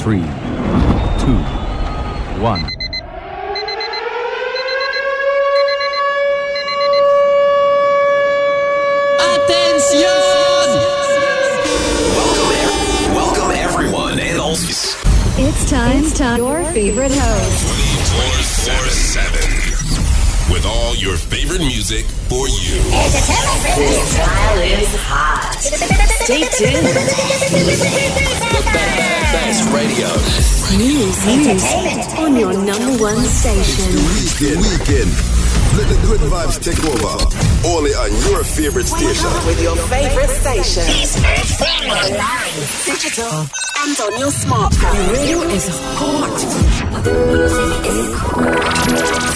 3, 2, 1. It's time. Your favorite host. 24/7. With all your favorite music for you. This dial is hot. Stay tuned. The best radio. News on your number one station. Weekend. Let the good vibes take over. Only on your favorite station. With your favorite station. Online, digital, and on your smartphone. The radio is hot. The music is hot.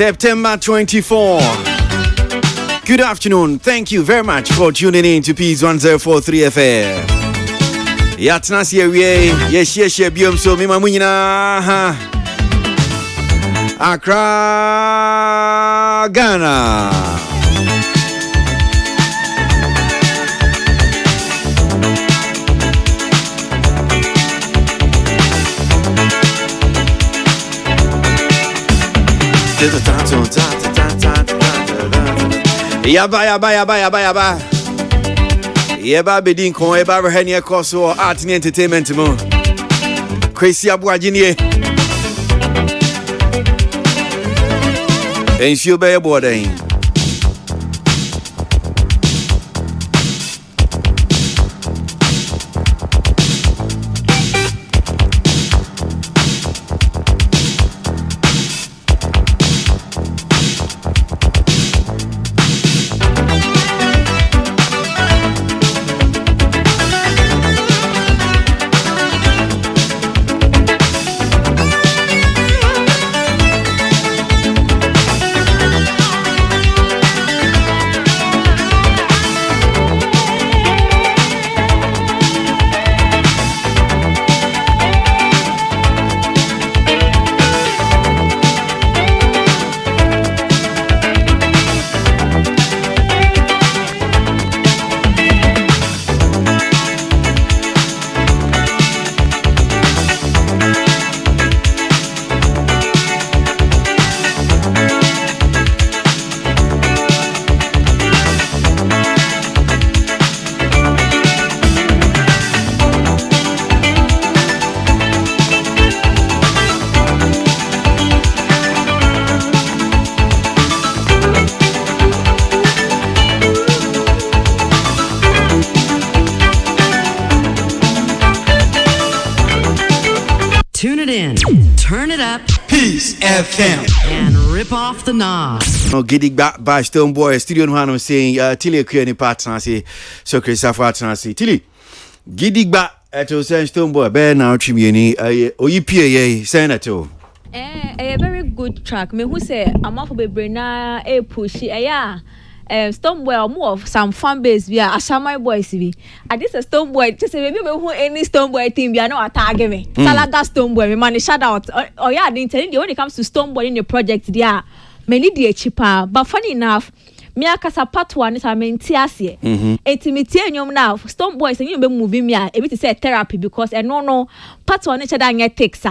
September 24. Good afternoon. Thank you very much for tuning in to Peace 1043 FM. Yatnas ye yes biom so mi mamunyina Accra, Ghana. Yaba. Yeba bedin kon eba rehenia koso art and entertainment mo. Kwasi Aboagye. Ensure be boarding. turn it up. Peace FM. And rip off the knob. No, getting back by Stonebwoy studio no I'm saying Tilly Kuani partner say so Chris Afatna say Tilly getting back at Stonebwoy bear now chimney OEPA senator. A very good track. Me who say I'm off be brena a pushy Stonebwoy more of some fan base via Ashamai boys be. I this a Stonebwoy just say maybe who any Stonebwoy team be no attack me. Salaga Stonebwoy me man shout out. Oh yeah, the intending when it comes to Stonebwoy in the project there. Many dear cheaper, but funny enough, me a kasa part one is a mentiasie. Intimate now, Stonebwoy saying you be moving me a bit say therapy because no part one each other takes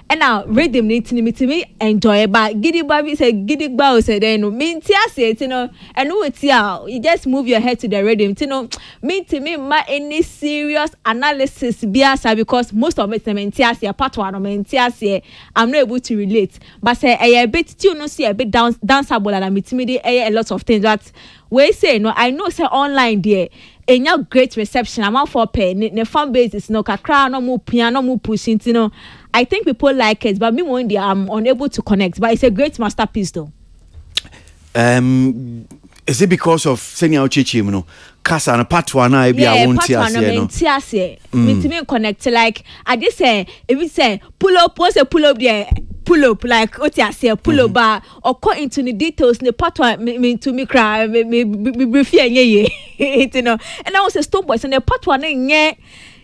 and now rhythm need to me enjoy but KiDi baby say KiDi bow say then mentiasie you know and no it's you just move your head to the rhythm you know me to me ma any serious analysis biasa because most of it mentiasie part one mentiasie I'm not able to relate but say a bit still no see a bit danceable and me to me a lot of things that we say no I know say online there a great reception I'm out for pay ne fan base is no kakra no mu piano mu pushing you know I think people like it but me one day I'm unable to connect but it's a great masterpiece though. Is it because of senior chichi you know kasa na part one na be I won't see me connect like I just say if you say pull up there pull up like what you say pull up bar or cut into the details the part one me to me cry me fear you know and I was a Stonebwoy and the part one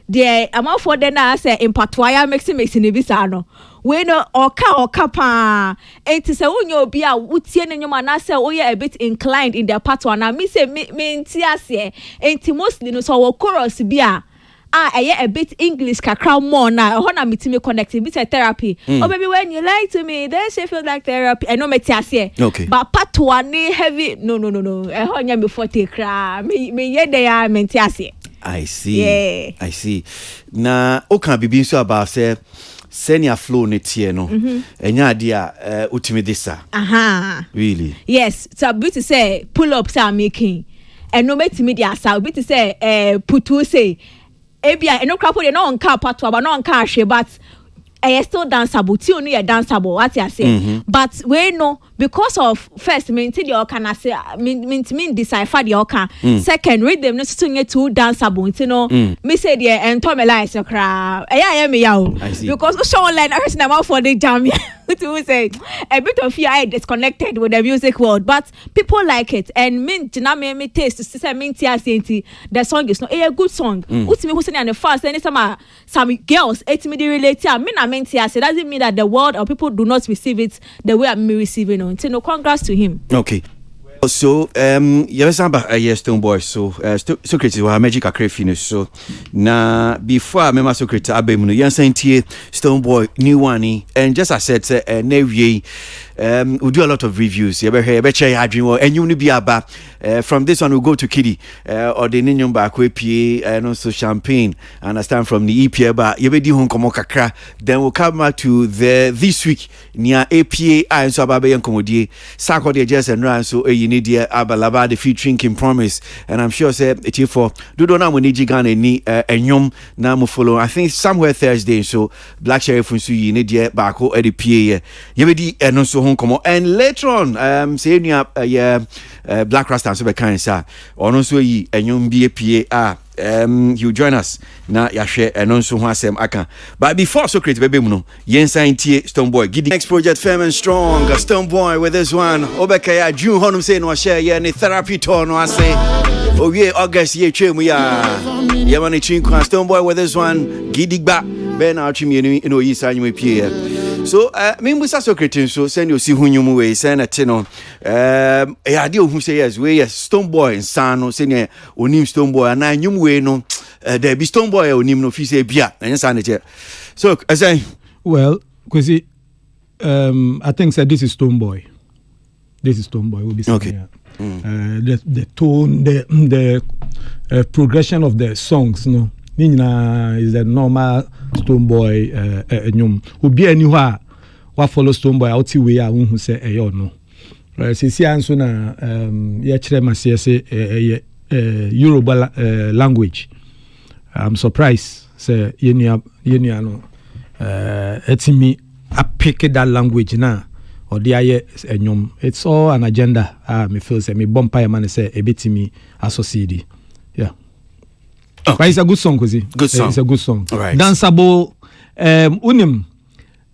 the amount for the na say in patwaya makes in the visa no we no oka pa it is a unyo be a utie ne nyoma na say we a bit inclined in their part one na me say me ntiase enti mostly no so wo chorus be a bit English kakra more na ho na me connect bit therapy oh baby when you lie to me then she feel like therapy I know me tiase okay but part one heavy no e ho nya me forte kra me ye dey a me tiase I see. Yeah. I see. Na oka bibi so about say senior flow netie no. Enya dia ultimate disa. Really? Yes. So beauty say pull ups are making. And no make me dia sa beauty say putu say ebia no crapo dey no on car part but no on car she but still danceable. Ti only a danceable. What you say? But we know because of first maintain the organ I say mean decipher the organ. Second read them no so get too danceable. You know me say the and Tommy lies your cry. Me because show online I am for the jam. To say a bit of fear I disconnected with the music world but people like it and me taste to say the song is not a good song. Ultimately who say on the first and some girls me relate it doesn't mean that the world or people do not receive it the way I'm receiving it. So no congrats to him. Okay. So yes Stonebwoy so creative wa magic akra finish so na before member secretary abem no yansan tie Stonebwoy new one and just as I said na wie we do a lot of reviews. You be share your dream and you be aba. From this one we'll go to KiDi or the ninyum back we PA and also champagne. Understand from the EPA ba you be di hon komo kakra. Then we'll come back to this week near APA and so ababe yan komodie. Sarkodie just and run so you need the abalaba the featuring King Promise and I'm sure say it for do na we need Ghana ni enyom na mo follow. I think somewhere Thursday so Black Sherif so you need the back o the PA. You be di and so and later on say Black Rasta so be kind sir ono so yi enyum bi PA you join us na ya share and so ho asem aka but before so create bebe mu no yensan tie Stonebwoy KiDi next project firm and strong Stonebwoy with this one obeka ya June honum say no share ye ni therapy tour no ase owie August ye twemu ya mani chinkwa Stonebwoy with this one KiDi ba ben atwemi no yi sa nyum PA so me musa Socrates so send you see hunyum we send a tino e ade ohun say yes we yes Stonebwoy nsan no send onim Stonebwoy na nyum we no there be Stonebwoy onim no fi say bia na nsan na che so I say well Kwasi I think that this is Stonebwoy will be okay the tone the progression of the songs no Nina is a normal Stonebwoy nyum obi ani ho a wa follow Stonebwoy out way a won hu say eyo no sisi anso na ya kire mase say Yoruba language I'm surprised say yenia no etimi I pick that language now. Or the aye enyom. It's all an agenda. Me feel say me bumper man say a bit me associated. Yeah. Okay. But it's a good song, Kwasi. Good song. It's a good song. All right. Danceable. Unim.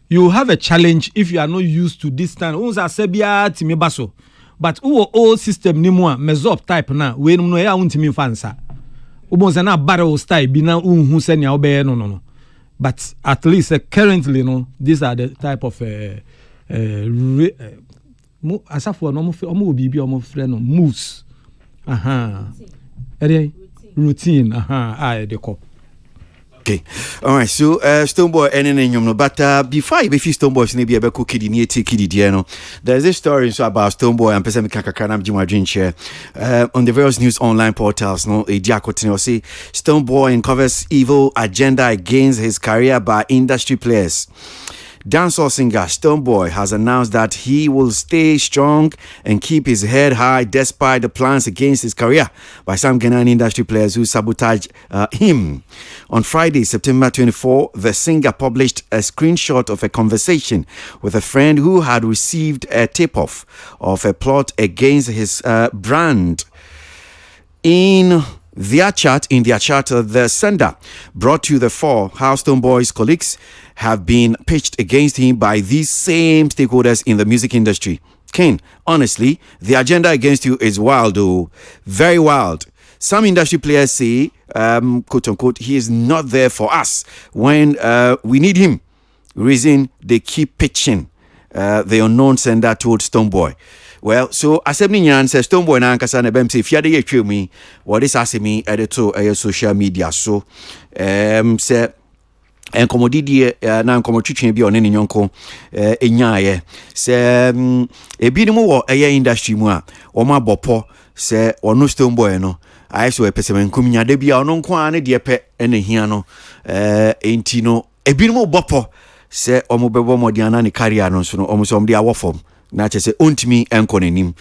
You have a challenge if you are not used to this time. Unza sebia timi baso. But old system ni mo mezop type na we no ya untimi fansa. Ubonza na barrel style bi na unhu se nya obe no. But at least currently these are the type of asafo no mo bibi o mo frɛ no moves. Routine. They call. Okay. All right. So, Stonebwoy ending no. But before you be Stonebwoy, maybe a beku KiDi near KiDi no. There's this story so about Stonebwoy and person kakakana mjima drink share on the various news online portals. No, a diakotino say Stonebwoy uncovers evil agenda against his career by industry players. Dancehall singer Stonebwoy has announced that he will stay strong and keep his head high despite the plans against his career by some Ghanaian industry players who sabotaged him. On Friday, September 24, the singer published a screenshot of a conversation with a friend who had received a tip-off of a plot against his brand. In their chat, the sender brought to the fore how Stonebwoy's colleagues have been pitched against him by these same stakeholders in the music industry. Ken, honestly, the agenda against you is wild, though. Very wild. Some industry players say, quote unquote, he is not there for us when we need him. Reason they keep pitching. The unknown sender told Stonebwoy. Well, so Assembly Nyan says Stonebwoy na ankasa na bem say if you dey tell me what is asking me at to social media so say enkomodidie na enkomotwetwe bi one ne nyonko enyaye say ebi ni mo wo industry mu a o ma bopo say ono Stonebwoy no ayi so epesem nkumnya da bia ono nko a ne de pe ene hia no enti no ebi ni mo bopo say omo bebo modiana ne career no so no omo so de awofom na che say ontimi enko nenim.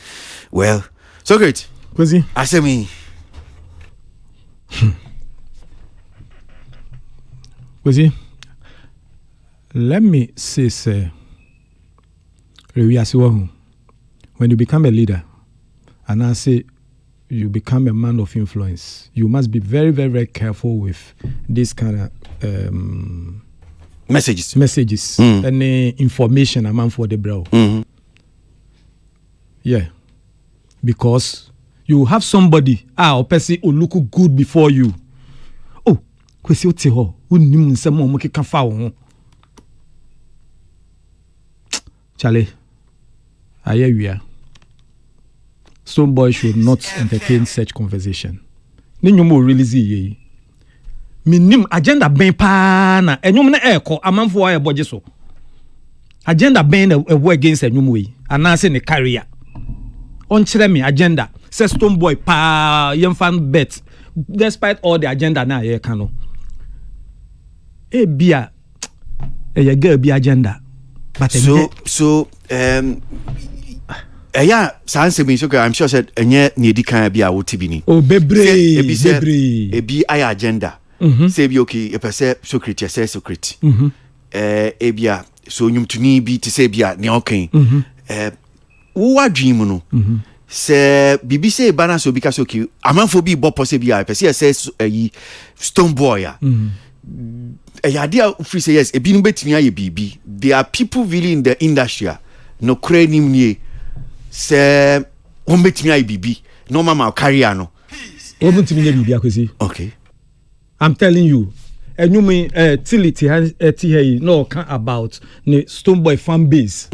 Well, so great. Kwasi. Asemi. Kwasi. Let me say when you become a leader and I say you become a man of influence, you must be very, very, very careful with this kind of messages any information a man for the bro. Yeah, because you have somebody or person who look good before you. Oh, Kwasi ote ho, unim nsem o mo keka fa wo. Chale, ayewia. Stonebwoy should not entertain such conversation. Ni nyumo release ye. Minim agenda ben pa na enyum na eko amanfo wa eboje so. Agenda ben a war against enyum we. Anase ne career. On me agenda says Stonebwoy pa yemfan bet despite all the agenda na ye kano e bia e ye girl bi agenda but so yeah sanse me so I'm sure said enye ne di kan bia wo tibini oh bebre e bi ay agenda say bi okay e pese secret say secret e bia so nyumtuni bi ti say bia ne okay wo dream no se bibi se bana so because okay amanfo bi bo pose bi a pese say Stonebwoy ya dia free say yes e bi no betimi aye bibi. There are people really in the industry no creating nie se on betimi aye bibi no mama career no o betimi aye bibi akwesi. Okay, I'm telling you enyumi tility here no can about the Stonebwoy fan base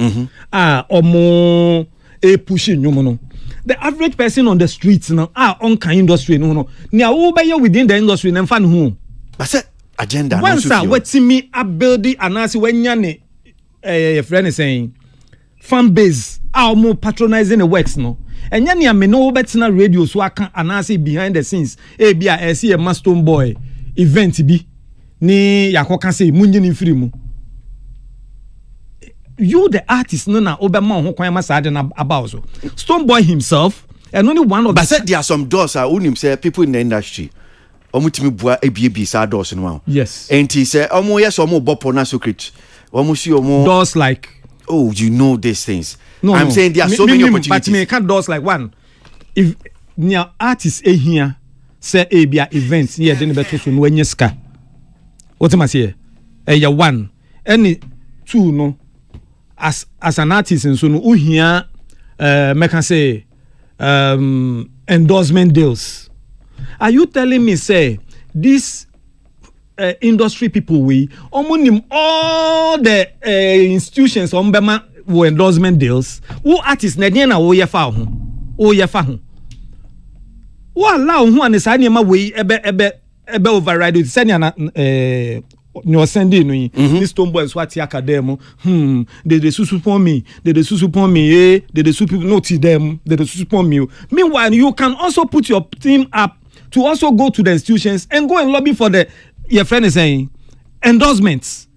omo e pushing no. The average person on the streets now on kind industry no nia wo be within the industry na fan hu but say agenda no once wetin me abuild anasi wenya ne friend is saying fan base omo patronizing the works no enya nia me no betina radio so aka anasi behind the scenes e bia e see a Stonebwoy event bi ni yakoka say munyi ni free mu. You the artist no na obema ho kwan masade na about so Stonebwoy himself and only one of but said there are some doors unim say people in the industry omutimi bua ebie sa doors no. Yes, and he say omo yes omo bopo na secret almost your more doors like. Oh, you know these things. No, I'm saying there are so many opportunities. But me can't doors like one. If near artists here say a be events here, then better to know any ska. What am I say? Ya one, any two no. As an artist and so no here, me can say endorsement deals. Are you telling me say this industry people we all the institutions on Bema wo endorsement deals? Who artists na na wo ye fa ho? O ye fa ho. Wo allow ho an sa na we ebe override it send na no sending no this Stonebwoy so ati academy they susu pon me they susu pon me they susu no to them they susu pon me. Meanwhile you can also put your team up to also go to the institutions and go and lobby for the your friend is saying endorsements.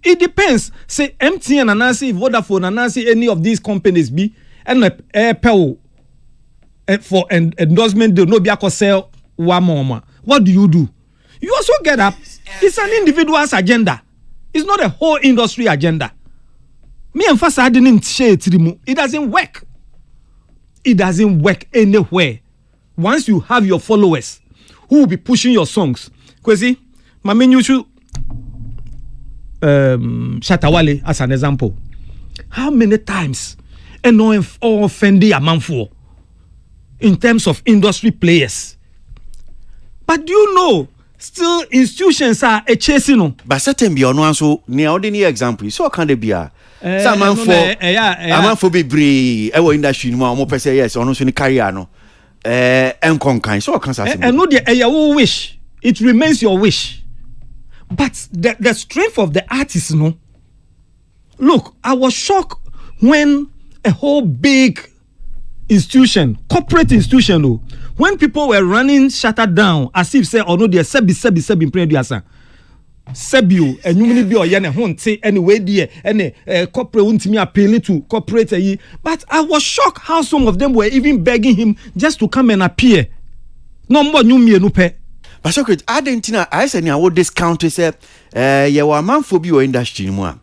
It depends. Say MTN and Nancy, Vodafone and Nancy, any of these companies be and Apple for an endorsement deal no be a sell one more. What do? You also get up. It's an individual's agenda. It's not a whole industry agenda. Me and Fasa I didn't share it. It doesn't work. It doesn't work anywhere. Once you have your followers who will be pushing your songs, Kwasi, my menu should Shatawale as an example. How many times and no offending a man for in terms of industry players? But do you know? Still, institutions are a chasing. But certain be on one so near ordinary example. So can they be a man for be brave? Our industry more per se yes, or no career no. And conquer. So can say. And no, your wish. It remains your wish. But the strength of the artist, no. Look, I was shocked when a whole big institution, corporate institution, no. When people were running shuttered down as if say, oh no, they're sebi in prediasa. Sebio, and you may be or yana won't say anyway, dear, and corporate won't me appeal to corporate. But I was shocked how some of them were even begging him just to come and appear. No more new me no pay. But so great, Argentina, I said, I would discount it, you were a man for your industry more.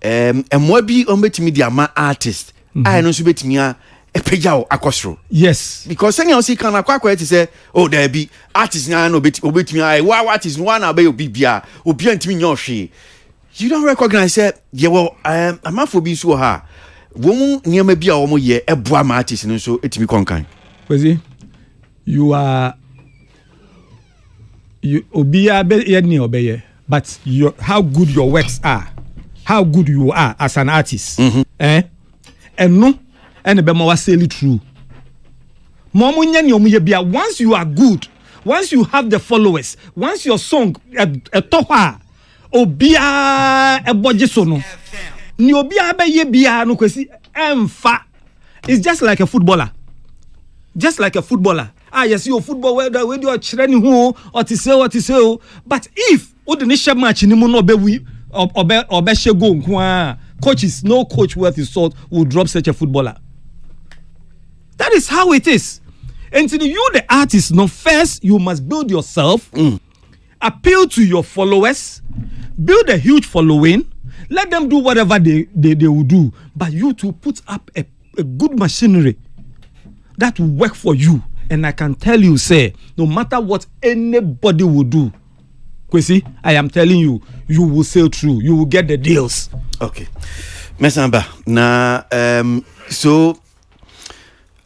And what be on bet me, dear, my artist. I know, so bet me a pejao akosro. Yes. Because any else can acquire to say, oh, there be artists now no bit me. I what is one obey obibia, obiant me your she. You don't recognize that, yeah, well, a man for being so hard. Woman near me be a woman ye a boy artist and so it be conquering. Kwasi, you are you obia be obey, but your how good your works are, how good you are as an artist. And no. And the Bema was say true. Once you are good, once you have the followers, once your song a topa, obia a bojesono, ni obia be ye bia no kwesi emfa. It's just like a footballer. Just like a footballer. Yes, you football where you are training who or to say. But if the match ni mo no be we or be shego coaches, no coach worth his salt will drop such a footballer. That is how it is. Until you, the artist, know first you must build yourself, appeal to your followers, build a huge following, let them do whatever they will do. But you to put up a good machinery that will work for you. And I can tell you, say, no matter what anybody will do, Kwasi, I am telling you, you will sail through. You will get the deals. Okay. Mesamba, so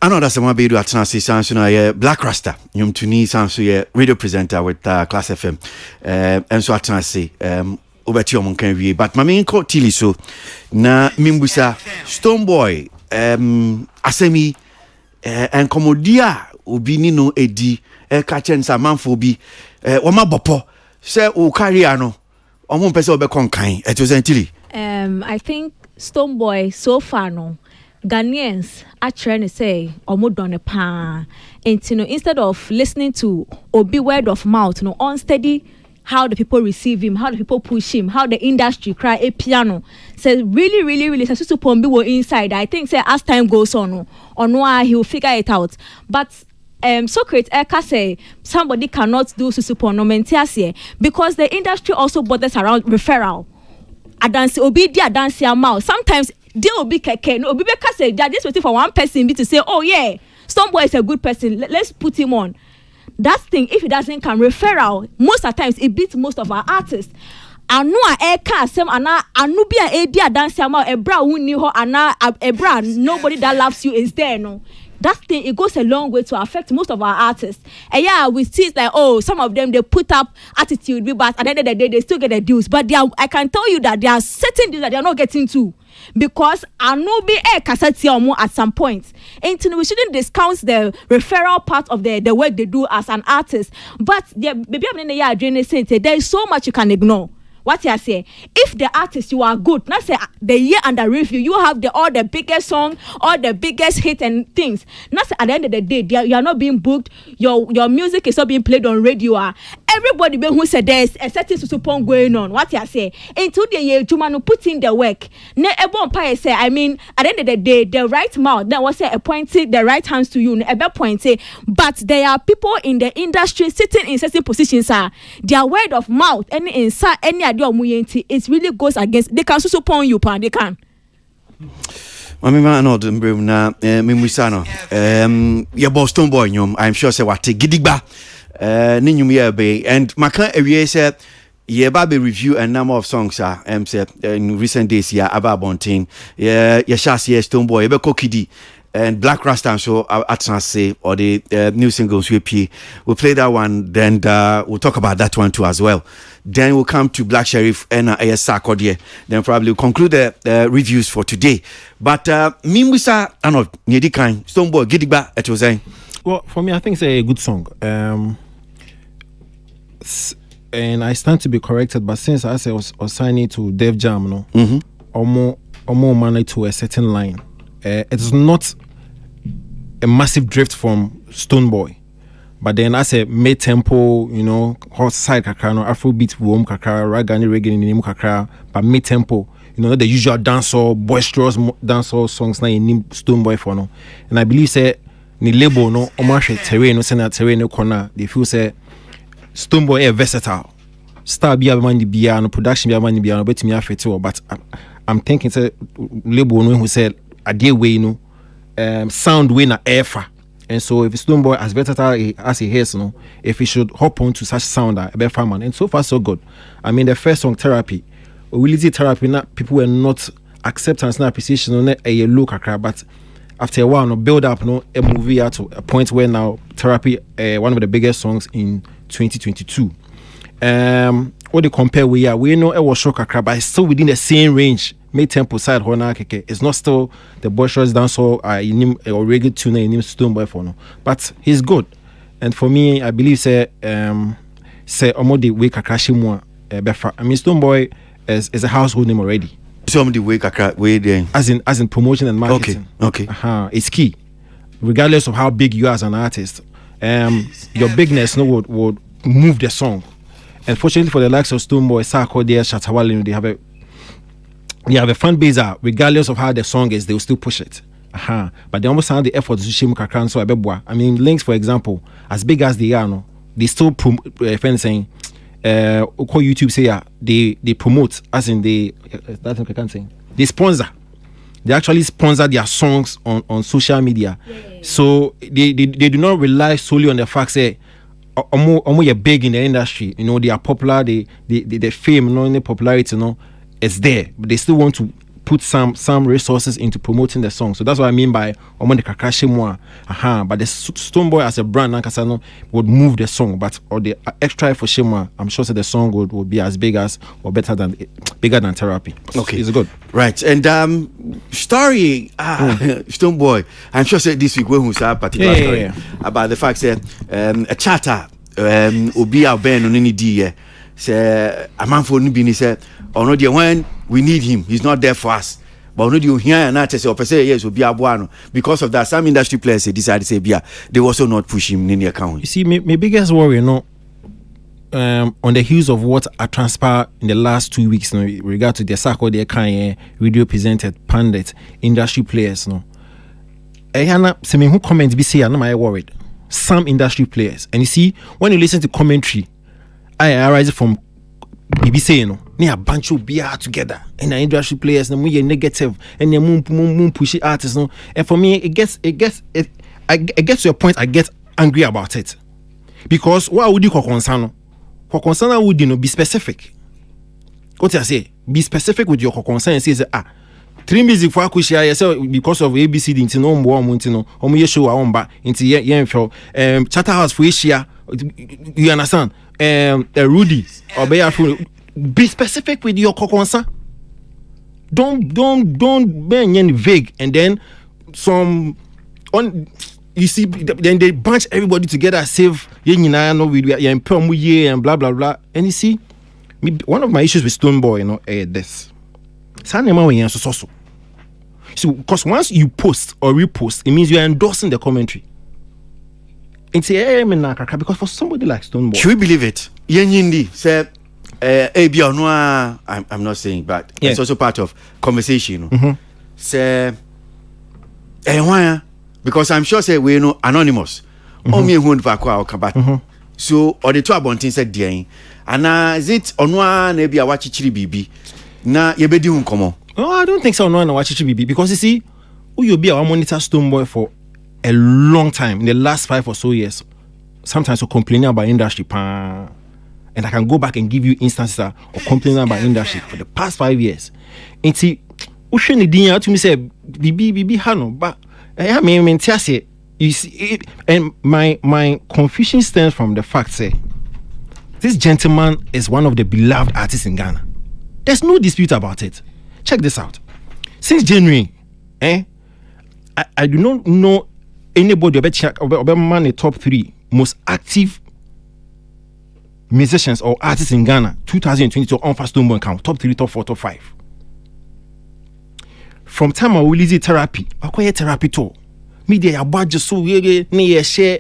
I know that's the one video at Nancy Sanson, Black Rasta, Yum Tuni Sansu, radio presenter with Class FM, and so at Nancy, Obetio Monkenvi, but my main court Tilly so na Mimbusa, Stonebwoy, Asemi, and Komodia, Ubinino Edi, Kachen Samanfobi, Wama Bopo, say O Cariano, or one person be conkain, it was Tilly. I think Stonebwoy so far no. Ghanaians are trying to say omo done pa and you know instead of listening to or be word of mouth you know unsteady how the people receive him, how the people push him, how the industry cry a piano say really say so pombi were inside. I think say as time goes on he will figure it out. But Socrates Eka say somebody cannot do susupono mentiasie because the industry also borders around referral. dance obi dia dance amount. Sometimes they will be keke. No, obi because they are just waiting for one person be to say, oh yeah, Stonebwoy is a good person. Let's put him on. That thing, if it doesn't come referral, most of the times it beats most of our artists. Anu a eka sem ana anu bi a dia dance amount ebra wuni ho ana ebra nobody that loves you is there no. That thing, it goes a long way to affect most of our artists. And yeah, we see it like, oh, some of them, they put up attitude, but at the end of the day, they still get the dues. But I can tell you that there are certain deals that they are not getting to. Because I know be a cassette at some point. And we shouldn't discount the referral part of the work they do as an artist. But maybe there is so much you can ignore. What you say? If the artist you are good, not say the year under review, you have all the biggest song, all the biggest hit and things. Not say at the end of the day, you are not being booked. Your music is not being played on radio. Everybody who said there's a certain support going on. What you say? Into the year, you put in the work. Ne ebon pa say. I mean, at the end of the day, the right mouth then was say appointed the right hands to you. Ebe pointed, but there are people in the industry sitting in certain positions. Their word of mouth any it really goes against. They can support you, they can. Mami man no dembrem na memusano your boss Stonebwoy nyom I'm sure say what gidigba ni nyum ye be and maka ewie say ye ba be review a number of songs say in recent days here about Bontin ye shas ye Stonebwoy be KiDi and Black Rasta so at say or the new singles we play that one then we'll talk about that one too as well. Then we'll come to Black Sherif and Sarkodie. Then probably we'll conclude the reviews for today. But Mimbusa ano Nyedikan Stonebwoy Gidigba it was saying. Well, for me I think it's a good song. And I stand to be corrected, but since I was signing to Def Jam, no, almost managed to a certain line. It is not a massive drift from Stonebwoy, but then as a mid tempo, hot side kakra, no Afrobeat boom kakra, ragani reggae in kakra, but mid tempo, not the usual dancehall, boisterous dancehall songs na in Stonebwoy for no. And I believe say ni label no omashe terrain no sena terrain no corner. They feel say Stonebwoy is versatile. Star be amani bia no production be amani bia no betimi afete, but I'm thinking say label no who said idea way sound way na airfa. And so if Stonebwoy as versatile as he is, if he should hop on to such sound a better farmer, and so far so good. I mean the first song Therapy, therapy na people were not acceptance na appreciation on a look akra, but after a while build up a movie out to a point where now Therapy one of the biggest songs in 2022. What they compare we know it was shock akra, but it's still within the same range. Mid tempo side horna keke. It's not still the boisterous dancehall or reggae tune in Stonebwoy for no, but he's good. And for me, I believe say omodi way kakashi mo befa. I mean Stonebwoy is a household name already. Some the way kakra way there. As in promotion and marketing. Okay. It's key. Regardless of how big you are as an artist, your bigness would move the song. And fortunately for the likes of Stonebwoy, Sarkodie, Shatawale, they have a fan base regardless of how the song is, they will still push it. But they almost have the effort to shim kakran so abebwa. I mean, Links, for example, as big as they are, they still saying YouTube say they promote, as in they sponsor. They actually sponsor their songs on social media. So they do not rely solely on the fact say you're big in the industry, they are popular, the fame, the popularity, it's there, but they still want to put some resources into promoting the song. So that's what I mean by Omo de Kakashi Mwa. But the Stonebwoy as a brand Nankasano would move the song, but or the extra for Shimwa, I'm sure that the song would be as big as or bigger than Therapy. Okay, it's good. Right. And story Stonebwoy, I'm sure that this week we will start particular story about the fact that a charter Obia Ben on any day say a man for Nibini said or no when we need him, he's not there for us. But no you hear and say or say yes will be Abuano. Because of that, some industry players decided to say they also not push him in the account. You see, my biggest worry, on the heels of what I transpired in the last 2 weeks, in regard to the Sarkodie kind radio presented pundit industry players, who comments be say I'm not worried. Some industry players, and you see when you listen to commentary, I arise from BBC, Near a bunch of beer together, and the industry players, and we are negative, and the moon pushy artists. No, and for me, it gets to a point I get angry about it, because what would you call concern? For concern, would be specific. What I say, be specific with your concern. Says 3 music for Akushia yourself because of ABCD into no more mountain, or me show our own back into Chatterhouse for Asia. You understand? Rudy or Bear. Be specific with your concern. Don't be any vague, and then you see, then they bunch everybody together, save and blah blah blah. And you see, one of my issues with Stonebwoy, this. So, because once you post or repost, it means you are endorsing the commentary. Because for somebody like Stonebwoy, should we believe it? Say. I'm not saying, but it's also part of conversation. Say, why? Because I'm sure say we know anonymous. Me who so or the two abontin said dear. And is it onwa na bia wachichiri bibi na yebedi hu nkomo? Oh, I don't think so. No, wachichiri bibi, because you see, you be our monitor Stonebwoy for a long time in the last 5 or so years. Sometimes we complaining about industry and I can go back and give you instances of complaining about industry for the past 5 years. And see, Usheni Dinya to me say, Bibi Hano, but I mean, you see, and my confusion stems from the fact say, this gentleman is one of the beloved artists in Ghana. There's no dispute about it. Check this out. Since January, I do not know anybody about man the top 3 most active musicians or artists in Ghana 2022 on fast Stonebwoy count top 3, top 4, top 5. From time I will use therapy. I call it therapy too. Media Aboagye so we share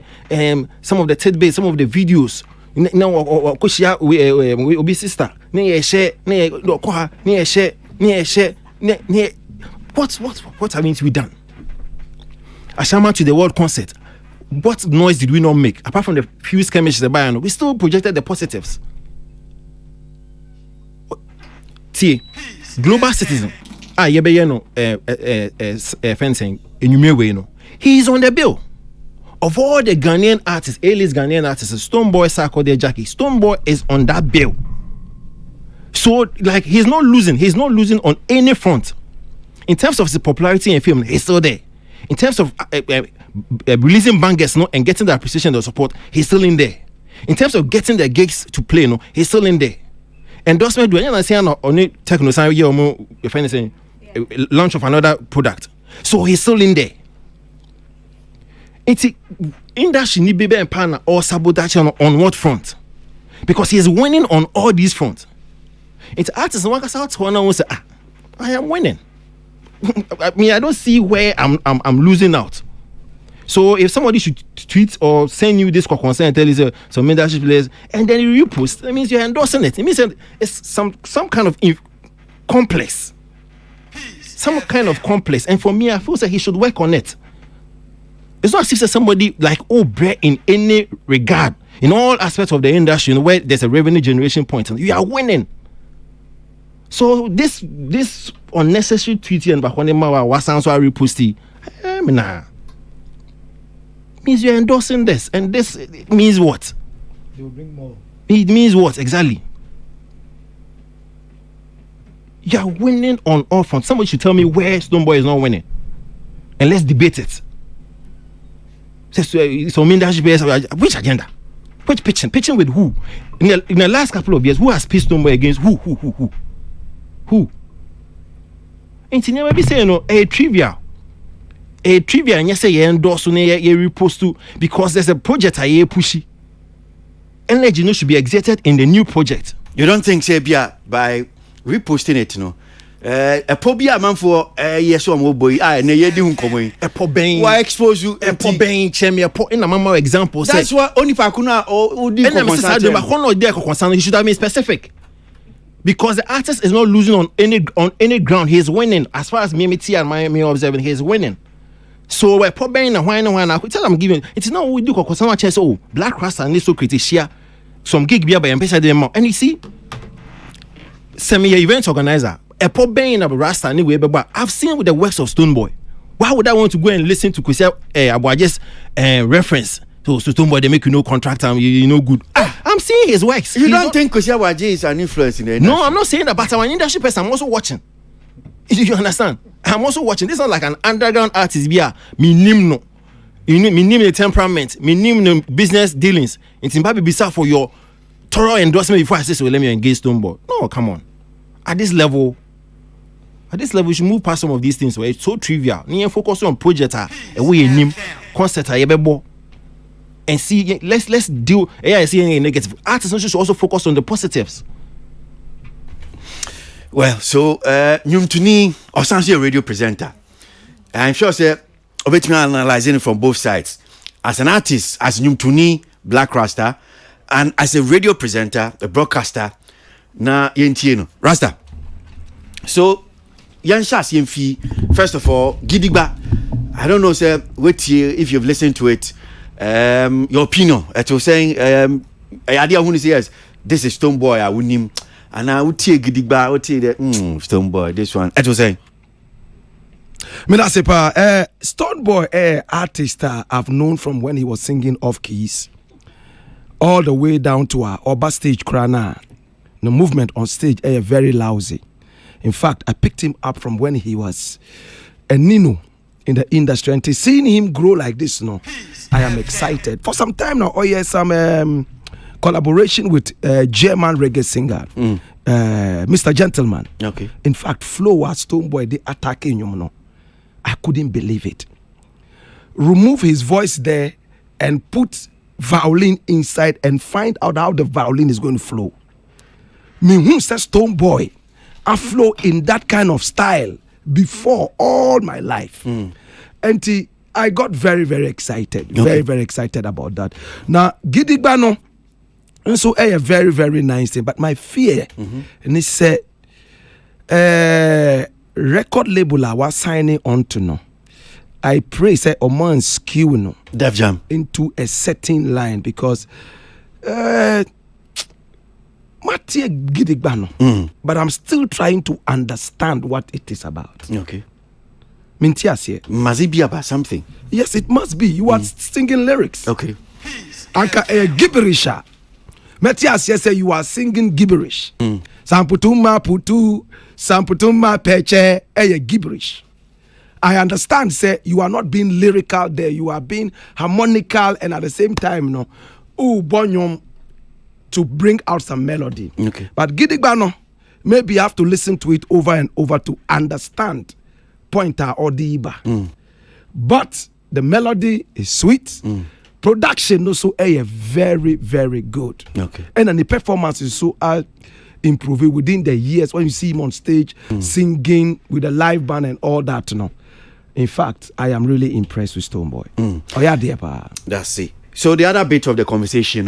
some of the tidbits, some of the videos. Now we obi sister. Share what having to be done? Ashama to the world concert. What noise did we not make? Apart from the few skirmishes, we still projected the positives. See, global citizen. Fencing in he is on the bill. Of all the Ghanaian artists, A-list Ghanaian artists, Stonebwoy, Sarkodie, Jackie, Stonebwoy is on that bill. So, like, he's not losing on any front. In terms of his popularity in film, he's still there. In terms of releasing bangers, and getting the appreciation and the support, he's still in there. In terms of getting the gigs to play, he's still in there. Endorsement, when you're saying on techno, launch of another product, so he's still in there. It's industry need baby and partner or sabotage on what front? Because he's winning on all these fronts. It's artists and workers out to say, I am winning. I mean, I don't see where I'm losing out. So if somebody should tweet or send you this concern and tell you some industry players, and then you repost, that means you're endorsing it. It means it's some kind of complex. Some kind of complex. And for me, I feel that he should work on it. It's not as if somebody like Brett in any regard, in all aspects of the industry, where there's a revenue generation point, and you are winning. So this unnecessary tweeting and Bakwanema was answer reposting, means you're endorsing this, and this means what? They will bring more. It means what exactly? You're winning on all fronts. Somebody should tell me where Stonebwoy is not winning, and let's debate it. So which agenda? Which pitching? Pitching with who? In the last couple of years, who has pitched Stonebwoy against who? Who? And you never be saying a trivia, and you say you endorse you repost to because there's a project I pushy. Energy should be exerted in the new project. You don't think say by reposting it, a pobia man for yes or boy na ye di hunkomo a poben why expose you a poben chemi a in a mama example. That's why only for kuna or di concern he should have been specific, because the artist is not losing on any ground. He is winning. As far as me and me observing, he is winning. So we're poben and why I tell I'm giving it's not we do concern chess. Black Rasta and so critics share some gig be by and you see semi event organizer. A pop band of Rasta anyway, but I've seen with the works of Stonebwoy. Why would I want to go and listen to Kwasi Aboagye's reference to Stonebwoy? They make you know contract and you know good. I'm seeing his works. You don't think Kwasi Aboagye is an influence in the industry? No, I'm not saying that, but I'm an industry person. I'm also watching. You understand? I'm also watching. This is not like an underground artist. Me name no. You know, me name the temperament. Me name the business dealings. It's impossible bizarre for your thorough endorsement before I say so. Let me engage Stonebwoy. No, come on. At this level, we should move past some of these things where it's so trivial. You focus on project, a way name, concert, and see. Let's deal. I see any negative. Artists should also focus on the positives. Well, so Nyumtuni, or a radio presenter. I'm sure, sir, of analyzing it from both sides. As an artist, as Nyumtuni, Black Rasta, and as a radio presenter, a broadcaster, na yentieno Rasta. So Yanshas Yemfi, first of all, Gidigba. I don't know, sir, wait here if you've listened to it. Your opinion. It was saying idea who says this is Stonebwoy, I win him. And I would take Gidigba, I would take the Stonebwoy, this one. It was saying. Stonebwoy, artist I've known from when he was singing off keys, all the way down to our Oba stage crana. The movement on stage very lousy. In fact, I picked him up from when he was a Nino in the industry, and to seeing him grow like this, I am excited. For some time now, some collaboration with German reggae singer, Mr. Gentleman. Okay. In fact, Flow was Stonebwoy, they attacking him. I couldn't believe it. Remove his voice there and put violin inside and find out how the violin is going to flow. Me who says Stonebwoy, I flow in that kind of style before all my life. And I got very, very excited. Okay. Very, very excited about that. Now, Gidigba no, and so a very, very nice thing. But my fear, and he said, record label I was signing on to no. I pray say a man skew no Def Jam into a certain line because but I'm still trying to understand what it is about. Okay. Mintias here. Must it be about something? Yes, it must be. You are singing lyrics. Okay. Anka gibberish. Matias yes, you are singing gibberish. Samputuma putu, samputuma peche, gibberish. I understand, say you are not being lyrical there, you are being harmonical and at the same time, bonyom to bring out some melody. Okay. But Gidigba no, maybe you have to listen to it over and over to understand pointer or the iba. But the melody is sweet. Production also very, very good. Okay. And then the performance is so improving within the years when you see him on stage singing with a live band and all that. In fact, I am really impressed with Stonebwoy. Oh yeah, dear pa. That's it. So the other bit of the conversation,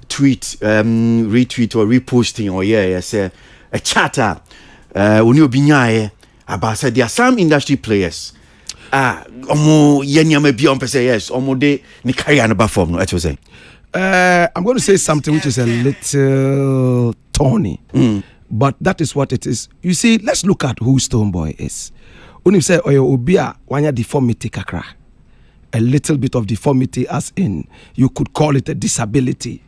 tweet, retweet or reposting, yes, a chatter. When you be about said there are some industry players. Yes, they carry on perform. No, I'm going to say something which is a little thorny, but that is what it is. You see, let's look at who Stonebwoy is. When you say, obia wanya deformity kakra, a little bit of deformity, as in you could call it a disability,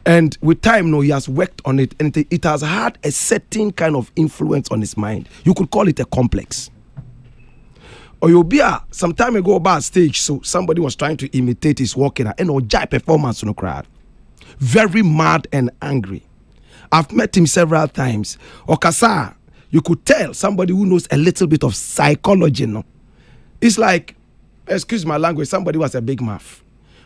And with time, he has worked on it, and it has had a certain kind of influence on his mind. You could call it a complex. Or you'll be some time ago about stage, so somebody was trying to imitate his walking and Ojai performance on the crowd. Very mad and angry. I've met him several times. Okasa, you could tell somebody who knows a little bit of psychology. No, it's like, excuse my language, somebody was a big mouth.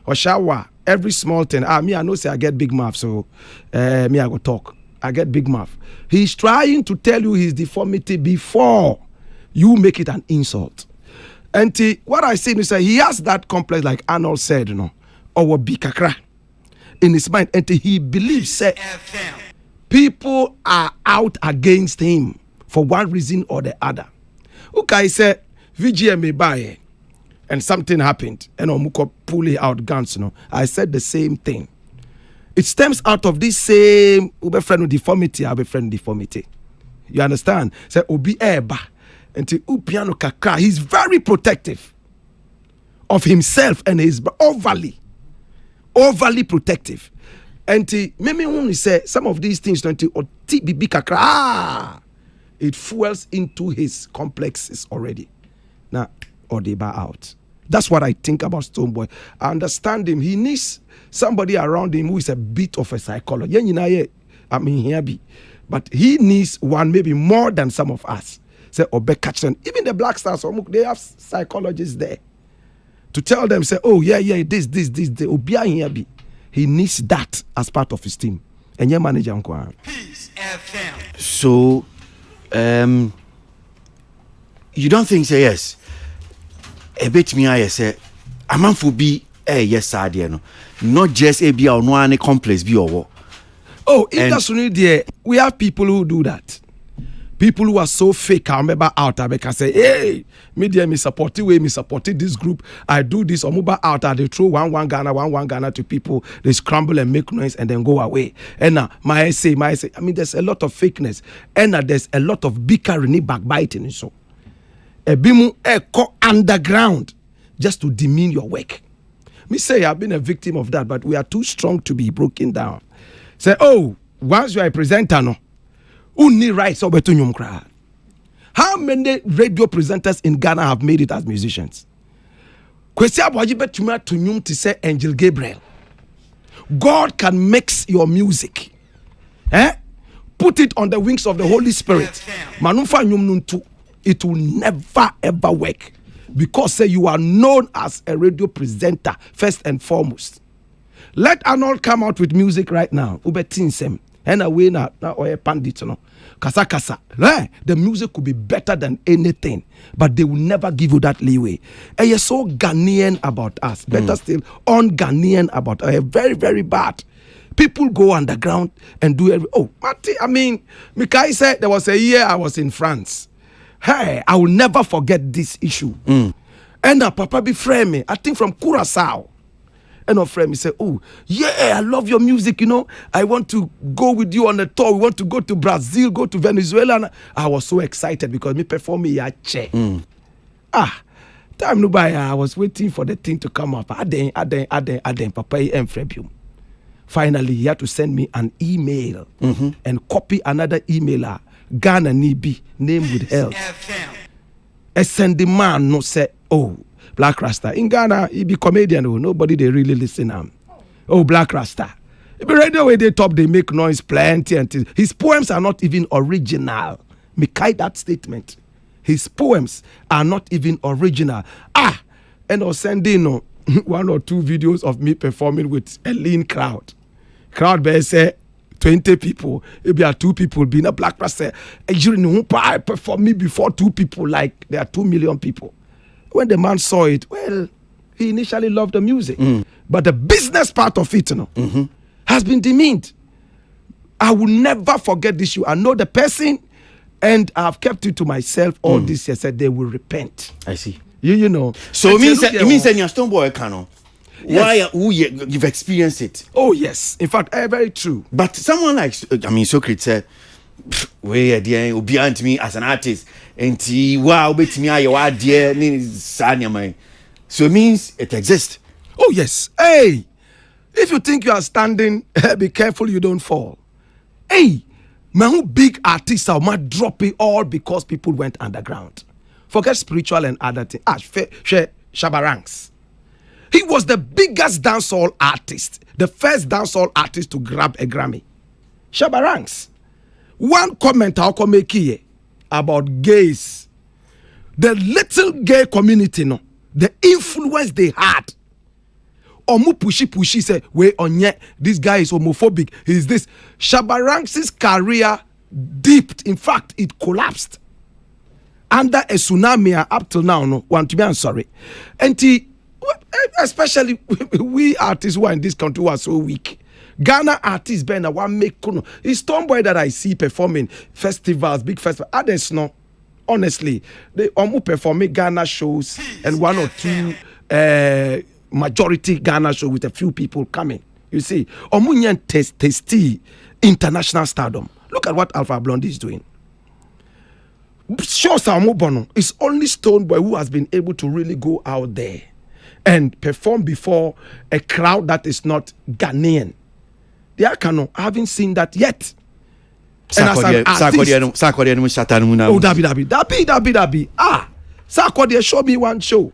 Or shower every small thing. Me, I know say I get big mouth, so me I go talk. I get big mouth. He's trying to tell you his deformity before you make it an insult. And what I say is that he has that complex, like Arnold said, or bikakra in his mind, and he believes that people are out against him for one reason or the other. Okay, said VGM may buy, and something happened, and Omuko pulling out guns. I said the same thing. It stems out of this same friend deformity, deformity. You understand? Say obi eba enti upiano kakra. He's very protective of himself and his overly protective. Enti maybe when we say some of these things enti oti bibi kakra, it fuels into his complexes already. Now or they bow out. That's what I think about Stonebwoy. I understand him. He needs somebody around him who is a bit of a psychologist. I mean, here be. But he needs one maybe more than some of us. Say, even the Black Stars, they have psychologists there to tell them, say, oh, yeah, this. He needs that as part of his team. And your manager, Peace FM. So, you don't think, say, yes, a bit me, I say, a man for be yes, no. Not just a be or no any complex be or what. Oh, if that's there, we have people who do that. People who are so fake. I remember out, I can say, hey, media me support this group. I do this or move out. They throw one Ghana to people. They scramble and make noise and then go away. And now my essay. I mean, there's a lot of fakeness, and there's a lot of bickering, backbiting, so. A bimu underground just to demean your work. Me say I've been a victim of that, but we are too strong to be broken down. Say, oh, once you are a presenter, no, who need rights over to nyum crowd? How many radio presenters in Ghana have made it as musicians? Kwasi Aboagye betuma to nyum to say Angel Gabriel. God can mix your music, put it on the wings of the Holy Spirit. Manufa nyum nuntu. It will never ever work because say you are known as a radio presenter first and foremost. Let Arnold come out with music right now. Ubetinsem and away na or pandit no kasa. The music could be better than anything, but they will never give you that leeway. And you're so Ghanaian about us. Better still, un-Ghanaian about us. Very, very bad. People go underground and do every. Oh, I mean, Mikai said there was a year I was in France. Hey, I will never forget this issue. And Papa be friend me, I think from Curaçao. And a friend me say, oh, yeah, I love your music, you know. I want to go with you on a tour. We want to go to Brazil, go to Venezuela. And I was so excited because me perform me a che. Time no by, I was waiting for the thing to come up. Aden, Papa and Frebium. Finally, he had to send me an email and copy another emailer. Ghana Nibi, name with help. A sending man no say, oh, Black Rasta. In Ghana, he be comedian, oh, nobody they really listen to him. Oh, Black Rasta. It be radio where they top, they make noise plenty. And his poems are not even original. Me kite that statement. His poems are not even original. And I was sending one or two videos of me performing with a lean crowd. Crowd bear say, 20 people, it be 2 people being a Black person. I perform me before 2 people, like there are 2 million people. When the man saw it, well, he initially loved the music, but the business part of it, has been demeaned. I will never forget this issue. I know the person, and I've kept it to myself all this year. Said they will repent. I see. You know. So it means that you're Stonebwoy canon. Yes. Why you've experienced it? Oh yes, in fact, very true. But someone like Socrates said, "Where dear, behind me as an artist, and wow, bet me I dear so it means it exists." Oh yes. Hey, if you think you are standing, be careful you don't fall. Hey, man, who big artists are might drop it all because people went underground. Forget spiritual and other things. Shabaranks. He was the biggest dancehall artist, the first dancehall artist to grab a Grammy. Shabaranks. One comment I'll make here about gays. The little gay community, no, the influence they had. Omu pushy say, wait on yet, this guy is homophobic. He's this. Shabaranks' career dipped. In fact, it collapsed. Under a tsunami up till now, no, want to be sorry. And especially we artists who are in this country who are so weak. Ghana artists Ben one make it's Stonebwoy that I see performing festivals, big festivals. Others no. Honestly, they performing Ghana shows and 1 or 2 majority Ghana show with a few people coming. You see, Omunyan tasty international stardom. Look at what Alpha Blondy is doing. Sure, Samobono, it's only Stonebwoy who has been able to really go out there and perform before a crowd that is not Ghanaian. They are I haven't seen that yet. Sarkodie Dabi. Sarkodie, show me one show.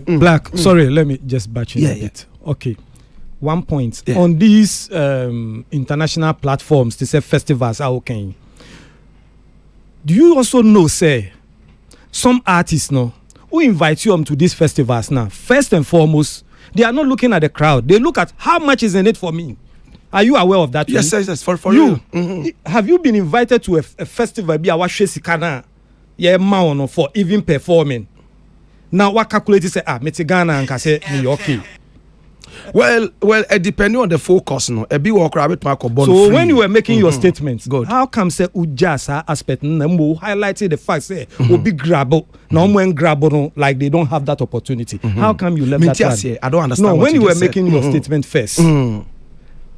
Black, sorry, let me just batch in a bit. Okay. One point. Yeah. On these international platforms, they say festivals are okay. Do you also know, say, some artists who invite you to these festivals now, first and foremost, they are not looking at the crowd. They look at how much is in it for me. Are you aware of that? Yes, for you. Mm-hmm. Have you been invited to a festival for even performing? Now, what calculate say, Metigana and Kase, okay. Well, depending on the focus, no. So when you were making your statements, how come say Ujasa aspect highlighted the fact say be grabble, no one grabble like they don't have that opportunity? How come you left that one? I don't understand. No, when you were making your statement first.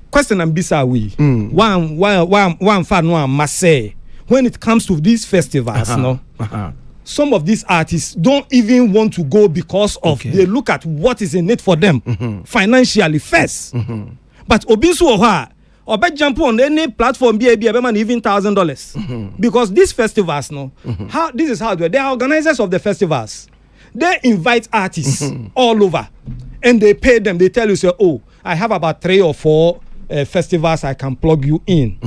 Question and bisa we one fan one must say when it comes to these festivals, some of these artists don't even want to go because of they look at what is in it for them financially first. But Obisu or bet jump on any platform be even $1,000 because these festivals how this is how they are organizers of the festivals. They invite artists all over and they pay them. They tell you say, oh, I have about 3 or 4 festivals I can plug you in.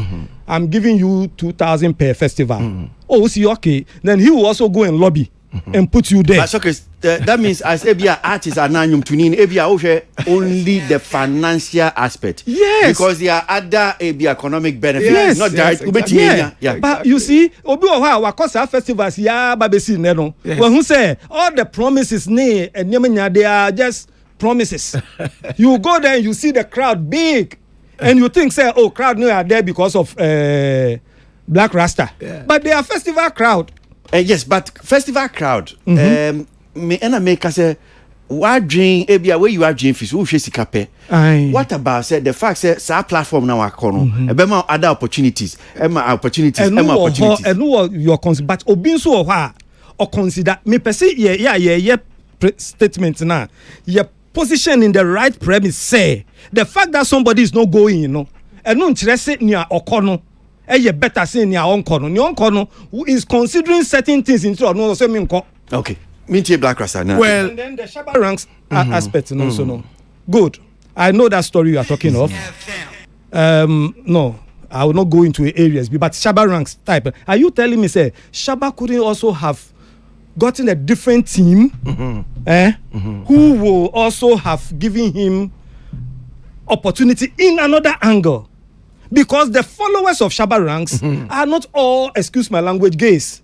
I'm giving you 2,000 per festival. Oh, see, okay. Then he will also go and lobby and put you there. That's okay. That means as Ebia artists are now Ebia only the financial aspect. Yes. Because there are other Ebia economic benefits. Yes. Not direct. Exactly. Yeah. But you see, Obi Wakosa festivals, babesi neno. Well, who say all the promises and they are just promises. You go there and you see the crowd big. And you think, say, oh, crowd no are there because of Black Rasta. Yeah. But they are festival crowd. Yes, but festival crowd. Me and I make us say, what dream? Ebia where you are dream fish? Who shesi kape? What about say the fact say our platform now are corner? Ebema other opportunities. Opportunities. And no your consider. But Obinso or consider me per se. Yeah. Statement now. Position in the right premise say the fact that somebody is not going, and no interest near okono, you better say near onkono who is considering certain things into no same. Okay, Minty Black Rasta now. Well, and then the Shabba ranks aspect, no. Good. I know that story you are talking of. No, I will not go into areas, but Shabba ranks type. Are you telling me say Shabba couldn't also have gotten a different team who will also have given him opportunity in another angle? Because the followers of Shabba ranks are not all, excuse my language, gays.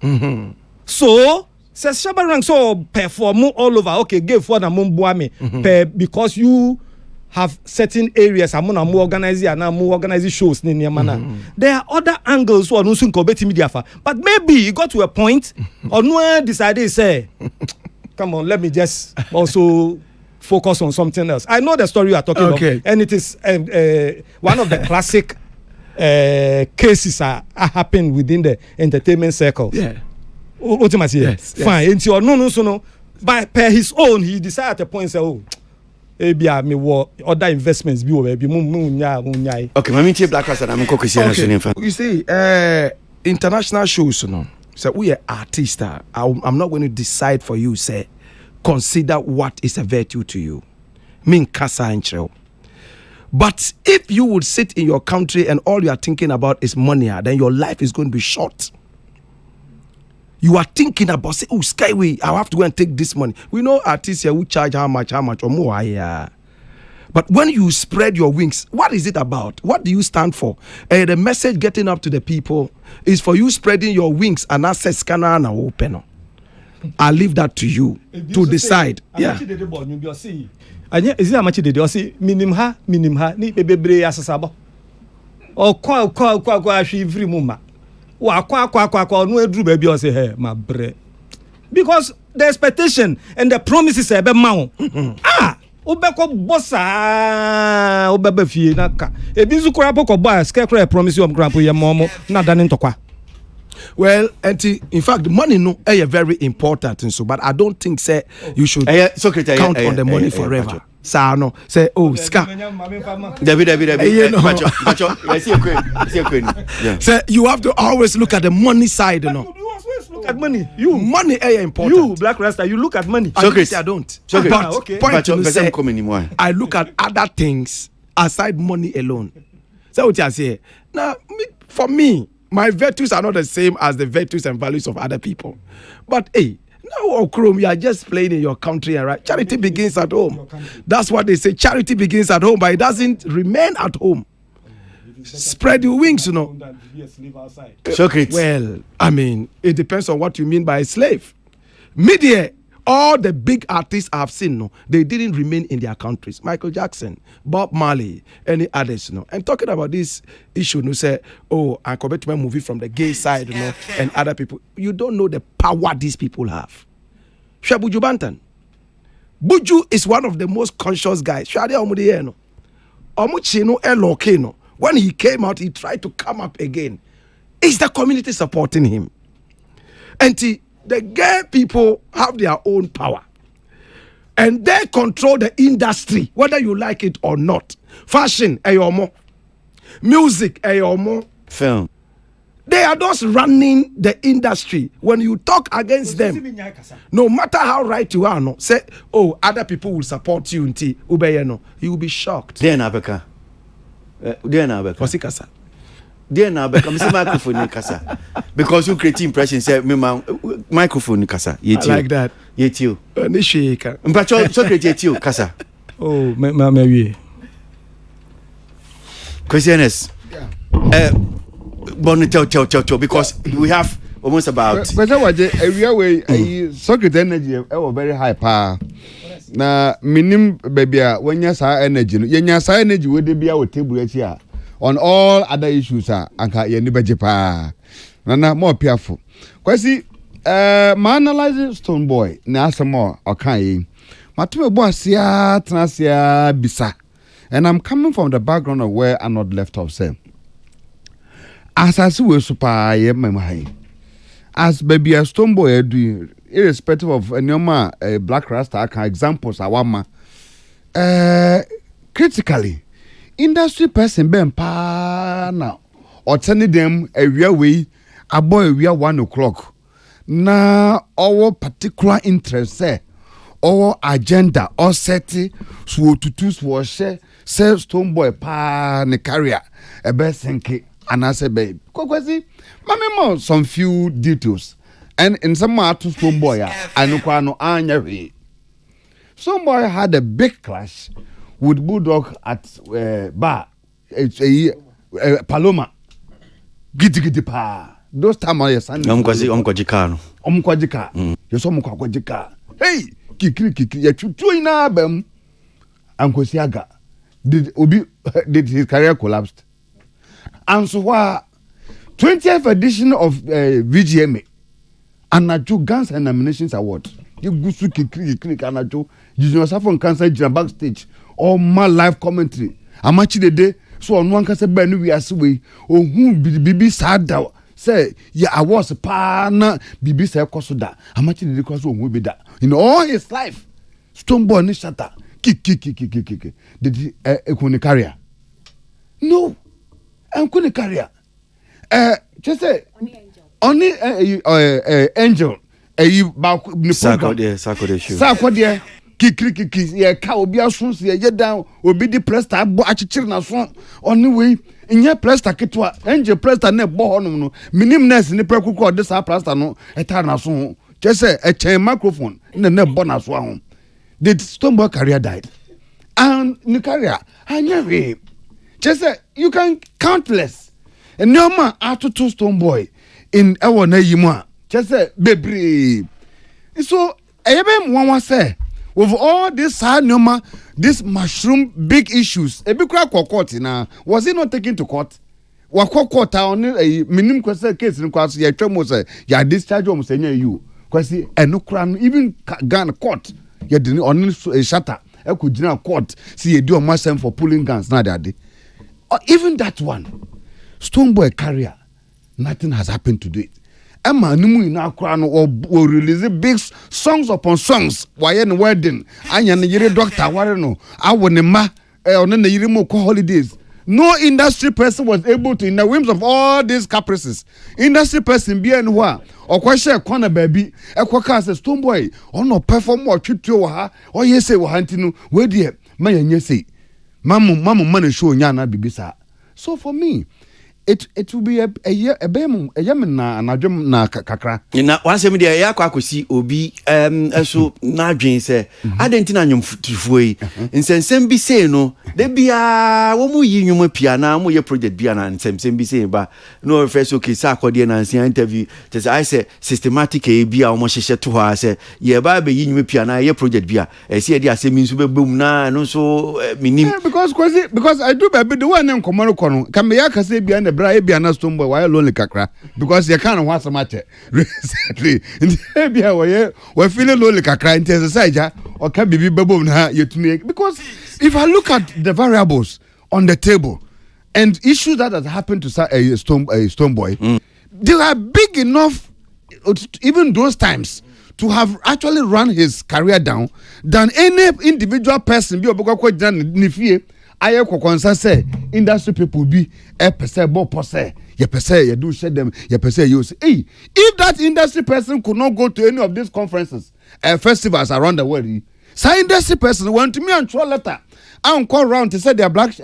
So, says Shabba ranks perform all over. Okay, give for the Mumbuame because you have certain areas I'm more organizing and I'm more organizing shows in Yamana. There are other angles who are not soon media for. But maybe you got to a point or no decided say, come on, let me just also focus on something else. I know the story you are talking about, and it is one of the classic cases are happening within the entertainment circle. Yeah. Ultimately, yes. Fine. And no. By per his own, he decided at a point say, oh. Other investments be okay, Mamity Black Rasta and I'm you see, international shows, so we are artists. I'm not going to decide for you, say, consider what is a virtue to you. Mean Kasa and Chel. But if you would sit in your country and all you are thinking about is money, then your life is going to be short. You are thinking about, say, oh, Skyway, I have to go and take this money. We know artists here who charge how much, or more. But when you spread your wings, what is it about? What do you stand for? The message getting up to the people is for you spreading your wings and access scanner and open. I'll leave that to you to decide. Yeah. Is it how much did you see? Minimha, ni baby asasaba. Or kwa every mumma. No drew baby or say hey my bre. Because the expectation and the promises are Obeko bossa obebe fie na ka. Ebi zu kura poko ba scarecrow promise you kura po ye momo na dane ntokwa. Well, in fact, money no very important and so, but I don't think say you should count on the money forever. Sa no say ska. David. Say you have to always look at the money side, you know. You always look at money. You money important. You Black Rasta, you look at money. I don't. But okay. Point to say, I look at other things aside money alone. So what I say now, for me, my virtues are not the same as the virtues and values of other people. But hey, now Chrome, you are just playing in your country, right? Charity begins at home. That's what they say. Charity begins at home, but it doesn't remain at home. Spread your wings, you know. Well, I mean, it depends on what you mean by a slave. Media, all the big artists I've seen, no, they didn't remain in their countries. Michael Jackson, Bob Marley, any others, you know. And talking about this issue, you say, I compare to my movie from the gay side, you know, and other people. You don't know the power these people have. Shabuju Bantan. Buju is one of the most conscious guys. Shadi Omudiyeno. Omuchino Elokeno. When he came out, he tried to come up again. Is the community supporting him? And the gay people have their own power. And they control the industry, whether you like it or not. Fashion, ayomo. Music, ayomo. Film. They are just running the industry. When you talk against them, no matter how right you are, no, say, other people will support you, you will be shocked. Dear Nabeka. What's it, Kasa? Dear Nabeka, Mr. Microphone, Kasa. Because you create impression, say, microphone, Kasa. I like that. Yet you. Nishika. But you create you, Kasa. Oh, maybe. Questioners. Tell, because we have almost about. But every way, circuit energy very high power. Na minim baby when you say energy, you say energy would be our table here on all other issues. Anka ye ni beje pa. Na more careful. Kwasi ma analyze Stonebwoy na asemo okan matume bo asia trasia bisa. And I'm coming from the background of where I'm not left off say. As I see we super ye memai. As baby a Stonebwoy do irrespective of any Black Rasta examples awama critically industry person ben pa now or turning them a real way about a real 1 o'clock na our particular interest say our agenda or set so to share say Stonebwoy pa ne carrier a best senke and I say babe Kwasi mama some few details. And in some to Stonebwoy, I know Anya. Stonebwoy had a big clash with Bulldog at bar. It's a Paloma. Giddy pa. Those time I son. Omkwajika. You saw Mkwajika. Hey, kiki, ya chuina bem. Uncle Siaga. Did his career collapsed? And so 20th edition of VGMA. Anajo Guns and Nominations Award. You go to kiki Anajo. You yourself on cancer backstage. All my live commentary. Amachi the day. So on one cancer band we are sway. Oh, who bibi sad say yeah I was a partner. Bibi say kosoda. Amachi the day cause who be that. In all his life, Stonebwoy ni shatter. Kiki. Did he ekuni career? No, ekuni career. Just say. Only angel Sarkodie kiki ye ka obi aso se ye down obi di prester abo achichiri na so only way inye prester ketwa angel prester na ebo honum no minim nurse ni prekuko de sa prester no eta na so just say chen microphone na ebo na so ahun the Stonebwoy career died and the career anya we just say you can countless and no man atoto Stonebwoy in our name, just say, baby. So, I one say, with all this hard number, this mushroom big issues, a big crack or court now, was he not taken to court? What court on a minimum question case in Kwasi, ya tremors, ya discharge saying you, Kwasi, and no crime, even gun court, ya didn't only a shutter, ekujina court see you do a send for pulling guns na that. Or even that one, Stonebwoy career, nothing has happened to do it. Emma numu ina krano or release big songs upon songs. Why in wedding? Anya na yire doctor wareno. Awo ne ma on na yire mo holidays. No industry person was able to, in the whims of all these caprices, industry person be and wa or question corner baby, a quaka says Stonebwoy, or no perform or treat you or yes say wahantinu, where dear, my yes say, Mamu money show nyana bibisa. So for me, it will be a bem a yaman na jam na kakra. Na once me there ya kwakosi obi so na dwen se adentina nyum fufuoi nsensem bi say no de bia wo mu yi nyum pia na mo ye project bia na nsensem bi say ba no first okay Sarkodie na nsia interview just I say systematic e bia wo mo hyehye to ha say ye ba be yi nyum pia na ye project bia e say dia say mi nso be bum na no so minim because I do baby the one nkomo kono kan me ya kase bia na bra e bia na Stonebwoy why lonely kakra because you can't want some matter recently bia we feeling lonely kakra in exercise or can be bebum na you to make because if I look at the variables on the table and issues that has happened to Stonebwoy, they are big enough even those times to have actually run his career down than any individual person be oboko jana nifie aye kokonsa say industry people be percent bo pose ye percent you do share them ye percent you say hey if that industry person could not go to any of these conferences festivals around the world say industry person went to me and throw letter and call round to say they are black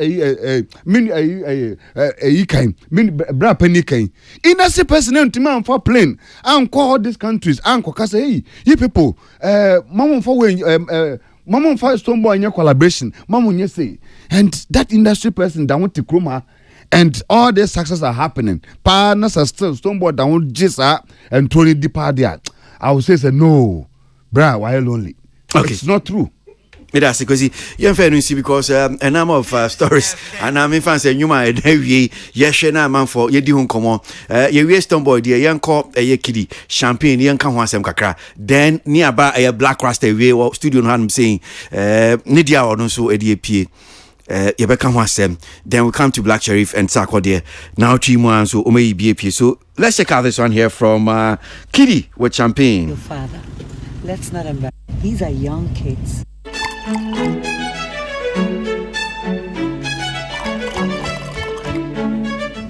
bra penny kain industry person to me and for plane and call all these countries and say hey you people mama for when Mama for Stonebwoy in your collaboration, Mama say, and that industry person that went to Kruma, and all the success are happening. Partners are still Stonebwoy down Jisa and Tony Depardia. I would say no, bra, why lonely? Okay, it's not true. That's because you fair see because a number of stories and I'm in fancy you might yes na man for ye di hun komo ye we Stonebwoy there yan call ye KiDi champagne yan kan ho asem kakra then nearby a black rasta we studio no han saying Nidia or no so e pie ye be kan ho asem then we come to Black Sherif and Sarkodie now 3 months so o may be pie so let's check out this one here from KiDi with champagne. Your father, let's not embarrass. These are young kids.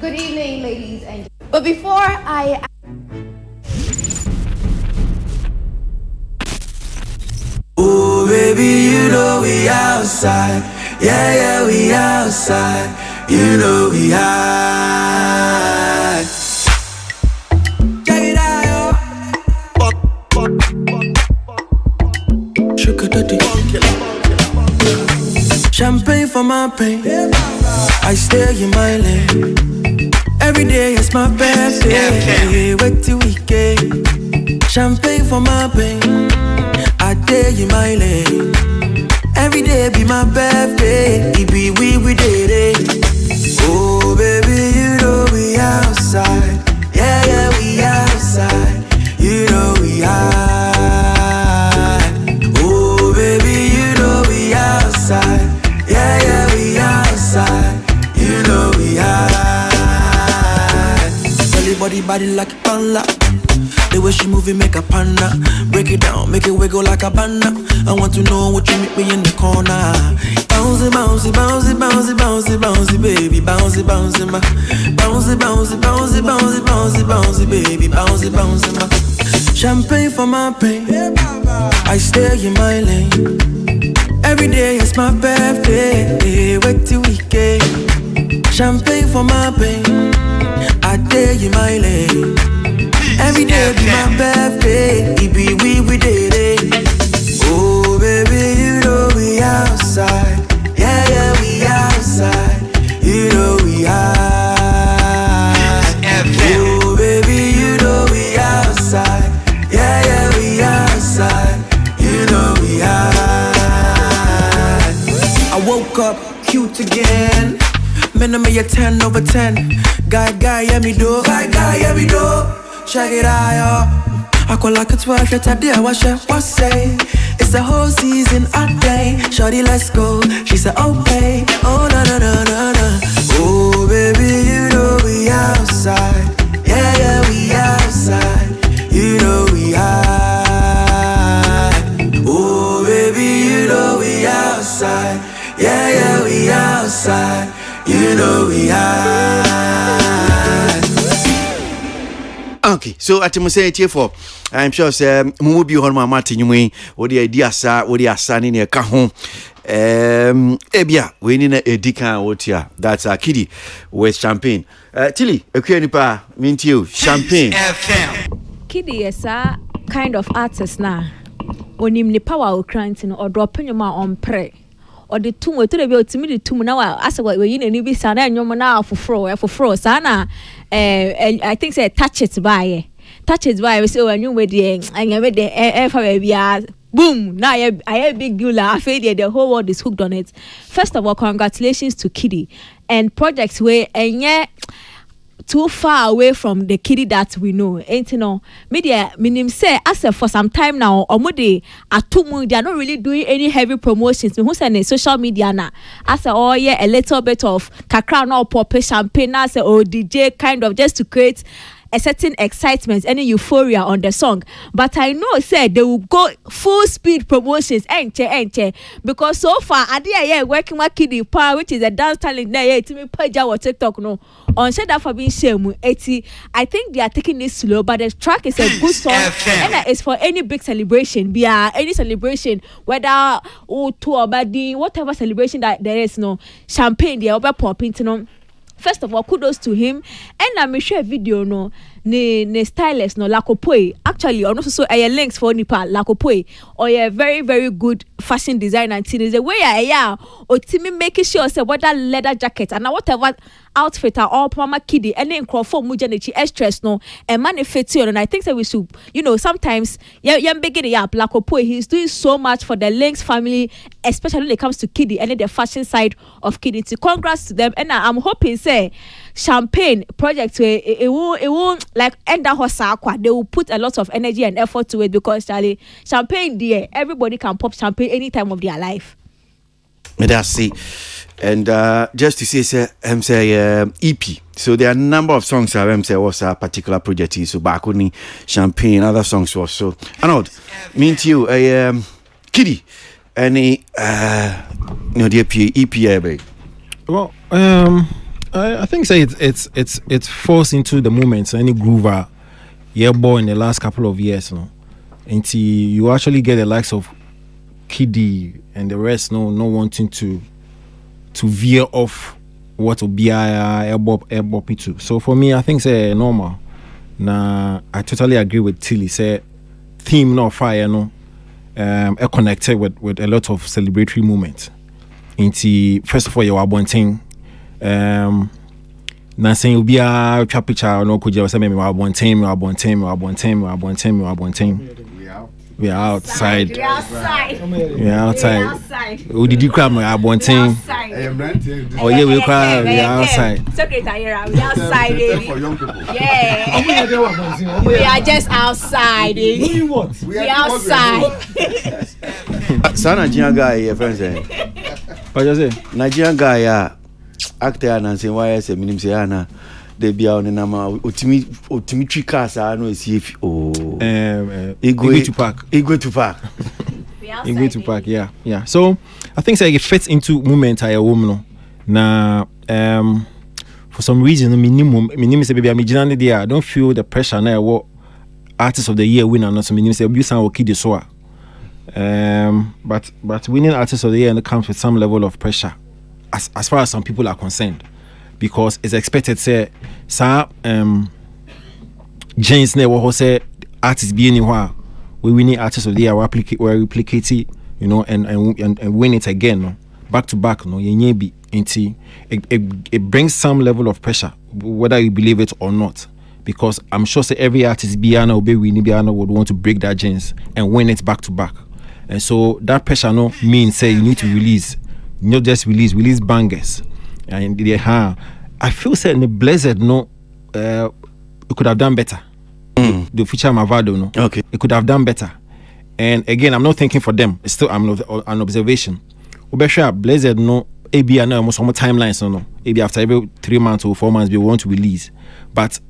Good evening, ladies and gentlemen. But before I... Oh, baby, you know we outside. Yeah, yeah, we outside. You know we high. Check it out, Sugar daddy. Champagne for my pain. I stay in my lane. Every day is my birthday. Wait till weekend. Champagne for my pain. I stay in my lane. Every day be my birthday. It be we did it. Oh baby, you know we outside. Yeah, yeah, we outside. You know we high. Oh baby, you know we outside. Yeah, yeah, we outside. You know we high. Everybody body like a panda. The way she move it make a panda. Break it down, make it wiggle like a banda. I want to know what you meet me in the corner. Bouncy, bouncy, bouncy, bouncy, bouncy, bouncy, baby, bouncy, bouncy, ma. Bouncy, bouncy, bouncy, bouncy, bouncy, bouncy, baby, bouncy, bouncy, ma. Champagne for my pain. I stay in my lane. Every day is my birthday. Wait till weekend. Champagne for my pain. I stay in my lane. Every day be my birthday. It be we did it. Oh baby, you know we outside. Yeah, yeah, we outside. You know we high. Oh baby, you know we outside. Yeah, yeah, we outside. You know we high. I woke up cute again. Man, I'm a 10 over 10. Guy, yeah me do. Guy, yeah me do. Check it out, yo. I call like a 12, yet I dare wash it, what say? It's the whole season at play. Shorty, let's go. She said, okay. Oh, na na na na na. Oh, baby, you know we outside. Yeah, yeah, we outside. You know we high. Oh, baby, you know we outside. Yeah, yeah, we outside. You know we high. Okay, so at the for I'm sure Mumu be on my Martin, you may, or the idea, sir, or the son in your cajon. Ebia, we need a decan out here. That's a KiDi with champagne. Tilly, a quenipa, mint you, champagne. KiDi is a kind of artist now. When him the power of cranting or dropping your mouth on prey. Or the two to the bill to me the two now as well you need be sana and your mana for sana I think say touch it by we say when you with the and you with the air boom now I have big gula I feel the whole world is hooked on it. First of all, congratulations to KiDi and projects where and yeah too far away from the KiDi that we know. Ain't you know? Media minim say as for some time now, Omode atumu they are not really doing any heavy promotions. Me who say in social media na as oh yeah a little bit of kakra no pop champagne as or DJ kind of just to create a certain excitement and euphoria on the song. But I know say they will go full speed promotions enche because so far I did working with KiDi Power, which is a dance talent there to me page our TikTok no on said that for being shame 80. I think they are taking it slow, but the track is a good song and it's for any big celebration, be any celebration, whether two or badi, whatever celebration that there is no champagne they over popping to no. First of all, kudos to him. And I'm sure a video no ne stylist no Lakopoi. Actually, on also a links for Nipa Lakopoi or a very very good fashion designer. And is the way I or Timmy making sure say what that leather jacket and whatever outfit are all Pama KiDi and then for Mujanichi extras no and manifest and I think that we should sometimes beginning up Lakopoi he's doing so much for the Links family, especially when it comes to KiDi and the fashion side of KiDi. So congrats to them and I'm hoping say champagne project where it won't like end that horse. They will put a lot of energy and effort to it because Charlie champagne there everybody can pop champagne any time of their life. That's see. And just to say EP. So there are a number of songs that say was a particular project. So Bakuni, Champagne, other songs also. Arnold, mean to you, KiDi, any the EP, babe? Well, I think say it falls into the moments any groover boy in the last couple of years, no, until you actually get the likes of KiDi and the rest, no wanting to veer off what will be airbop to. So for me, I think say normal. Nah, I totally agree with Tilly. Say theme no fire no, connected with a lot of celebratory moments. Into first of all, you are wanting. Na saying you be a trap picture no could you say me we are one team. We are outside. We are outside. Who did you cry? We are one team. Oh yeah, we cry. We are outside. Secretary, we are outside. Yeah. We are just outside. We are outside. Son Nigerian guy, your friend say. What you say? Nigerian guy, actor and say why I say minim say ana. They be on nama ultimate cars I know see if Igwe to park. Yeah. So I think it fits into moment I woman na for some reason minimum say baby I'm generally there I don't feel the pressure now what artist of the year winner not so minimum say you sound KiDi so but winning artist of the year and it comes with some level of pressure as far as some people are concerned. Because it's expected say James never who say artists be anywhere we winning artists of the year we replicate it, and win it again, no? Back to back, no, it brings some level of pressure, whether you believe it or not. Because I'm sure say every artist Biana would want to break that James and win it back to back. And so that pressure no means say you need to release, not just release bangers. And I feel certain the Blessed no it could have done better. The feature Mavado no. Okay. It could have done better. And again, I'm not thinking for them. It's still an observation. Obesha Blazed no ABI no almost some timelines no. Maybe after every 3 months or 4 months we want to release. But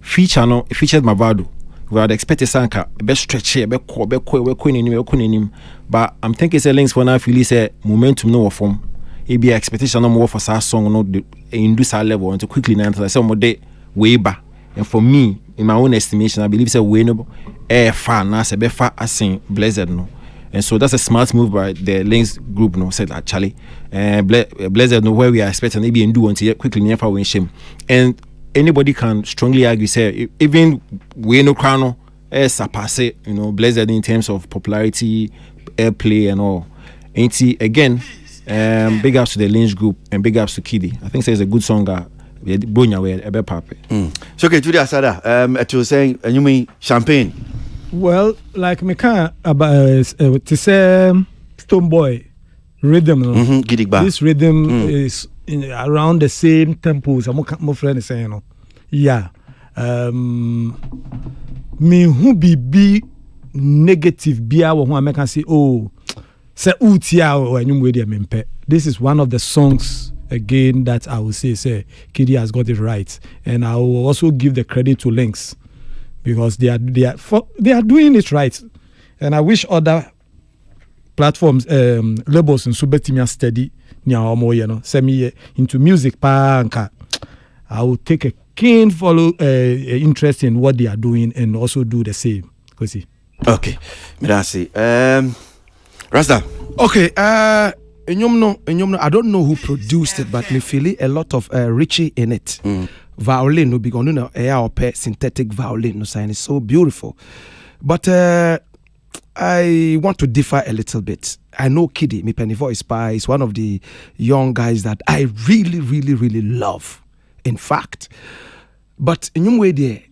feature no it featured Mavado. We had expected Sanka be stretch be ko. But I'm thinking it's a links for now feel say momentum no form. ABI expectation no more for sa song no induce our level and to quickly now say some day way back. And for me, in my own estimation, I believe it's a winnable far now say be far as Blazed no. And so that's a smart move by the Links group no said actually. Blazed no where we are expecting maybe and do until quickly never win shame. And anybody can strongly argue say even we no crown surpass Blazed in terms of popularity, airplay and all. And again, big ups to the Lynch group and big ups to KiDi. I think it's a good song. So okay, to the Asada, you were saying, and you mean champagne? Well, like me can about to say Stonebwoy rhythm. This rhythm is around the same tempos. My friend is saying, yeah. Me who be negative bia wo make can say say utia or anyum we dey mempe. This is one of the songs again that I will say KiDi has got it right, and I will also give the credit to Links because they are doing it right, and I wish other platforms labels in Subetimia steady semi into music I will take a keen follow interest in what they are doing and also do the same. Kwasi. Okay, merci. Rasta. Okay, I don't know who produced it, but me feel a lot of Richie in it. Violin no big on synthetic violin no sign is so beautiful. But I want to differ a little bit. I know KiDi, me penny voice pie, is one of the young guys that I really, really, really love. In fact, but in your way there,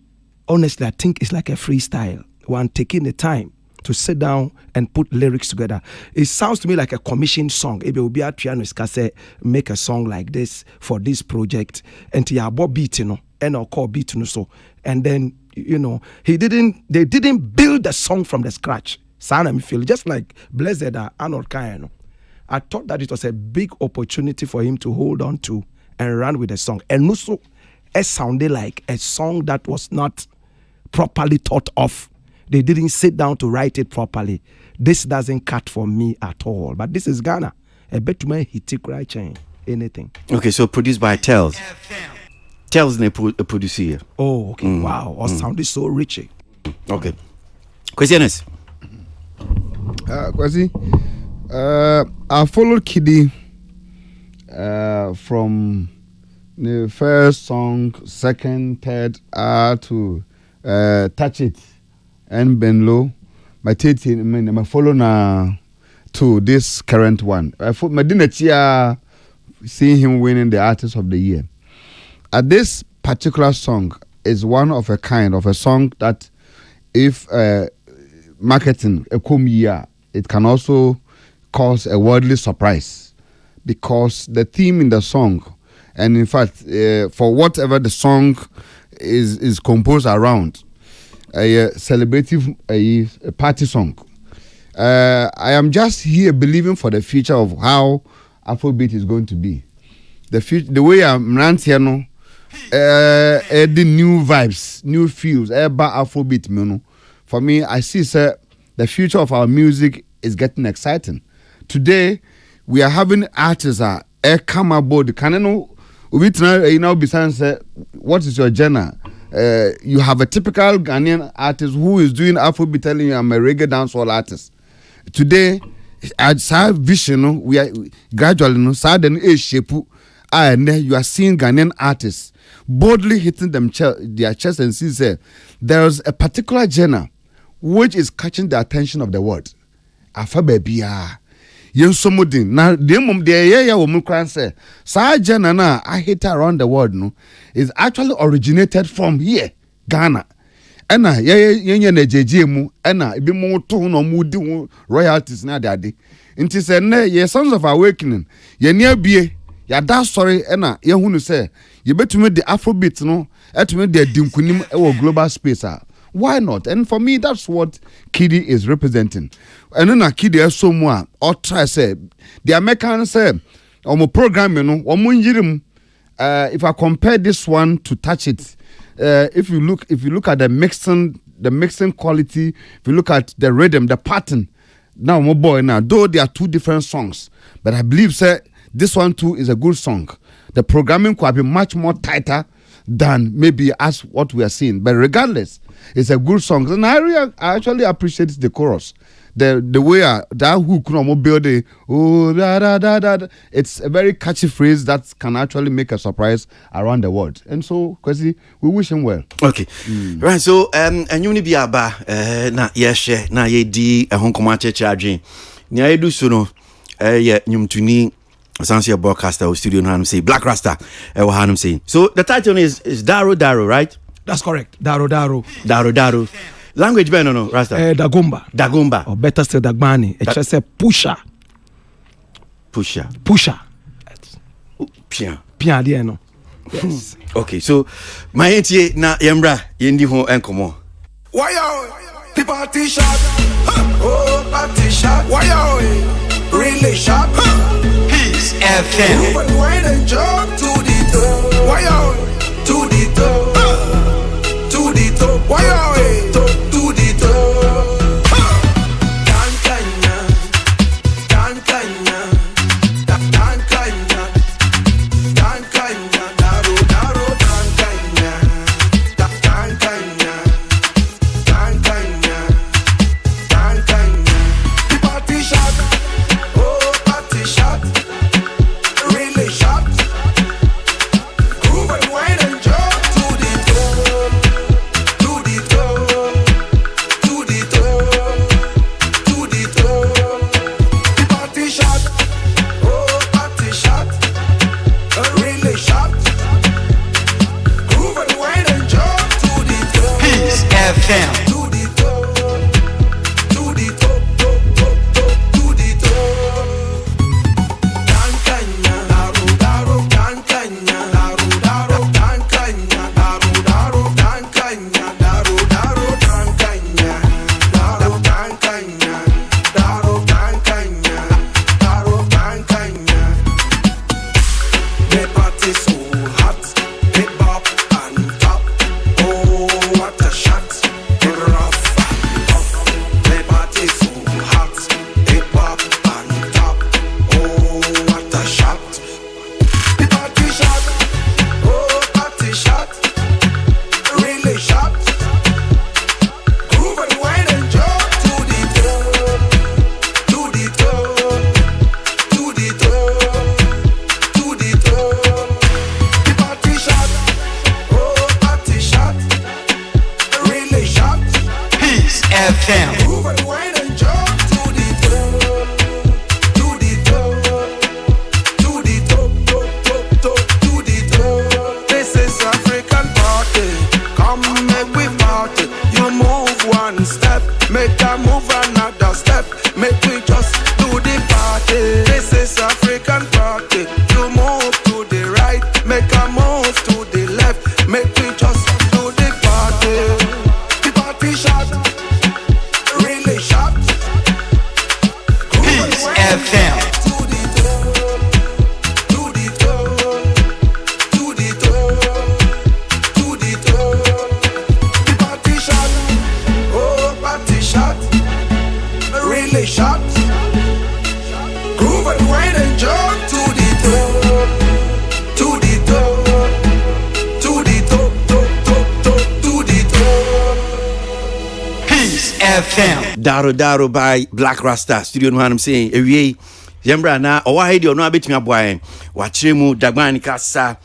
honestly, I think it's like a freestyle. One taking the time to sit down and put lyrics together. It sounds to me like a commissioned song. Maybe will be a piano say make a song like this for this project. And to about beat, and I'll call beat so. And then they didn't build the song from the scratch. Sound me feel just like Blazed Arnold Kayano. I thought that it was a big opportunity for him to hold on to and run with the song. And also, it sounded like a song that was not properly thought of. They didn't sit down to write it properly. This doesn't cut for me at all. But this is Ghana. A bit to my hit chain. Anything. Okay, so produced by Tells. Tells ne producer. Oh, okay. Wow. Our sound is so rich. Okay. Questions? Kwasi, I followed KiDi from the first song, second, third, to Touch It and Benlo. My follow now to this current one. My dinner cheer seeing him winning the Artist of the Year. This particular song is one of a kind of a song that if marketing a year, it can also cause a worldly surprise because the theme in the song, and in fact, for whatever the song is composed around, a celebrative a party song. I am just here believing for the future of how Afrobeat is going to be. The way I'm ranting, the new vibes, new feels, about Afrobeat, For me, I see the future of our music is getting exciting. Today, we are having artists that come aboard. Can you know, besides what is your genre? You have a typical Ghanaian artist who is doing Afrobeat, telling you I'm a reggae dancehall artist. Today, at our vision, we are gradually suddenly shape, and you are seeing Ghanaian artists boldly hitting their chest and say there's a particular genre which is catching the attention of the world. Afabebia. Yen somodin na demum de ye woman kran say sa genre na I hit around the world no is actually originated from here, Ghana. Ena ye na jeje mu ena ebi mu to no mu di royalties na ade. Nti say na ye Sons of Awakening ye ne abie ya da sorry ena ye hunu say ye betumi the Afrobeat no etumi de dinkunim e wo global space a Why not? And for me, that's what KiDi is representing. And then KiDi is someone or try say the Americans say program, if I compare this one to Touch It, if you look at the mixing quality, if you look at the rhythm, the pattern, now though they are two different songs, but I believe this one too is a good song. The programming could be much more tighter than maybe as what we are seeing, but regardless, it's a good song. And I actually appreciate the chorus. The way that hook no build it's a very catchy phrase that can actually make a surprise around the world. And so Kwasi, we wish him well. Okay. Right, so and you ni bi aba na ye share na ye di honkoma cheche adwen. Nya edu so no ye nyumtuni Sansia broadcaster or studio Hanum say Black Rasta Hanum saying. So the title is Daro Daro, right? That's correct. Daro Daro. Daro Daro. Language ben no Rasta. Dagomba. Or better still Dagbani. It just say pusher. Pusher. Pia dia no. Yes. Okay, so my entie na yembra yendi ho enkomo. Why yo? The party shot. Oh, party shot. Why yo? Really shot. Peace FM. Move and wine and jump to the door. Why yo? To the door. To the door. Why yo? To the door. Daro by Black Rasta studio no hanum saying ewie yembra na owa hedi ono abetumi aboa wachire mu Dagbani kasa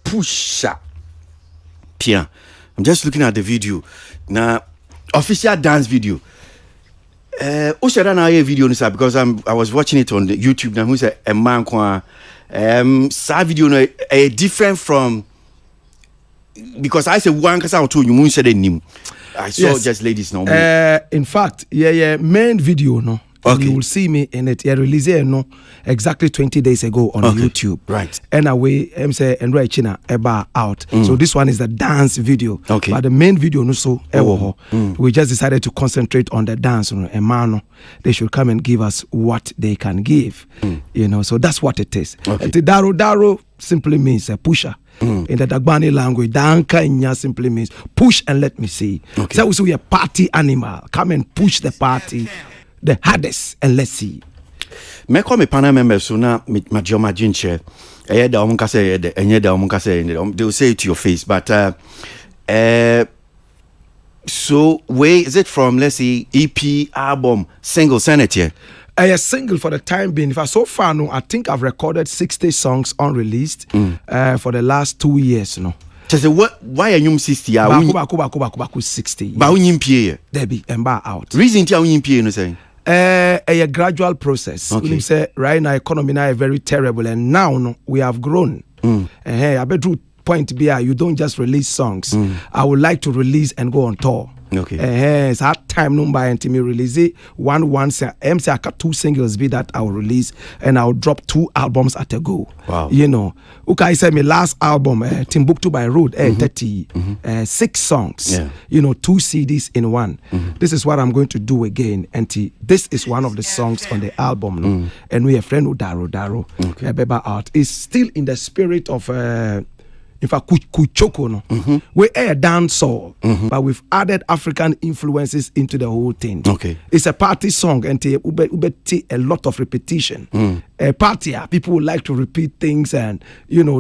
pusha pia. I'm just looking at the video na official dance video Ushara na ye video nisa because I was watching it on the YouTube na who say a man kwa sa video no different from because I say one kasa o to you said nim I saw just ladies no in fact main video no And you will see me in it. I released it exactly 20 days ago on YouTube. Right. And away, I'm saying, and right China out. So this one is the dance video. Okay. But the main video, no, so we just decided to concentrate on the dance. And man, they should come and give us what they can give. You know, so that's what it is. Okay. The Daro simply means a pusher. In the Dagbani language, Danka Inya simply means push and let me see. Okay. So we say a party animal. Come and push the party, the hardest, and let's see. Me call me panel members so now my joma jinche. I da omun kase de enye da omun kase they will say it to your face, but so where is it from? Let's see, EP, album, single, Senate here. A single for the time being. So far, no, I think I've recorded 60 songs unreleased for the last 2 years. No. Just what? Why are you 60? Baku 60. But when you pay, Debbie and bar out. Reason to you pay, no saying. A gradual process. When you say right now, economy now is very terrible, and now no, we have grown. I bet point be you don't just release songs. I would like to release and go on tour. Okay. It's hard time number and me release it one say MC I got 2 singles be that I will release and I'll drop 2 albums at a go. Wow. You know. Okay, I said my last album, Timbuktu by Road, 36 songs. Yeah. You know, 2 CDs in one. This is what I'm going to do again. And this is one of the songs on the album. No? And we have friend Daro. Beba Art is still in the spirit of in fact, Kuchoko, no, we a dance soul, but we've added African influences into the whole thing. Okay, it's a party song, and ube a lot of repetition. A party, people would like to repeat things and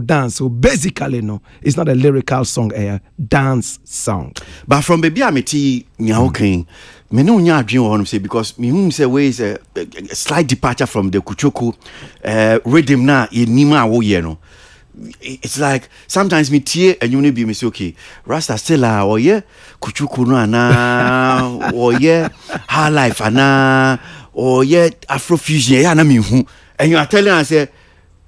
dance. So basically, no, it's not a lyrical song, a dance song. But from baby, I'm okay. Me no nya adwen won say because me say way is a slight departure from the Kuchoko rhythm na enima wo ye no. It's like sometimes me tie and you be me say okay Rasta still or yeah Kuchuku no ana or yeah high life ana or yeah Afrofusion yeah na me hu and you are telling us say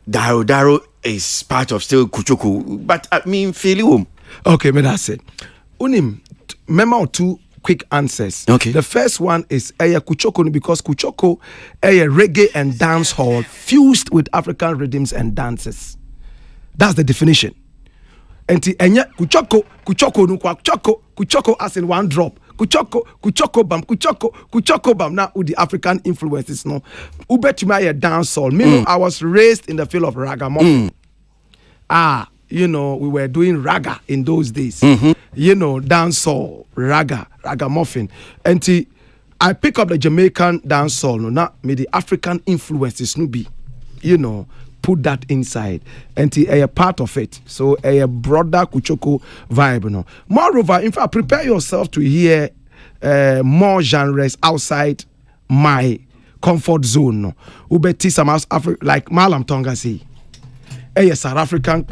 Daro is part of still Kuchuku but I mean feel you. Okay, me that's it. Unim memo 2 quick answers. Okay. The first one is Kuchoko because Kuchoko reggae and dance hall fused with African rhythms and dances. That's the definition. And kuchoko as in one drop. Kuchoko bam. Now with the African influences, no. Ubetima a dance hall. Me, I was raised in the field of ragamuffin. We were doing raga in those days. Dance hall, ragamuffin. And I pick up the Jamaican dance hall. No, now me the African influences, no be, put that inside and a part of it. So a broader Kuchoko vibe. No. Moreover, in fact, prepare yourself to hear more genres outside my comfort zone. No. Ubeti some like Malam Tonga say. A South African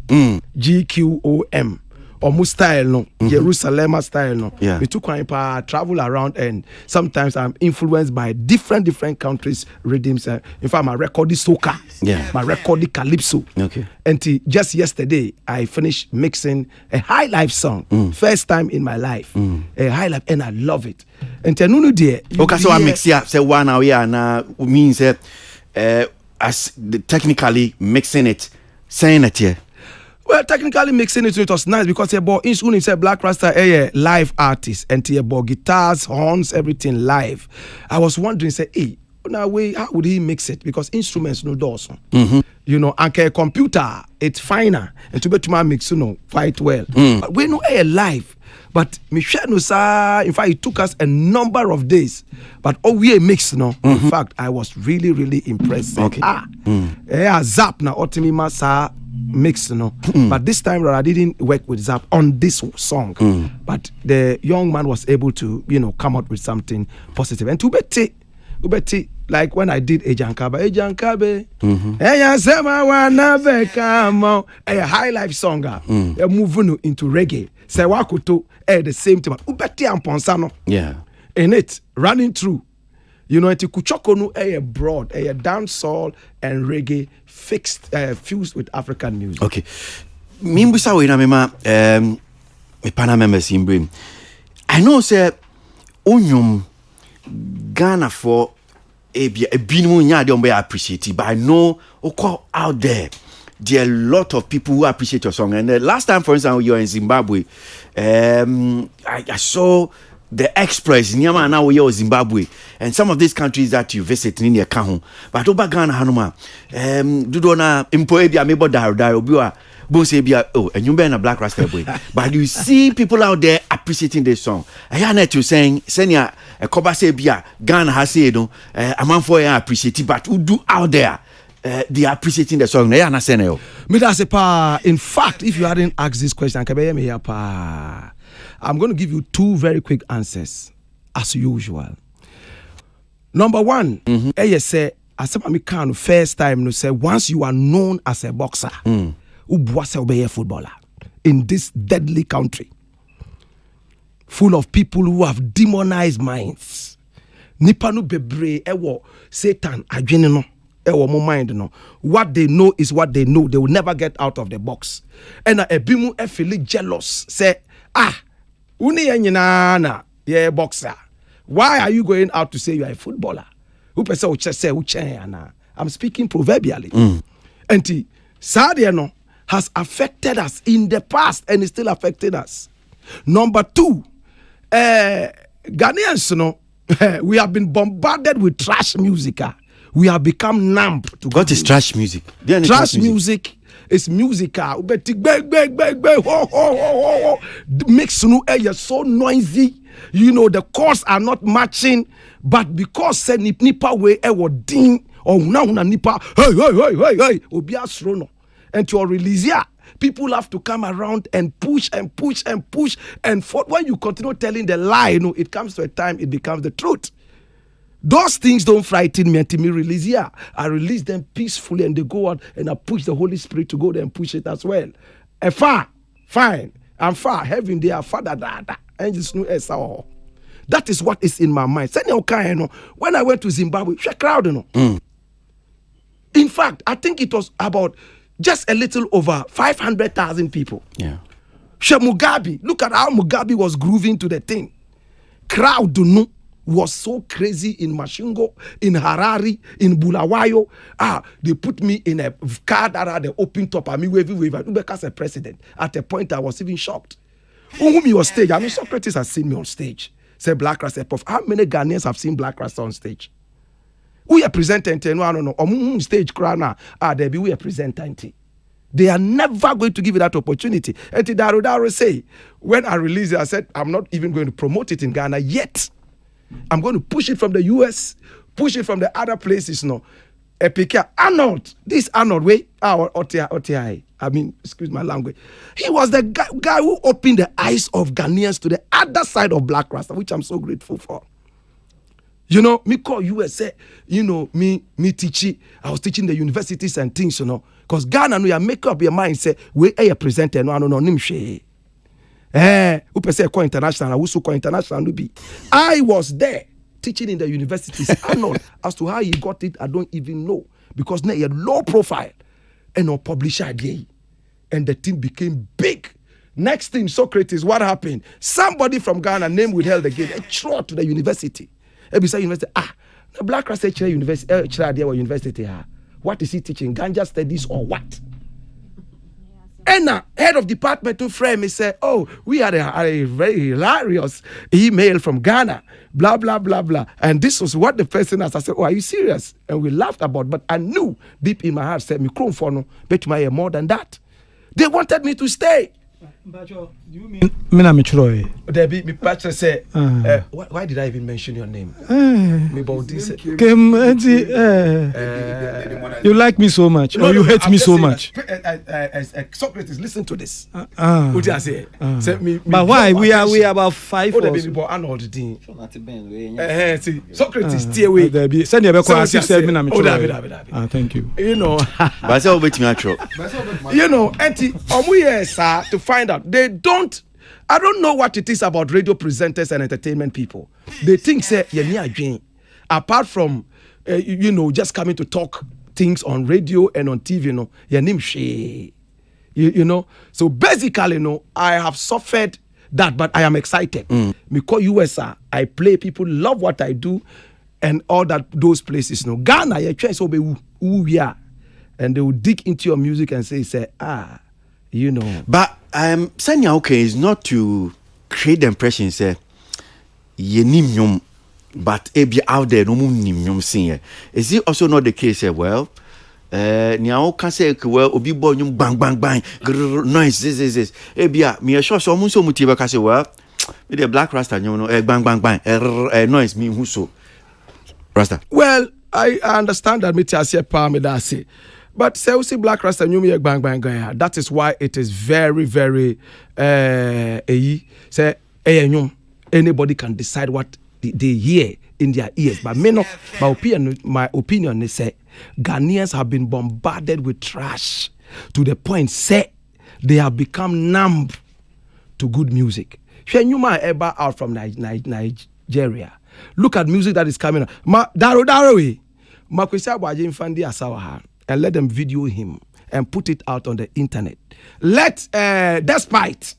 GQOM. Or style no, Jerusalem style no. Yeah. Me too travel around and sometimes I'm influenced by different countries rhythms. In fact, my record is soca. Yeah. My record is calypso. Okay. And just yesterday I finished mixing a high life song. First time in my life. A high life and I love it. And Nunu dear. Okay, so I mix here say 1 hour na means as technically mixing it, saying it here. Well, technically mixing it was nice because he said Black Rasta a live artist and he bought guitars, horns, everything live. I was wondering, say, hey, now how would he mix it? Because instruments no doors. And a computer, it's finer. And to bet my mix, quite well. But we know a live. But Michelle no sir, in fact, it took us a number of days. But we mix no. In fact, I was really, really impressed. Okay. Zap na otimi masa mix but this time I didn't work with Zap on this song. But the young man was able to come out with something positive. And to Ubeti like when I did Ejankabe a high life song moving into reggae say wakuto the same time Ubeti and Ponsano in it running through Kuchoko no a broad, a dancehall and reggae fused with African music. Okay. Mimbusa we na mema me pana members in Brim. I know say Onyum Ghana for a binu nya de appreciate it, but I know out there are a lot of people who appreciate your song. And the last time, for instance, you were in Zimbabwe, I saw the express Nyama now we are Zimbabwe and some of these countries that you visit in your account. But over Ghana Hanuma, Dudona Impoebia Mebo Obiwa Bonsebia, oh, and you been a black rasta boy. But you see people out there appreciating this song. I hear net you saying, Senya, a Kobasebia, Ghana has said, a man for appreciate it, but who do out there? They are appreciating the song. In fact, if you hadn't asked this question, I'm going to give you two very quick answers, as usual. Number one, say, as a first time, say once you are known as a boxer, a footballer in this deadly country, full of people who have demonized minds. Nipanu bebre ewo Satan adwene no. Mind no. What they know is what they know. They will never get out of the box. And a bimu feel jealous. Say, uni na yeah boxer. Why are you going out to say you are a footballer? I'm speaking proverbially. And Sadia has affected us in the past and is still affecting us. Number two, Ghanaians, we have been bombarded with trash music. We have become numb to what is trash music? Trash music is musical. Mix you're so noisy. You know the chords are not matching, but because said nipa way ding or now nipa hey obia srono and to release people have to come around and push and for when you continue telling the lie, it comes to a time it becomes the truth. Those things don't frighten me until me release here. I release them peacefully and they go out and I push the Holy Spirit to go there and push it as well. And fine. I'm far. Heaven they are father dada. And just no SR. That is what is in my mind. When I went to Zimbabwe, she crowd. In fact, I think it was about just a little over 500,000 people. Yeah. Mugabe, look at how Mugabe was grooving to the thing. Crowd was so crazy in Mashingo, in Harare, in Bulawayo. They put me in a car that had the open top. I mean, waving as a president. At a point, I was even shocked. Whom he was stage? I mean, Socrates has seen me on stage. Say Black Rasta. How many Ghanaians have seen Black Rasta on stage? We are presenting on stage. We are presenting. They are never going to give you that opportunity. And Daru say, when I release it, I said, I'm not even going to promote it in Ghana yet. I'm going to push it from the US, push it from the other places. Arnold, this Arnold way, OTI. I mean, excuse my language. He was the guy who opened the eyes of Ghanaians to the other side of Black Rasta, which I'm so grateful for. Me call USA, me teaching. I was teaching the universities and things, because Ghana, you make up your mind, say, we are presenter, no, nimshe. International. I was there teaching in the universities. Arnold, as to how he got it, I don't even know. Because now he had low profile and no publisher idea. And the thing became big. Next thing, Socrates, what happened? Somebody from Ghana, name withheld again, a throw to the university. University, the Black Rasta University, what is he teaching? Ganja studies or what? And head of department to frame, he said, we had a very hilarious email from Ghana, blah, blah, blah, blah. And this was what the person asked. I said, are you serious? And we laughed about it. But I knew deep in my heart, said, bet you more than that. They wanted me to stay. Do you mean Minamichroy? Why did I even mention your name? You like me so much, or you hate me so much? Socrates, listen to this. What did I say? But why? We are about 5 or so. Socrates, stay away. Send your Kwasi said Minamichroy. Thank you. To find out. I don't know what it is about radio presenters and entertainment people. They think, say, apart from, just coming to talk things on radio and on TV, So basically, I have suffered that, but I am excited. Because USA, I play, people love what I do. and all that those places. No, Ghana, you try so be who we are, and they will dig into your music and say, you know. But saying okay is not to create the impression say ye nim but be out there no nim sing. Is it also not the case? Well, niao can say well obi boy bang bang bang noise this ebia me sure so mun so muti be say well with the black rasta bang bang bang noise me who so rasta. Well, I understand that me say pa me that say, but say we see black rasta me bang bang bang. That is why it is very very say anybody can decide what they hear in their ears. But me no, my opinion is say Ghanaians have been bombarded with trash to the point say they have become numb to good music. When you might ever out from Nigeria, look at music that is coming. Daro Kwasi Aboagye Infandi Asawaha, and let them video him and put it out on the internet. Let despite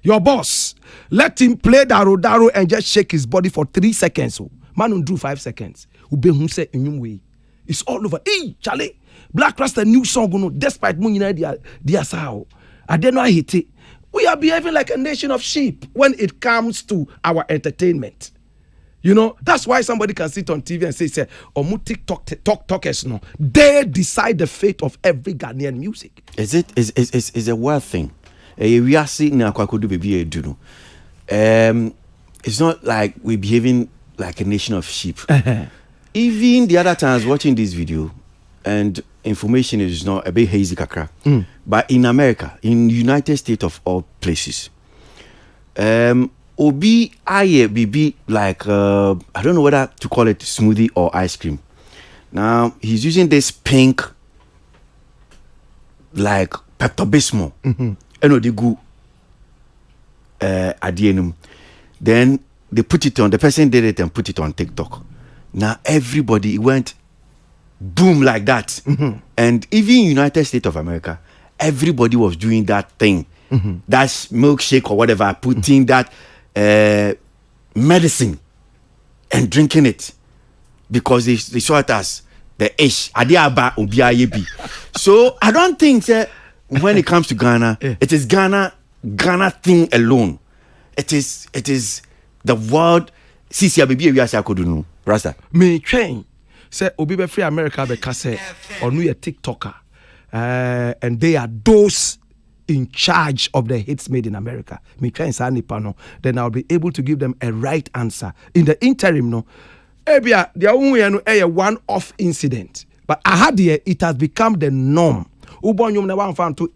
your boss, let him play Daro and just shake his body for 3 seconds. So man don't do 5 seconds. Ube who say in way. It's all over. Hey, Charlie, Black Rasta new song, despite Munina dia sao. I did not hit it. We are behaving like a nation of sheep when it comes to our entertainment. You know, that's why somebody can sit on TV and say, Omu TikTokers, no, they decide the fate of every Ghanaian music. Is a wild thing. We are sitting in Kwakudu baby do. It's not like we're behaving like a nation of sheep. Even the other times watching this video, and information is not a bit hazy kakra. But in America, in United States of all places, Obi aye bibi like I don't know whether to call it smoothie or ice cream. Now he's using this pink like Pepto-Bismol. And they go at the end. Then they put it on. The person did it and put it on TikTok. Now everybody went boom like that. And even United States of America, everybody was doing that thing. That's milkshake or whatever, putting that medicine and drinking it because they saw it as the ish. So I don't think that when it comes to Ghana, it is Ghana thing alone. It is the world. Sisi abebi we ase akodunu. Rasta. Me train say obi be free America be kase onu ye TikToker. And they are those in charge of the hits made in America. Me train sa nipa no, then I'll be able to give them a right answer. In the interim no, ebia their own way no a one-off incident. But I had here it has become the norm. Ubonyum na one fan to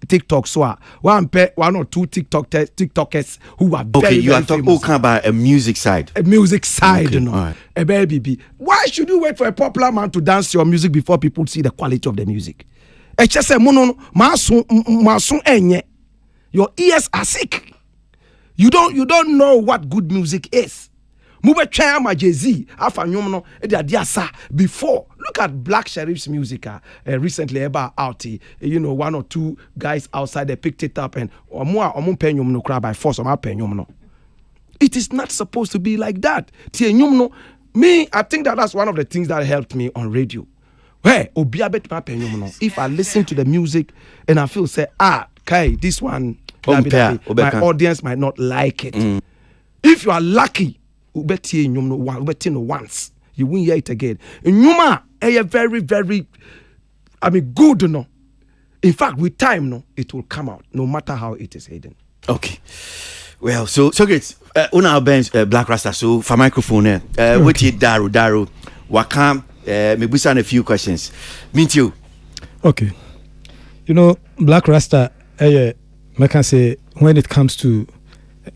TikTok so one or two TikTokers who are very, you are talking about a music side. A music side, okay, you know. Right. A baby. Why should you wait for a popular man to dance your music before people see the quality of the music? Your ears are sick. You don't know what good music is. Before, look at Black Sherif's music recently about out. You know, one or two guys outside they picked it up and by force. It is not supposed to be like that. Me, I think that's one of the things that helped me on radio. If I listen to the music and I feel say, okay, this one, my audience might not like it. If you are lucky, once you won't hear it again. Nyuma, very, very, good, no. In fact, with time, no, it will come out, no matter how it is hidden. Okay. Well, so great. Una bench Black Rasta. So for microphone, what you Daru, Wakam. Maybe send a few questions. Meet you. Okay. You know, Black Rasta, I can say when it comes to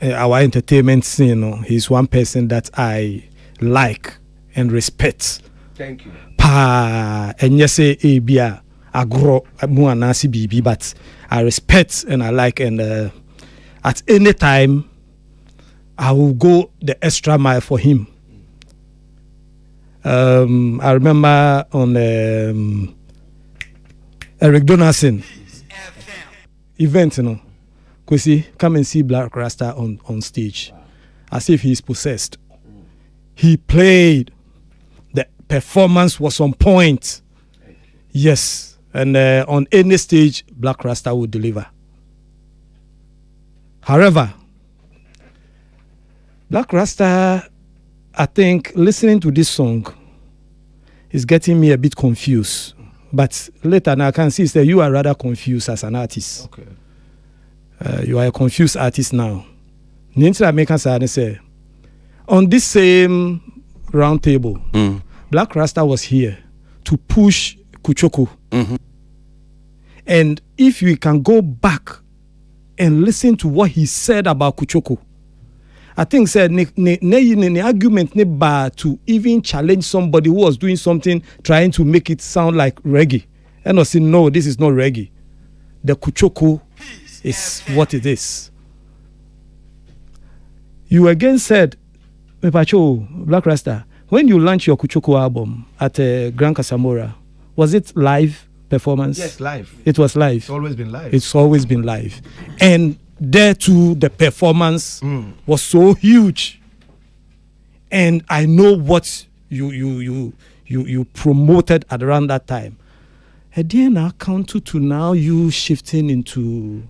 our entertainment scene, you know, he's one person that I like and respect. Thank you. And you say bia agro mu anasi bibi, but I respect and I like, and at any time I will go the extra mile for him. I remember on Eric Donaldson event, you know, Kwasi, come and see Black Rasta on stage, as if he's possessed. he played. The performance was on point. Yes, and on any stage, Black Rasta would deliver. However, Black Rasta, I think listening to this song is getting me a bit confused. But later now I can see that you are rather confused as an artist. Okay. You are a confused artist now. Say, on this same round table, Black Rasta was here to push Kuchoko. And if we can go back and listen to what he said about Kuchoko, I think said the argument to even challenge somebody who was doing something, trying to make it sound like reggae. And I said, no, this is not reggae. The Kuchoko is what it is. You again said, Black Rasta, when you launched your Kuchoko album at Grand Casamora, was it live performance? Yes, live. It was live. It's always been live. It's always been live. And there too, the performance was so huge. And I know what you promoted at around that time. And then now counter to now you shifting into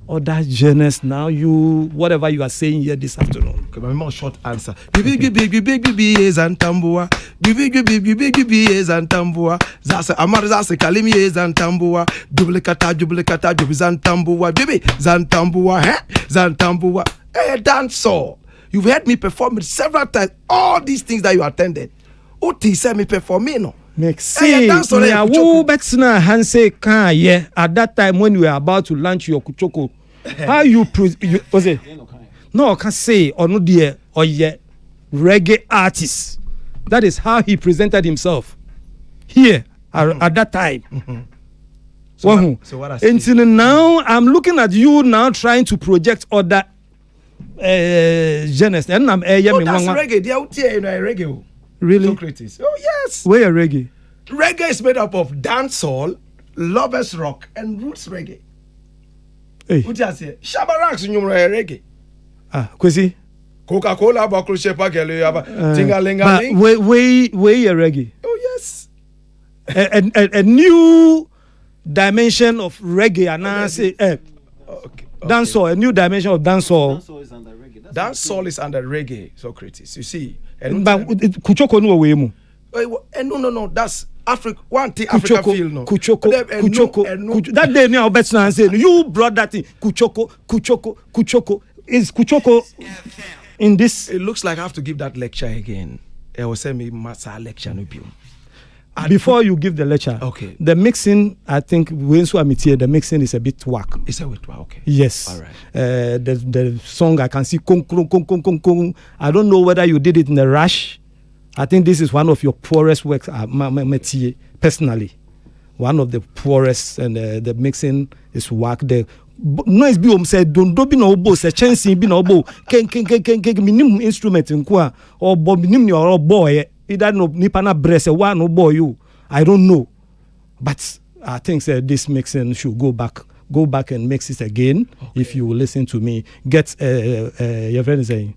other genres. Now you, whatever you are saying here this afternoon. Okay, my more short answer. Is and tambua. Is and tambua. Zase amar zase kalimi is and tambua. Duplicata zantambua. Bibi zantambua. Zantambua. Hey, dancehall. You've heard me perform it several times. All these things that you attended. Uti said me perform me no. At that time when you were about to launch your Kuchoko, how you was it? No, I can't say or no dear or yet reggae artist. That is how he presented himself here at that time. So what I say? Until now, I'm looking at you now trying to project other genres. And I'm that's reggae. They are out here in reggae. Really? Socrates. Oh yes. Where are reggae? Reggae is made up of dancehall, lovers rock, and roots reggae. Hey. What you say? Shabaraks in reggae. Kwasi. Coca-Cola, Bakru Shepa, Tingalinga. Where reggae? Oh yes. A new dimension of reggae, and I say, dancehall, a new dimension of dancehall. Dancehall is under reggae, Socrates. You see. But Kuchoko no way mo. No. That's Africa. One thing Africa feel no. Kuchoko. That day now bet and say you brought that thing. Kuchoko. Is Kuchoko in this? It looks like I have to give that lecture again. I will send me massa lecture no bill. Before you give the lecture, okay. The mixing, I think, the mixing is a bit whack. It's a bit whack, okay. Yes. All right. The song, I can see kong. I don't know whether you did it in a rush. I think this is one of your poorest works, personally. One of the poorest, and the mixing is whack. The noise be said, don't be no bow, a chance be no bow, can minimum instrument in qua, or minimum or boy. Either no nipana breast a one no boy you. I don't know. But I think this mixing should go back and mix it again. Okay. If you will listen to me. Get your friend saying.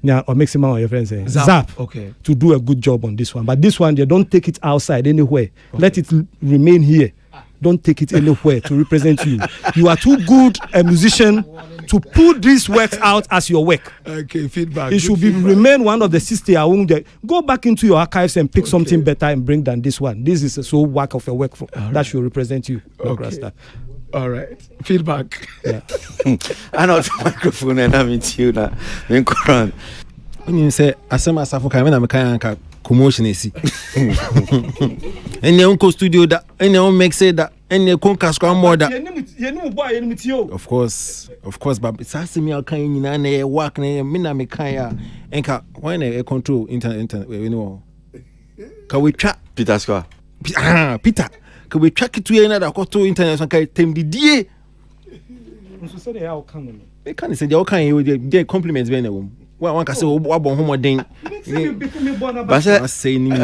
Yeah, or maximum or your friend saying. Zap. Okay. To do a good job on this one. But this one, they don't take it outside anywhere. Okay. Let it remain here. Don't take it anywhere to represent you. You are too good a musician to put these works out as your work. Okay, feedback. It should remain one of the 60 Go back into your archives and pick something better and bring than this one. This is a so whack of a work that should represent you. Okay. All right. Feedback. Yeah. I know the microphone and I'm into you now. When you say Asama Safuka, I'm a commotion is and your uncle studio that and your make say that and your conquest more that of course but it's asking me kind in work mina me kaya enka when a control internet you know can we track Peter Square Peter can we track it to another control internet and can tem the day so say how can they can say they can they compliments be na one can say wabon homodin but say no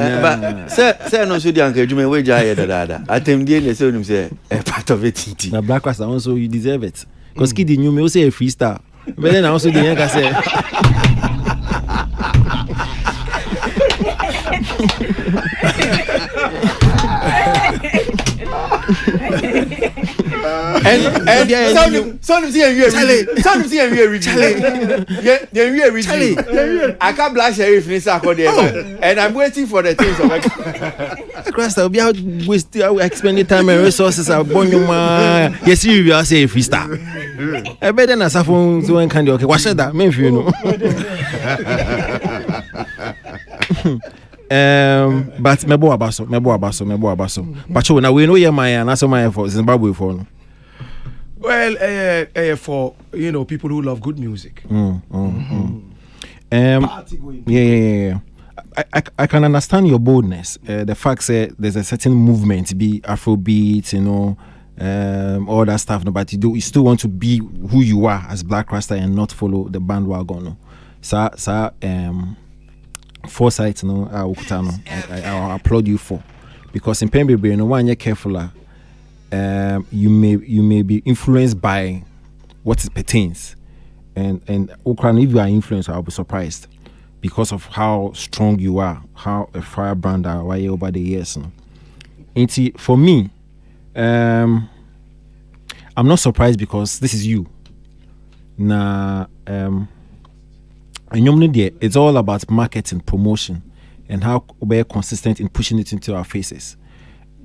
so the anke jume we jaye dada atemdie ne say onim say a part of it na Black Rasta also you deserve it because KiDi knew me say a freestyle but then also the can say and some see and Charlie. I can't blast Sherif in Sarkodie, and I'm waiting for the things of Christ, I'll be out wasting expending time and resources. I'll burn you, man. Yes, you will say freestyle. I better not suffer to one kind of okay. What should that mean for you? But mebo abaso. But you now we know your man, and my for Zimbabwe for no. Well, for people who love good music. Yeah. I can understand your boldness. The fact that there's a certain movement, be Afrobeat, all that stuff. No, but you still want to be who you are as Black Rasta and not follow the bandwagon. No, so foresight, I applaud you for, because in Pembrey, no one you're careful. You may be influenced by what it pertains, and if you are influenced, I'll be surprised because of how strong you are, how a firebrand are why over the years. No? For me, I'm not surprised because this is you. It's all about marketing, promotion, and how we're consistent in pushing it into our faces.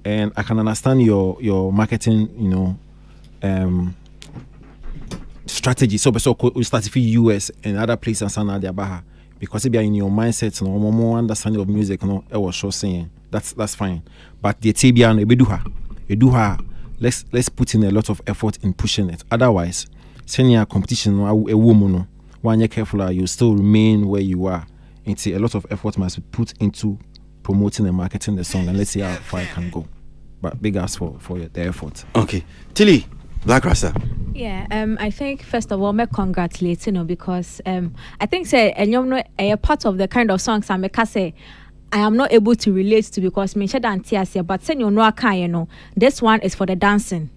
And I can understand your marketing, strategy. So we start with US and other places and Baha, because if you're in your mindset, more understanding of music, I was sure saying that's fine. But the TBA, let's put in a lot of effort in pushing it. Otherwise, senior competition, a woman, when you're careful, you still remain where you are. A lot of effort must be put into promoting and marketing the song, and let's see how far it can go. But big ask for the effort. Okay, Tilly, Black Rasta. Yeah, I think first of all, me congratulate because I think say a part of the kind of songs I make say I am not able to relate to because me share and tears here, but say this one is for the dancing.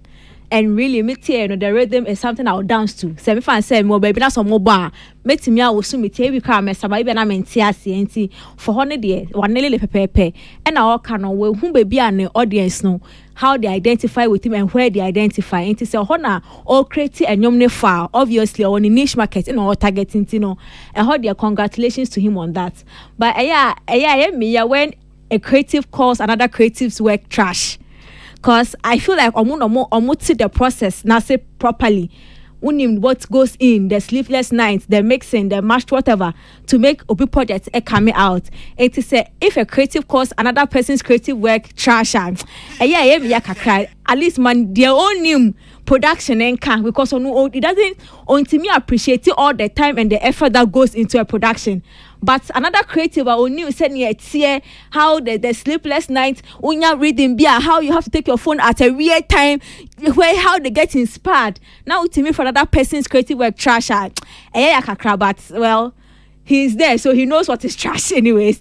And really, the rhythm is something I'll dance to. So if I say more baby, that's some more bar. Met me out with me every car mess about even I'm in TRC for 100 years, 1 little pepe. And I can know whom baby and the audience know how they identify with him and where they identify. And it's a honor all creative and yomne far, obviously on the niche market or targeting, and how their congratulations to him on that. But when a creative calls another creative's work trash. Because I feel like omu see the process now say properly. What goes in, the sleepless nights, the mixing, the mashed whatever to make Obi projects coming out. It is if a creative calls another person's creative work trash at least man their own new production because it doesn't until me appreciate it all the time and the effort that goes into a production. But another creative only said how the sleepless night unya reading beer, how you have to take your phone at a weird time, how they get inspired. Now to me for another person's creative work trash but well, he's there, so he knows what is trash anyways.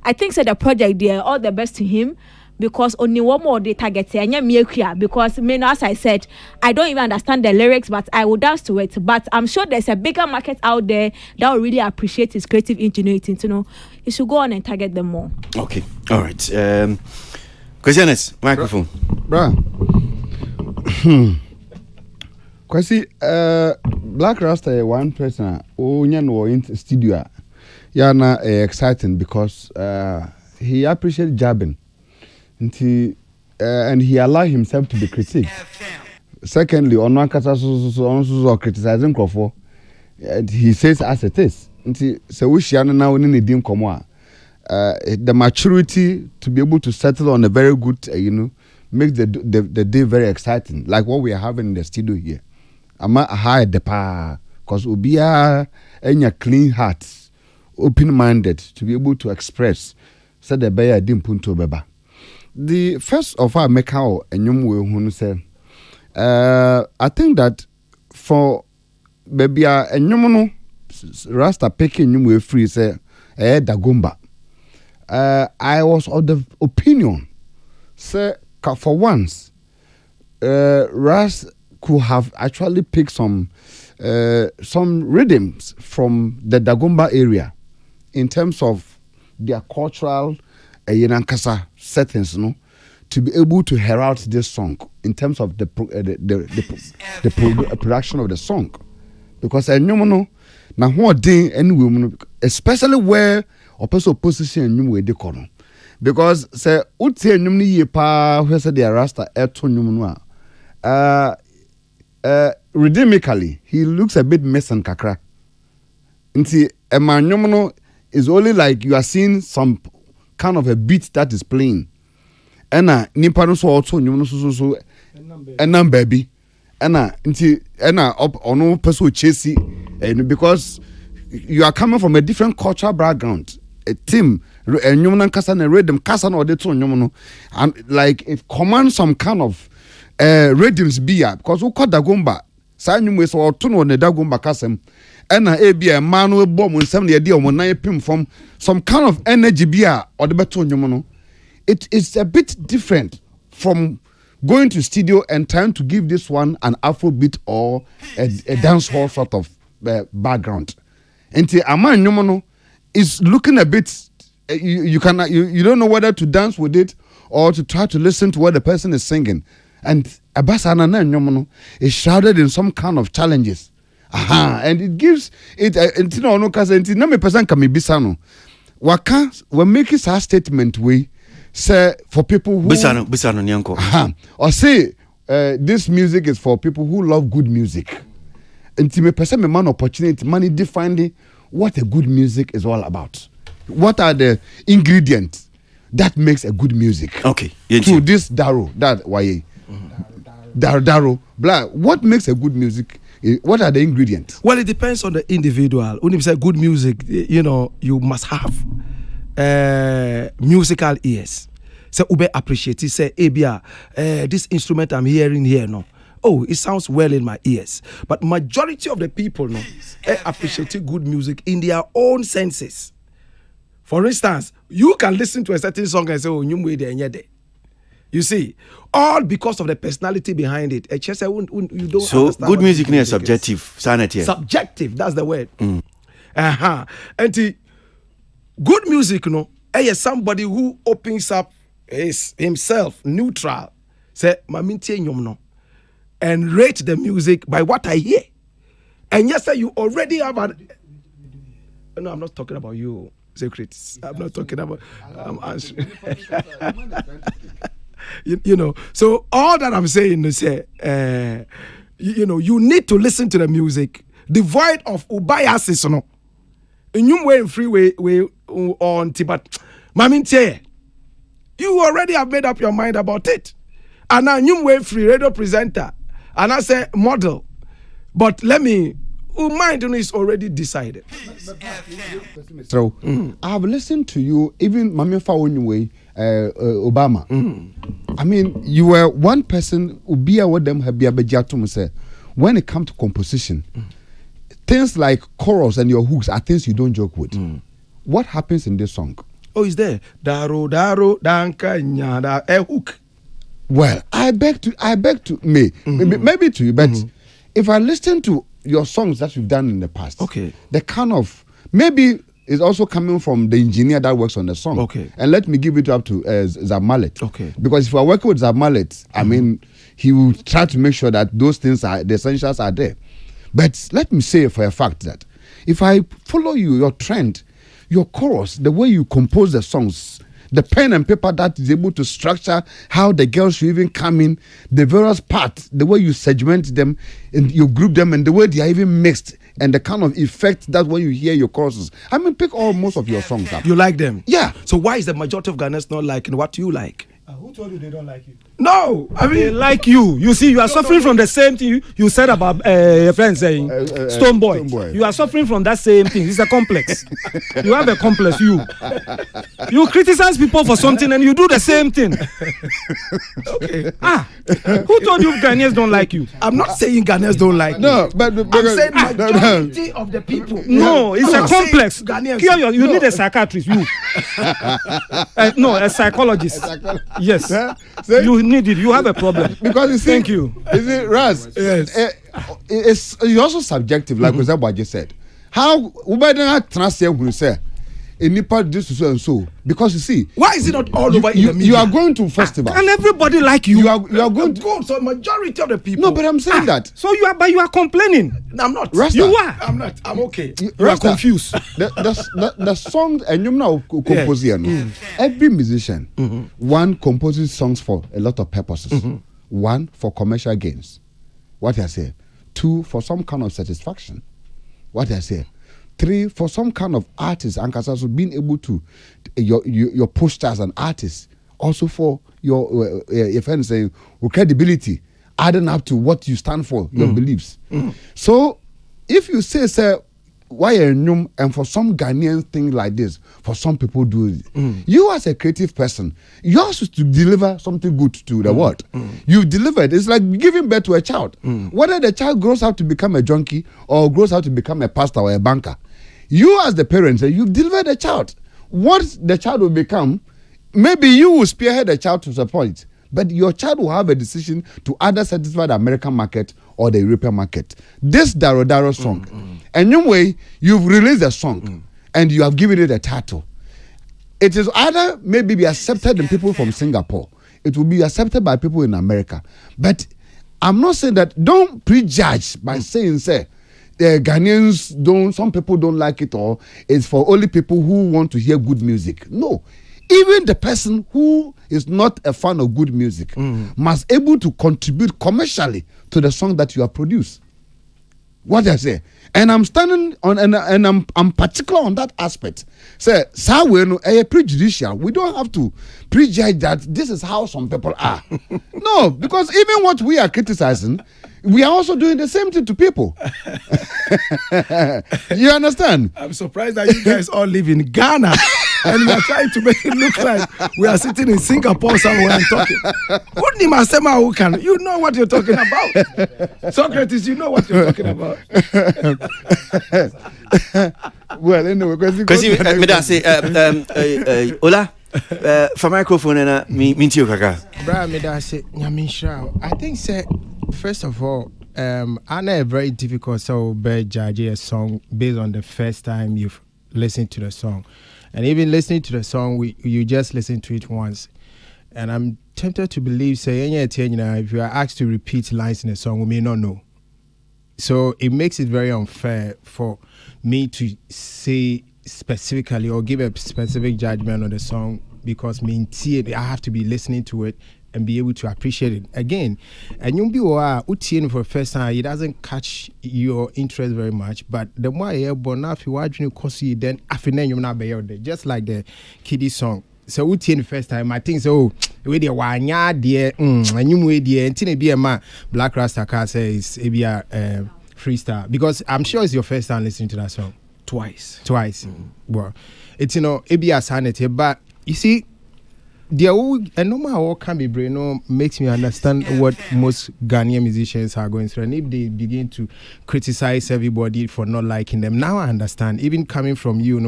I think the project there, all the best to him. Because only one more they target because as I said, I don't even understand the lyrics, but I will dance to it. But I'm sure there's a bigger market out there that will really appreciate his creative ingenuity. He should go on and target them more. Okay, all right. Questions, microphone, bruh. Kwasi, Black Rasta one person in studio. Yeah, exciting because he appreciates jabbing. And he allowed himself to be critiqued. Secondly, on one case, also criticizing Crawford, he says as it is. So we share now in the dim comma. The maturity to be able to settle on a very good, make the day very exciting, like what we are having in the studio here. I'm a high the power because we are in a clean heart, open-minded to be able to express. Said the bear didn't put to beba. The first of all, make out a new say, I think that for baby a new Rasta picking new free say dagumba. I was of the opinion, say for once, Ras could have actually picked some rhythms from the Dagomba area in terms of their cultural Yenankasa settings, no, to be able to herald this song in terms of the production of the song, because I know now what day anyway, especially where or person position and way de kono, because say uti nyumni ye pa where say the rasta eto nyumnua rhythmically he looks a bit messy kakra. Nti ema nyumno is only like you are seeing some kind of a beat that is playing. Ena nipa no so also nyumno so enam baby. Ena up ono person chase because you are coming from a different cultural background. A team nyumno kasa na rhythm kasa na ode to nyumno and like it commands some kind of rhythms bia because we call dagomba sa nyumwe so to no ne dagomba kasem ena ebia man no bom nsem na de omonan pim from some kind of energy bia ode beto nyumno. It is a bit different from going to studio and trying to give this one an Afrobeat or a dance hall sort of background. And the Aman Nyumono is looking a bit, you don't know whether to dance with it or to try to listen to what the person is singing. And Abasana Nyumono is shrouded in some kind of challenges. And it gives it, no person can be bisano. Waka, we make it a statement way. Say for people who Bisano Nyanko. Or say this music is for people who love good music. And to me person me man opportunity money defining what a good music is all about. What are the ingredients that makes a good music? Okay. To this Daro, that why Daro, blah. What makes a good music? What are the ingredients? Well, it depends on the individual. When you say good music, you must have musical ears. So ube appreciate it. Say, Abia, this instrument I'm hearing here, no. Oh, it sounds well in my ears. But majority of the people, no, appreciate good music in their own senses. For instance, you can listen to a certain song and say, oh, you see, all because of the personality behind it. You don't so good music is subjective. Sanity. Subjective, that's the word. And the good music, is somebody who opens up himself neutral. Say, mamintie nyomno. And rate the music by what I hear. And yes, sir, you already have an. No, I'm not talking about you, secrets. I'm not talking about. I'm answering. So all that I'm saying is, you need to listen to the music, devoid of biases, no. In your way, freeway on Tibet, mamintie. You already have made up your mind about it. And now you way free radio presenter. And I say model. But let me, mind is already decided. So I have listened to you, even Mami Faonye Obama. I mean, you were one person who be with them say when it comes to composition, things like chorus and your hooks are things you don't joke with. What happens in this song? Oh, is there? Daro, danka, nyada, a hook. Well, I beg to maybe to you, but if I listen to your songs that you've done in the past, okay, the kind of maybe is also coming from the engineer that works on the song. Okay, and let me give it up to Zab Okay, because if we're working with Zab I mean, he will try to make sure that those things are the essentials are there. But let me say for a fact that if I follow your trend, your chorus, the way you compose the songs, the pen and paper that is able to structure how the girls should even come in, the various parts, the way you segment them and you group them and the way they are even mixed and the kind of effect that when you hear your choruses. I mean, pick most of your songs up. You like them? Yeah. So why is the majority of Ghanaians not liking what you like? Who told you they don't like you? No, I mean, they like you. You see, you are suffering from the same thing you said about your friend saying Stonebwoy. You are suffering from that same thing. It's a complex. You have a complex. You criticize people for something and you do the same thing. Okay. Who told you Ghanaians don't like you? I'm not saying Ghanaians don't like no, but I'm saying majority of the people. No, it's a complex. You need a psychiatrist. No, a psychologist. Yes. You need it. You have a problem. Because you see, thank you. Is it Raz? Yes. It's also subjective, like Aboagye said. How Ubaidan translate will say any part this is so and so because you see why is it not all over in the media? You are going to festival and everybody like you. You are going to go. So majority of the people. No, but I'm saying that. So you are complaining. No, I'm not. Rasta. You are. I'm not. I'm okay. You are confused. The song and you know composition. Every musician, one composes songs for a lot of purposes. One for commercial gains. What I say. Two for some kind of satisfaction. What I say. Three, for some kind of artist, and also being able to your posters and artists, also for your friends saying credibility, adding up to what you stand for, your beliefs. So, if you say why and for some Ghanaian thing like this, for some people do it, you as a creative person, you're supposed to deliver something good to the world. You delivered. It's like giving birth to a child. Whether the child grows up to become a junkie or grows up to become a pastor or a banker, you as the parents, you've delivered a child. What the child will become, maybe you will spearhead the child to the point, but your child will have a decision to either satisfy the American market or the European market. This Daro Daro song. Anyway, you've released a song and you have given it a title. It is either maybe be accepted in people from Singapore. It will be accepted by people in America. But I'm not saying that, don't prejudge by saying, Ghanaians some people don't like it, or it's for only people who want to hear good music. No. Even the person who is not a fan of good music must able to contribute commercially to the song that you have produced. What I say, and I'm standing on, and I'm particular on that aspect. Say, prejudicial. We don't have to prejudge that this is how some people are. No, because even what we are criticizing, we are also doing the same thing to people. You understand? I'm surprised that you guys all live in Ghana and we are trying to make it look like we are sitting in Singapore somewhere and talking. You know what you're talking about. Socrates, you know what you're talking about. Well, anyway, because Ola, for microphone and me too, Kaka. I think, first of all, I know a very difficult to judge a song based on the first time you've listened to the song. And even listening to the song, you just listen to it once. And I'm tempted to believe, if you are asked to repeat lines in a song, we may not know. So it makes it very unfair for me to say specifically or give a specific judgment on the song, because I have to be listening to it and be able to appreciate it. Again, and you'll be for the first time, it doesn't catch your interest very much. But the more you if you watch you Kwasi, then you're not there. Just like the KiDi song. So the first time, I think so. We the wanya dear, and you way dear, and be a man. Black Rasta car says it be a freestyle, because I'm sure it's your first time listening to that song. Twice. Well, it's it be a sanity, but you see. And no matter what can be brain, makes me understand what most Ghanaian musicians are going through. And if they begin to criticize everybody for not liking them, now I understand. Even coming from you,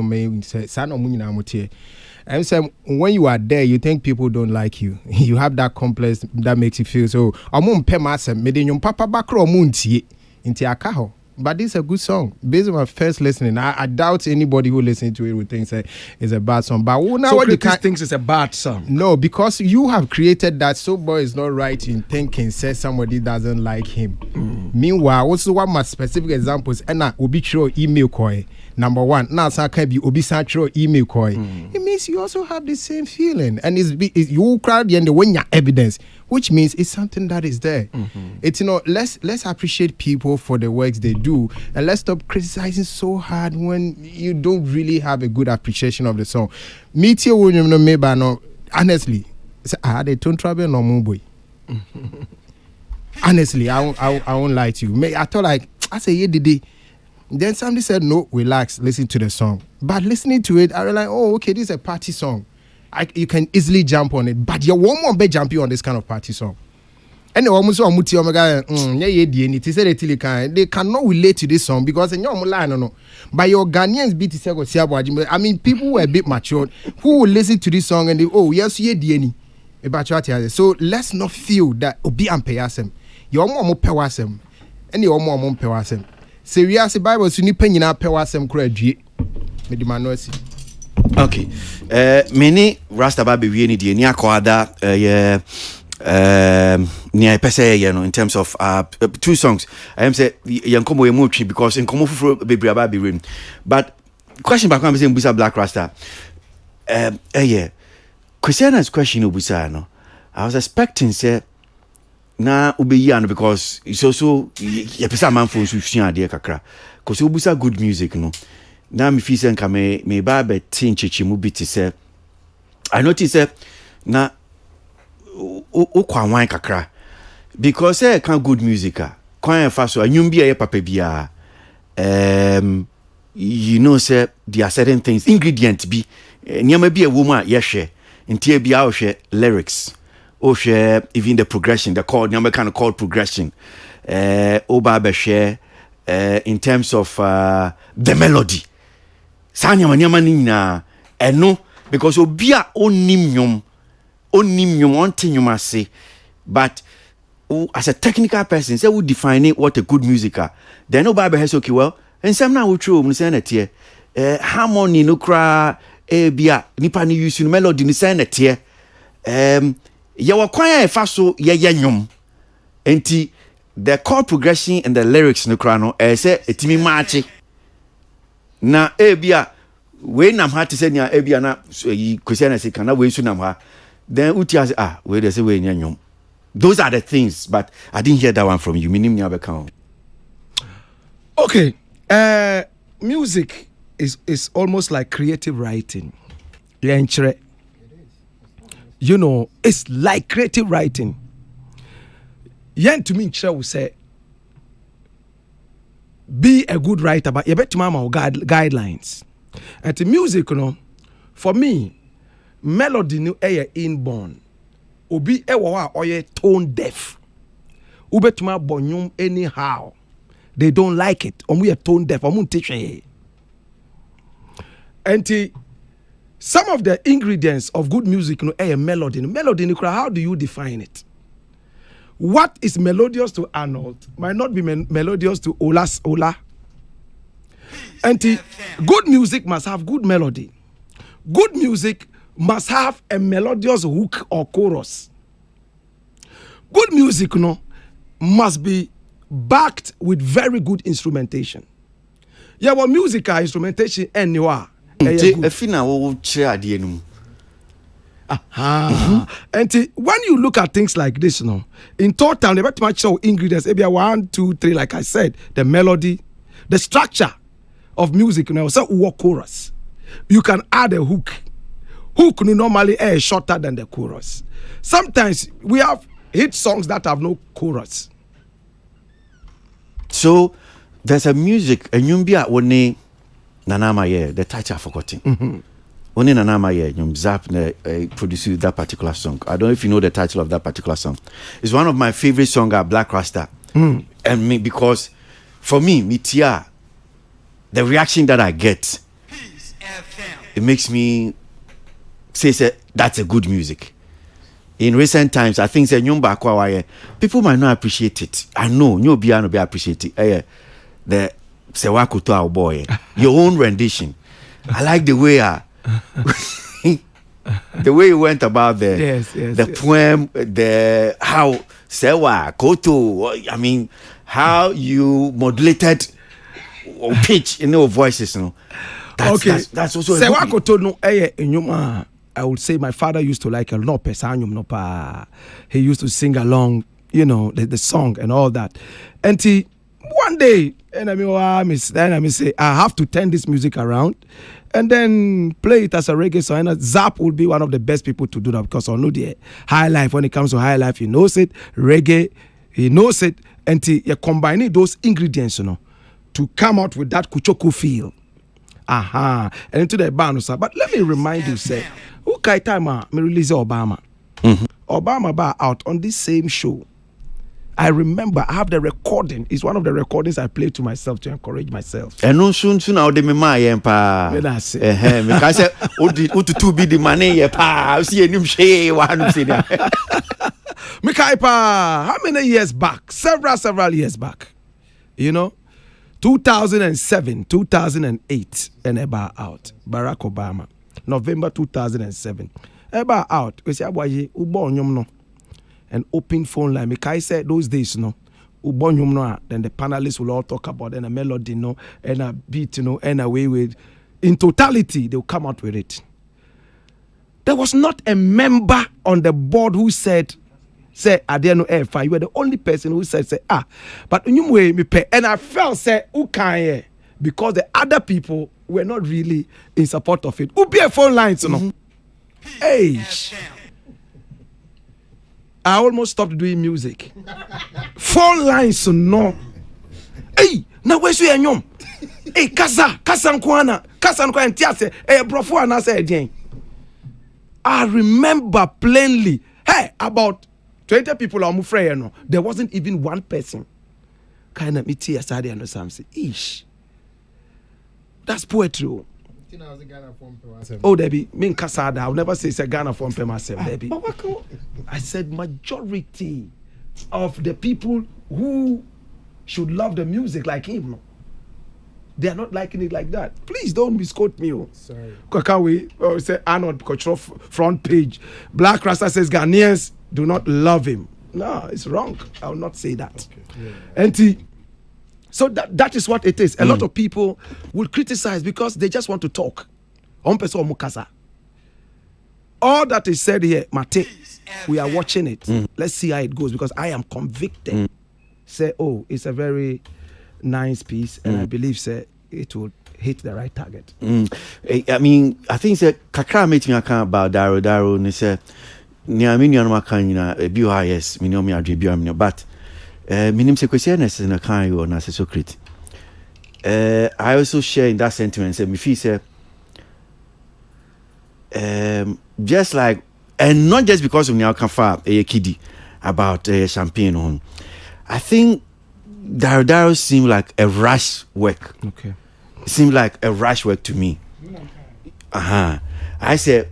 and so when you are there, you think people don't like you. You have that complex that makes you feel so. But this is a good song. Based on my first listening, I doubt anybody who listens to it would think it's a bad song. But now what thinks it's a bad song? No, because you have created that. Stonebwoy is not right in thinking says somebody doesn't like him. Meanwhile, also one of my specific examples, and I will be sure email koi. Number one, now I can be obisatro email koi. It means you also have the same feeling, and it's you crowd the end when your evidence, which means it's something that is there. It's let's appreciate people for the works they do, and let's stop criticizing so hard when you don't really have a good appreciation of the song. Honestly, I had a tone trouble no more boy. Honestly, I won't lie to you. I thought I say yeah did. Then somebody said no, relax, listen to the song. But listening to it, I realized, oh, okay, this is a party song. You can easily jump on it, but you won't want to jump on this kind of party song. And they cannot relate to this song because but your Ghanaians beat Aboagye. I mean, people who are a bit matured who will listen to this song and they, oh yes, so let's not feel that obi ampeyasem. You more pewasem, and you more pewasem. Serious Bible, so you penny na pewasem kura due. Okay. Many Rastaba be really the near Koada, near Pese, in terms of 2 songs. I am say Yankomo Emuchi because in Komo be Briaba rim. But question back when I'm saying Busa Black Rasta. Christiana's question Ubusa, no. I was expecting, say, na Ubiyan because it's also Yapisa man for Sushian, dear Kakra. Because Ubusa good music, no. Now me feel say me ba be tin chichimu bi ti say I notice na o kwa wan kakra because can good music kwan fa so anyum bi papa bia you know say there are certain things ingredient bi nyama bi wo mu a ye hwe ntie bia o hwe lyrics o hwe even the progression the chord nyama kind of chord progression o ba be hwe in terms of the melody Sanya manyama nina eno because obia onimnyom ase but as a technical person say we define what a good music are then no Bible has okay well and some now we true we say na tie harmony no kra bia nipa ni use melody ni say na tie ye wa kwan e fa so ye nyom enti the chord progression and the lyrics no kra no say etimi match na ebia we nam ha te se nia ebia na Christiana say kana we su nam ha then uti as we dey say we nyanyom those are the things but I didn't hear that one from you minim nya be kan. Okay, music is almost like creative writing. You know, it's like creative writing. Yen to me will say be a good writer, but you bet to mama guidelines. And the music, you know, for me, melody no inborn. Obi ewa or ye tone deaf. Ube to my bonyum anyhow. They don't like it. We are tone deaf. And some of the ingredients of good music, you know, melody. Melody, how do you define it? What is melodious to Arnold might not be melodious to Ola. And good music must have good melody. Good music must have a melodious hook or chorus. Good music, you know, must be backed with very good instrumentation. Yeah, well, music instrumentation anywhere. And when you look at things like this, you know, in total, they very much show ingredients. Maybe 1, 2, 3, like I said, the melody, the structure of music, you know, so chorus. You can add a hook. Hook normally is shorter than the chorus. Sometimes we have hit songs that have no chorus. So there's a music, a nyumbia one nanama ye, the title I've forgotten. Only nanama ye, nyum zap produce that particular song. I don't know if you know the title of that particular song. It's one of my favorite songs, Black Rasta. And me, because for me, Mitia, the reaction that I get, it makes me say that's a good music. In recent times, I think people might not appreciate it. I know, no piano be appreciate it. The Sewako to our boy, your own rendition. I like the way the way you went about the poem, the how Sewa Koto. I mean, how you modulated pitch in your voices. You know, that's also Sewa Koto no inyuma. I would say my father used to like a no pesanyum no pa. He used to sing along, you know, the song and all that. And one day, and I say, I have to turn this music around and then play it as a reggae song. And Zap would be one of the best people to do that because I know the high life. When it comes to high life, he knows it. Reggae, he knows it. And you're combining those ingredients, you know, to come out with that kuchoku feel. And into the bonus. But let me remind you, say, who Kaitama me release Obama? Obama bar out on this same show. I remember I have the recording. It's one of the recordings I play to myself to encourage myself. And no soon now de me my empa. Because to be the money pa. See him she one see there. Mikaipa, how many years back? Several years back. You know, 2007, 2008, and about out. Barack Obama. November 2007. Eba out. We say Aboagye ubo onyom no. An open phone line. Because I said those days, no. Ubo onyom no. Then the panelists will all talk about and a melody, no, and a beat, and a way with. In totality, they'll come out with it. There was not a member on the board who said, I didn't know if you were the only person who said, but in way me pay. And I felt, who can because the other people were not really in support of it. Who be a phone lines, Hey, I almost stopped doing music. Phone lines, no. Hey, now where's your nyom? Hey, kasa nkwana ntiase. Hey, brofo anase again. I remember plainly. Hey, about 20 people are afraid, no. There wasn't even one person. Kind of meet aside and something. Ish. That's poetry. Oh, Debbie, mean Kasada. I'll never say it's a Ghana form per myself, Debbie. I said majority of the people who should love the music like him, they are not liking it like that. Please don't misquote me. Sorry. Kakawe say Arnold Cultural front page. Black Rasta says Ghanaians do not love him. No, it's wrong. I will not say that. Okay. Yeah. So that is what it is. A lot of people will criticize because they just want to talk. All that is said here, Mate, we are watching it. Let's see how it goes because I am convicted. Say, it's a very nice piece, and I believe it will hit the right target. I mean, I think kakra made me account about Daro and say near me no makanya BIS me no me adwe but minim se questioners na kan yo na secret. I also share in that sentiment say me feel say just like, and not just because of Nyakafa KiDi about champagne on. I think Daro seemed like a rush work. Okay. It seemed like a rush work to me. I said,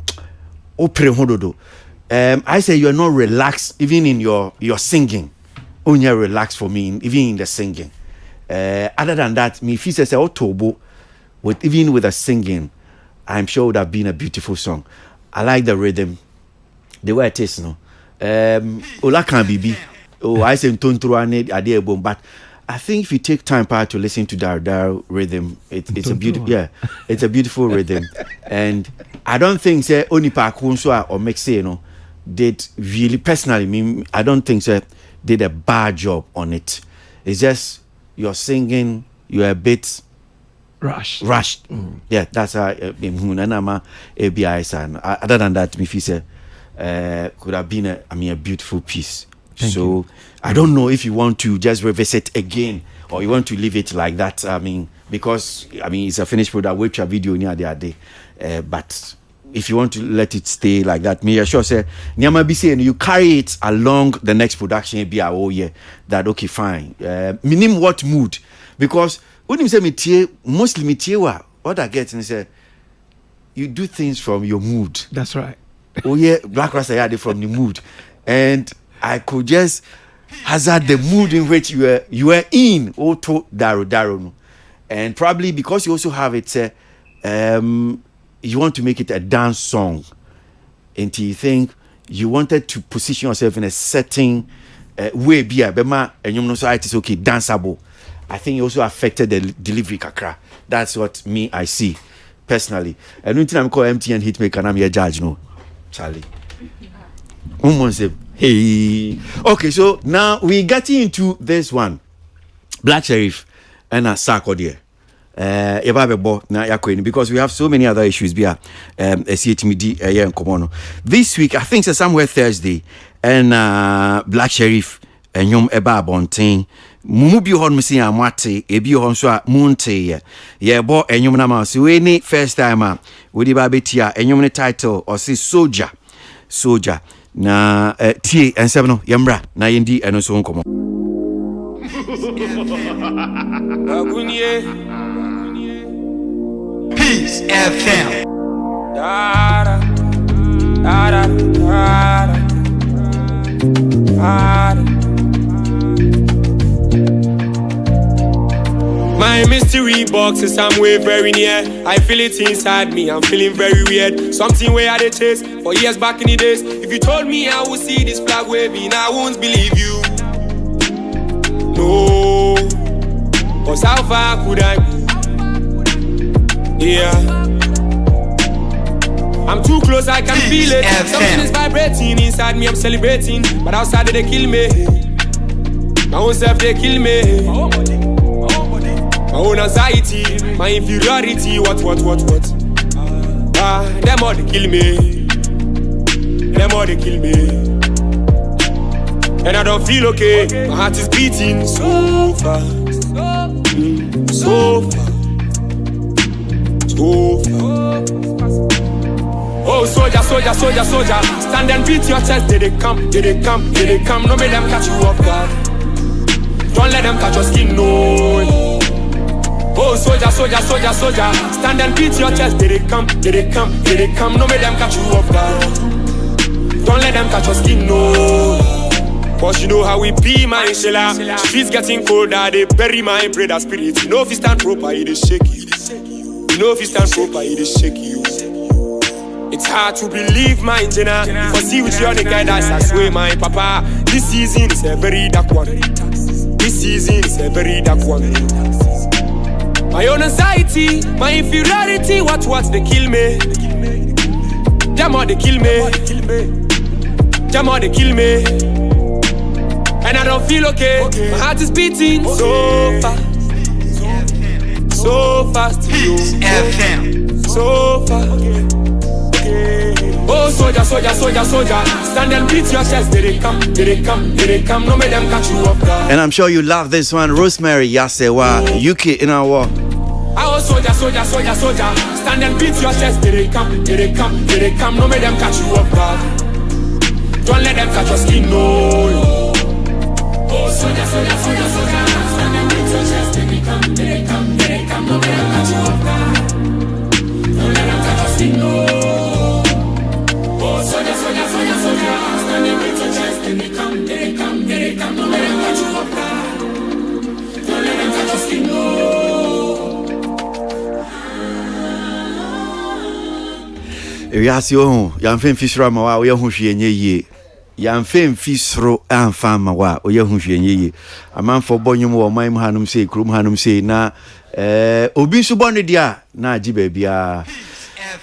I say you're not relaxed even in your singing. Only relaxed for me, even in the singing. Other than that, me feel say Otobo, even with the singing, I'm sure it would have been a beautiful song. I like the rhythm, the way it is, no. Ola can be. I say but I think if you take time to listen to Daro rhythm, it's a beautiful, it's a beautiful rhythm, and I don't think say only Pakunso or Mexe, did really personally. I don't think so did a bad job on it. It's just you're singing, you're a bit rushed. Yeah, that's how ABI sign. Other than that, me feel say could have been a beautiful piece. Thank you. I don't know if you want to just revisit again or you want to leave it like that. Because it's a finished product. Which a video near the other day. But if you want to let it stay like that, me sure say Nyama be saying you carry it along the next production. Be that okay, fine. Minim what mood? Because when you say me mostly me what I get and say you do things from your mood. That's right. Black Rasta had it from the mood, and I could just hazard the mood in which you were in. To Daro, and probably because you also have it, you want to make it a dance song, and you think you wanted to position yourself in a certain way. And you know, so it is okay, danceable. I think it also affected the delivery kakra. That's what I see personally. And when I'm called MTN hitmaker, and I'm your judge, no, Charlie. Hey, okay, so now we getting into this one, Black Sherif and Sarkodie. Because we have so many other issues. This week, I think it's somewhere Thursday, and Black Sherif and Yom Eba Bonting. Mubi hon missing a mate, a bi hon so munte. Yeah, bo and Yom Nama. So, any first timer with the Babetia and Yom title or say soldier. Na tie ensem no yemra na yendi eno so nkomo Peace FM My mistake Empty Reeboks is somewhere very near. I feel it inside me, I'm feeling very weird. Something where I did chase for years back in the days. If you told me I would see this flag waving, I won't believe you. No, cause how far could I go? Yeah, I'm too close, I can feel it. Something is vibrating inside me, I'm celebrating. But outside they kill me. My own self they kill me. My own anxiety, my inferiority, what? Them all they kill me. Them all they kill me. And I don't feel okay. My heart is beating so fast, so fast, so fast. Oh, soldier, stand and beat your chest. They come. No make them catch you off guard. Don't let them touch your skin, no. Oh, soldier, stand and beat your chest. They come. No make them catch you off guard. Don't let them touch your skin, no. Cause you know how we be, my Shella. Streets getting colder, they bury my brother spirit. You know if you stand proper, it is shaky. You know if you stand proper, it is shaky. It's hard to believe, my Jenna. For see with you on the guy that's I swear, my papa. This season is a very dark one. This season is a very dark one. My own anxiety, my inferiority, what they kill me. Them all they kill me. Them all they kill me. And I don't feel okay. My heart is beating so fast. So fast, so fast. Oh, soldier, stand and beat your chest. They come. No make them catch you off guard. And I'm sure you love this one, Rosemary Yasewa, UK in our war. Oh, soldier, stand and beat your chest. They come. No make them catch you off guard. Don't let them catch your skin, no. Oh, soldier, stand and beat your chest. They come. No make them catch you off guard. Don't let them catch your skin, no. Soldier, stand and beat your chest. They come. No let them catch you off guard. Don't let them catch your skin, no. If you ask you, Yamfin Fisher, my way, who she and ye. Yamfin Fisro and Farmer, or who she and ye. A man for Bonum or Mime Hanum say, Krum Hanum say, na, Obisu Bonidia, na Jibebia.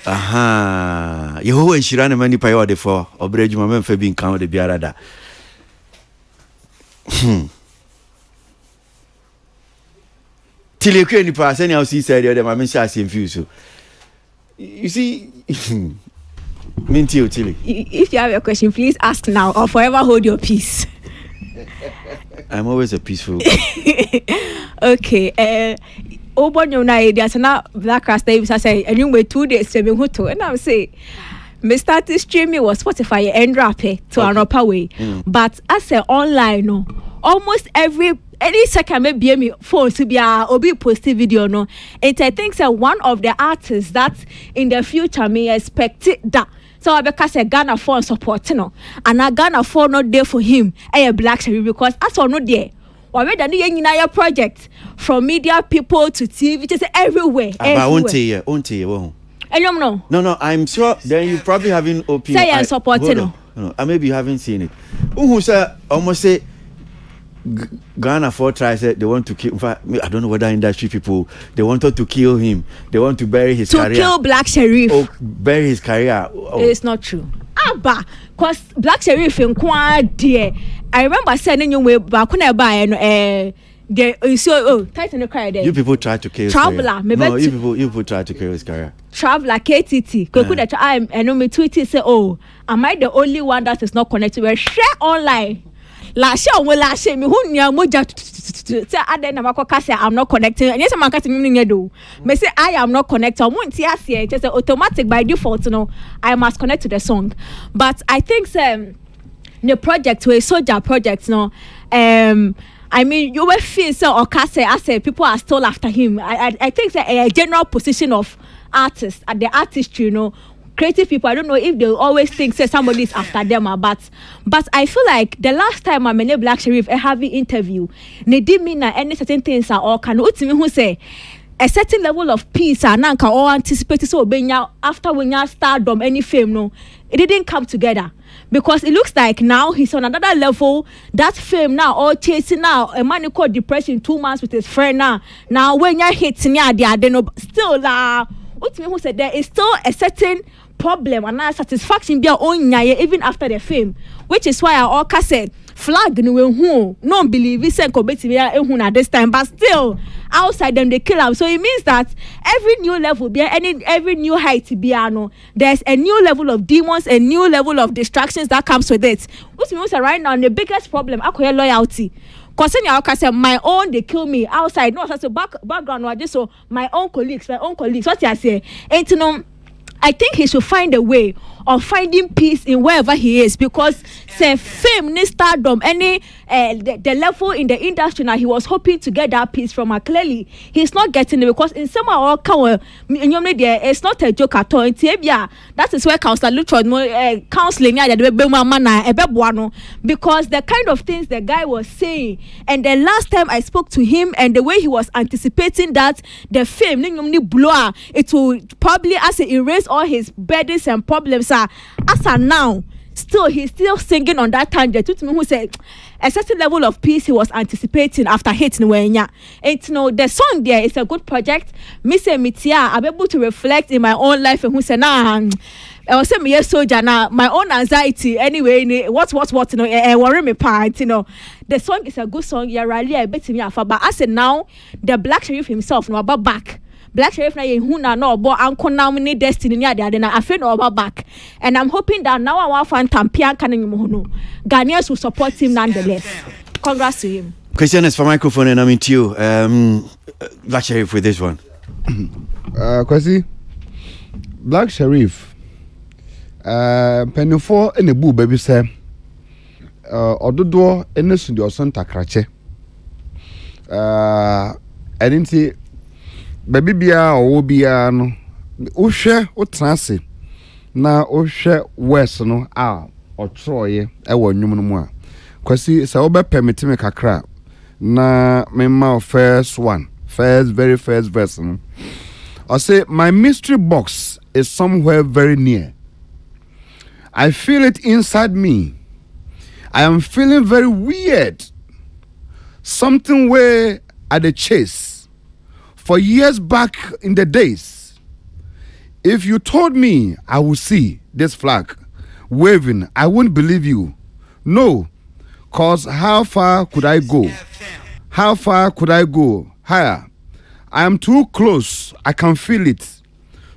Aha, you and she ran a many priority for Obreju Mamma for being counted the Biarada. Till you can't pass any else, he said, the Mamma Shas infuse. You see, Minty Tilly. If you have a question, please ask now or forever hold your peace. I'm always a peaceful. Okay, Obonyo na there's na Black Rasta I say anyway 2 days streaming hoto and I say me started streaming was Spotify and rap to an upper way. But as a online no almost any second maybe me phone to be obi posting video no. And I think that one of the artists that in the future may expect that. So I because a Ghana phone support no and a Ghana phone not there for him a Black Sherif because as or not there. Or whether any project from media people to TV, just everywhere. But won't you? And no. No, I'm sure then you probably haven't opinion. Say I support no. I maybe you haven't seen it. Who say almost say Ghana for tries they want to kill. In fact, I don't know whether industry people they wanted to kill him. They want to bury his career. To kill Black Sherif. Oh, bury his career. Oh. It's not true. Abba, cause Black Sherif in quite dear. I remember sending you way back when I buy and tighten the car there. You people try to kill Traveler. No, you people try to kill his career. Traveler KTT. I know me tweeted say, oh, am I the only one that is not connected? We're share online. Last year, me who nya moja say aden na makoka say I'm not connecting. And yes, I'm cutting me do. Me say I am not connected. Won't see just automatic by default. No, I must connect to the song. But I think the project where soldier project no. I mean, you will feel so or I say people are still after him. I think a general position of artists at the artistry, you know. Creative people, I don't know if they always think say somebody is after them, but I feel like the last time I met Black Sherif a heavy interview, they did mean that any certain things are all can ultimately who say a certain level of peace and nanka all anticipated so after when you stardom any fame no it didn't come together because it looks like now he's on another level. That fame now all chasing now a man called depression 2 months with his friend now when you hitting still what me who said there is still a certain problem and not satisfaction be own even after the fame, which is why I all said flag no believe we send at this time, but still outside them they kill him. So it means that every new level be every new height be there's a new level of demons, a new level of distractions that comes with it. Which means right now the biggest problem I call loyalty. Cause my own they kill me outside. No, so background or just so my own colleagues. What you say? And I think he should find a way of finding peace in wherever he is because say fame ni stardom any the level in the industry now he was hoping to get that peace from her. Clearly he's not getting it because in some of our it's not a joke at all. That is where counselor counseling because the kind of things the guy was saying and the last time I spoke to him and the way he was anticipating that the fame blow it will probably erase all his burdens and problems as now still he's still singing on that tangent to me who said a certain level of peace he was anticipating after hitting Wenya. And the song there is a good project. Me say I'm able to reflect in my own life and who said I was saying me soldier now my own anxiety anyway what worry me part the song is a good song really I bet me but I said now the Black Sherif himself no about back Black Sherif na yehuna no obo anko now me destiny ni ade na afi no oba back and I'm hoping that now our fan tampia kan no Ghanaians will support him nonetheless. Congrats to him. Question is for microphone and I'm into you. Black Sherif with this one. Kwasi Black Sherif penifo ene bu baby say ododo ene su de oson takrache edinti baby bia owo bia no wohwe wotrase na wohwe west no otroye e wo nwum no mu a Kwasi say obe permit me kakra na me ma very first verse no I say my mystery box is somewhere very near. I feel it inside me. I am feeling very weird. Something where at the chase for years back in the days. If you told me I would see this flag waving, I wouldn't believe you. No, cause how far could I go? How far could I go? Higher. I am too close. I can feel it.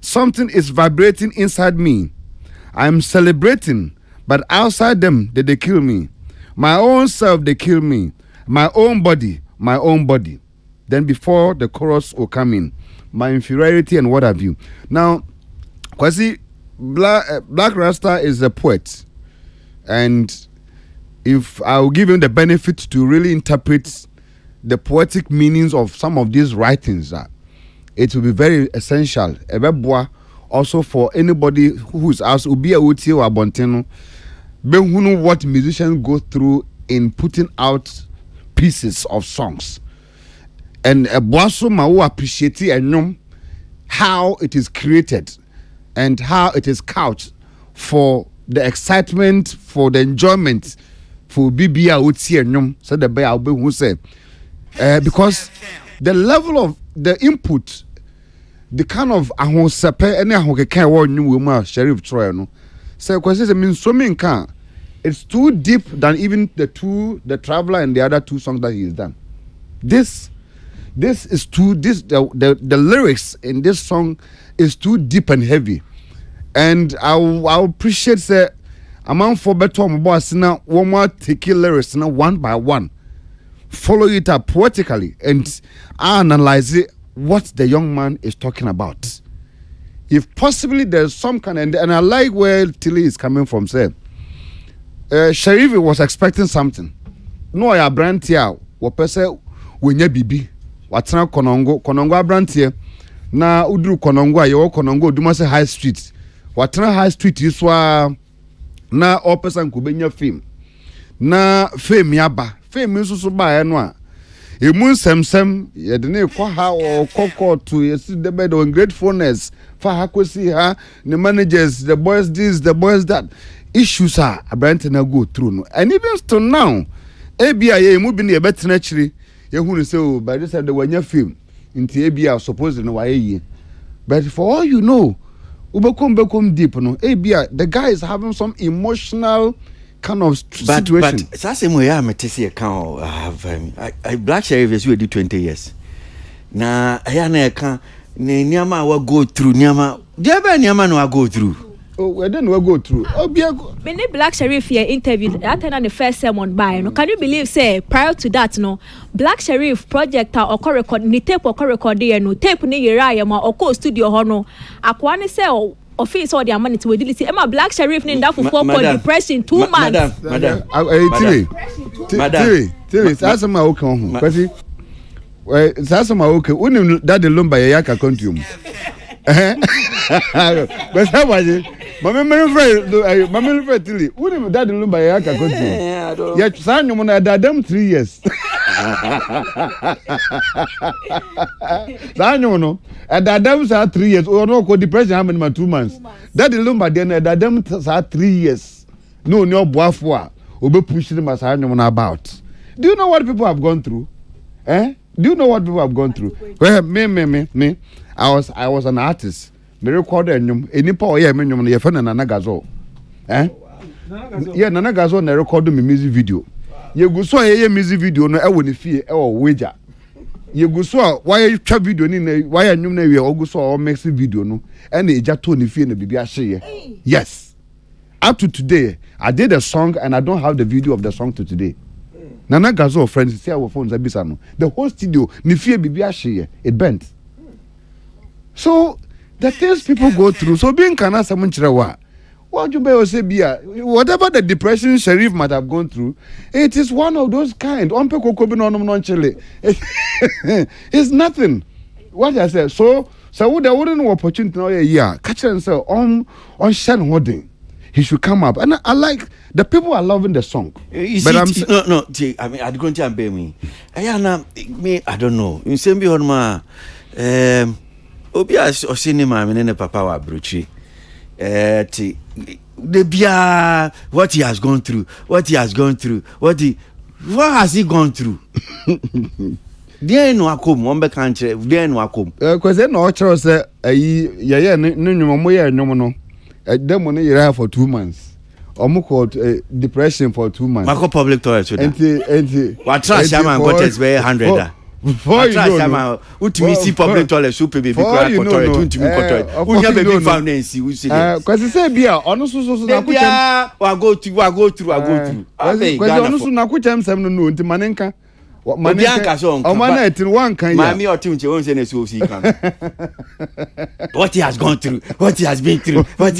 Something is vibrating inside me. I am celebrating, but outside them, they kill me. My own self, they kill me. My own body. Then before the chorus will come in, my inferiority and what have you. Now, Kwasi, Black Rasta is a poet. And if I will give him the benefit to really interpret the poetic meanings of some of these writings, it will be very essential. Also for anybody who is asked Ubia Uti or Abonteno, who know what musicians go through in putting out pieces of songs. And Boaso Mau appreciate and how it is created and how it is couched for the excitement, for the enjoyment, for Bibia Uti and said the bear who said. Because the level of the input, the kind of ahosepe any ahokeka wo nwu mu Sherif Troy no say Kwasi means so mean can it's too deep than even the Traveler and the other two songs that he has done. This is too the lyrics in this song is too deep and heavy, and I appreciate say among for better boss now one more take lyrics now one by one, follow it up poetically and analyze it, what the young man is talking about. If possibly there's some kind and I like where Tilly is coming from. Say Sherif was expecting something. No, I brand here. What person when you bibi? What's now Konongo brand here? Na udru Konongo, you Konongo, Dumase High Street. What's now High Street is wa na all person could be your fame. Na fame yaba. Fame is also by anwa. moon sem ye de ne kwa ha or koko to yes the bed on gratefulness for hakosi ha the managers, the boys this, the boys that issues are about na go through no. And even still now ABI ye mu bi ne betena chiri ye hu say oh by this time the wanya film into ABI supposed no why ye. But for all you know, ubekom deep no ABI the guy is having some emotional kind of situation. But that's mo ya metesi account I Black Sherif is we do 20 years. Na ya na account ne niama wa go through niama. There be niama no go through. Oh, we don't go through. Oh, when the Black Sherif here interviewed that time on the first sermon by no, can you believe say prior to that no Black Sherif project or record ni tape or record there no tape ni yera ya ma or studio ho no akwa ni say office all their money to delete Emma Black Sherif ni that for depression 2 months. Madam, that's my okay on Kwasi. That's my okay. Unim that the lumba ya ka contume. But how was it? Mama friend Tilly. Unim that the lumba ya ka contume. Ya san you na dadam 3 years. San you no. Dadam sa 3 years. Or no ko depression how many 2 months. That the lumba then dadam sa 3 years. No boafo a obe push them as san you about. Do you know what people have gone through? Do you know what people have gone through? Well, me. I was an artist. Me recorded nyum. Enipa oye me nyum ye fe na Nana Gazo. Yeah, Nana Gazo na record me music video. Ye gu so ye music video no e wo ne fie e wo wager. Ye gu so why twa video ni na why nyum na we o gu so o mix video no e na eja to ne fie na bibia hye. Yes. Up to today, I did a song and I don't have the video of the song to today. Nana Gazo friends say our phones abisa no. The whole studio ni fie bibia hye it bent. So the things people go through. So being kana someone chirawa. What you be say bia whatever the depression Sherif might have gone through, it is one of those kind. It's nothing. What I say. So there wouldn't no opportunity now yeah. Catch and say on Shen Holding. He should come up. And I like the people are loving the song. You see, no. I mean, I'd go to and me. I don't know. You say me on my Obia or cinema and papa wa bruchi. The bia what he has gone through. What has he gone through? There no akom one be country. There no akom. Because then no church say yeah no. Them money you have for 2 months. Called depression for 2 months. Mako public toilet so that. What trash man got is very 100. Before you know, ultimate see public toilet soup be cry for toilet ultimate toilet. Who have a big foundation we see. Because say bia ono so na kuchem. I go through. Because ono so na kuchem sem no nti manenka. Manenka so on. O man etin wan kan ya. Mami o tin che won say na so see kan. What he has gone through, what he has been through. What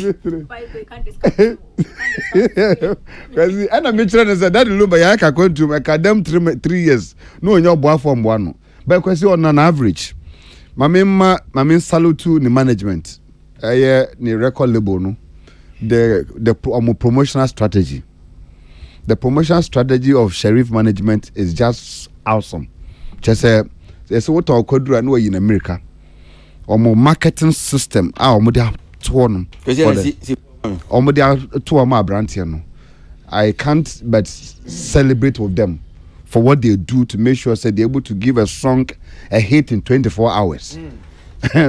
Because and I'm trying say that lumba ya ka control me ka dem 3 years. No onyo boa form boa no. But because on an average. Mami salute to the management. Ni record label no. The promotional strategy. The promotional strategy of Sherif management is just awesome. Just say what I could do in America. Omo marketing system omo dey to no. Omo dey to my brand here no. I can't but celebrate with them for what they do to make sure they're able to give a song a hit in 24 hours.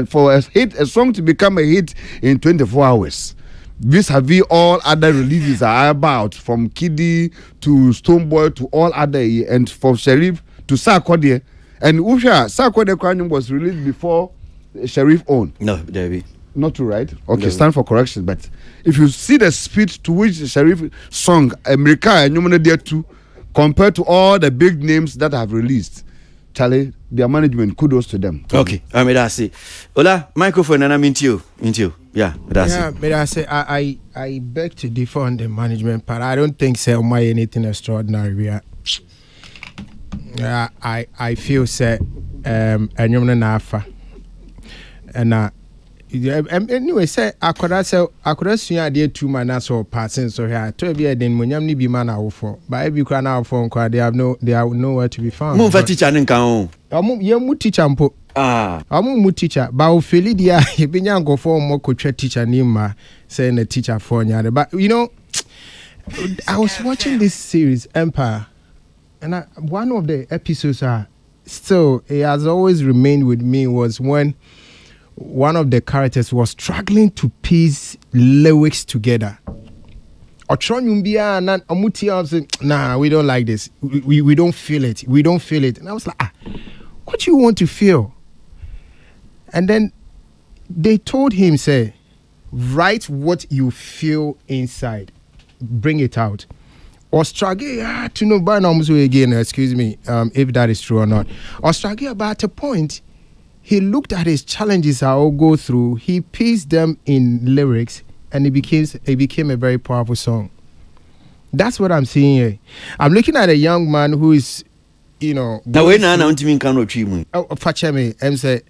For a song to become a hit in 24 hours. Vis-a-vis all other releases are about from KiDi to Stonebwoy to all other and for Sherif to Sarkodie. And Usha Sarkodie Cranium was released before Sherif own. No, David. Not true, right? Okay, stand for correction. But if you see the speed to which Sherif song America and Numana there too, compared to all the big names that have released, Charlie, their management, kudos to them. Okay, I mean that's it. Ola, microphone and I'm into you. Yeah, that's it. But I say I beg to differ on the management part. I don't think say my anything extraordinary. I feel say and Anyway, say I could see idea 2 man so passing so here. To be a den munyam ni bi man awo for. But every crown out for they are nowhere to be found. Move a teacher and can mu teacher mpo. Mu teacher. But ofeli dia e be nyan go for mo ko teacher ni ma say na teacher for nya. But you know, I was watching this series Empire, and one of the episodes still it has always remained with me was when one of the characters was struggling to piece lyrics together. Nah, we don't like this. We don't feel it. We don't feel it. And I was like, what do you want to feel? And then they told him, say, write what you feel inside. Bring it out. Or struggle to know by now again, excuse me, if that is true or not. Or struggle about a point. He looked at his challenges I will go through. He pieced them in lyrics, and it became a very powerful song. That's what I'm seeing here. I'm looking at a young man who is, you know. Now when I want to mean can achieve me. Oh, Fachemi, I'm say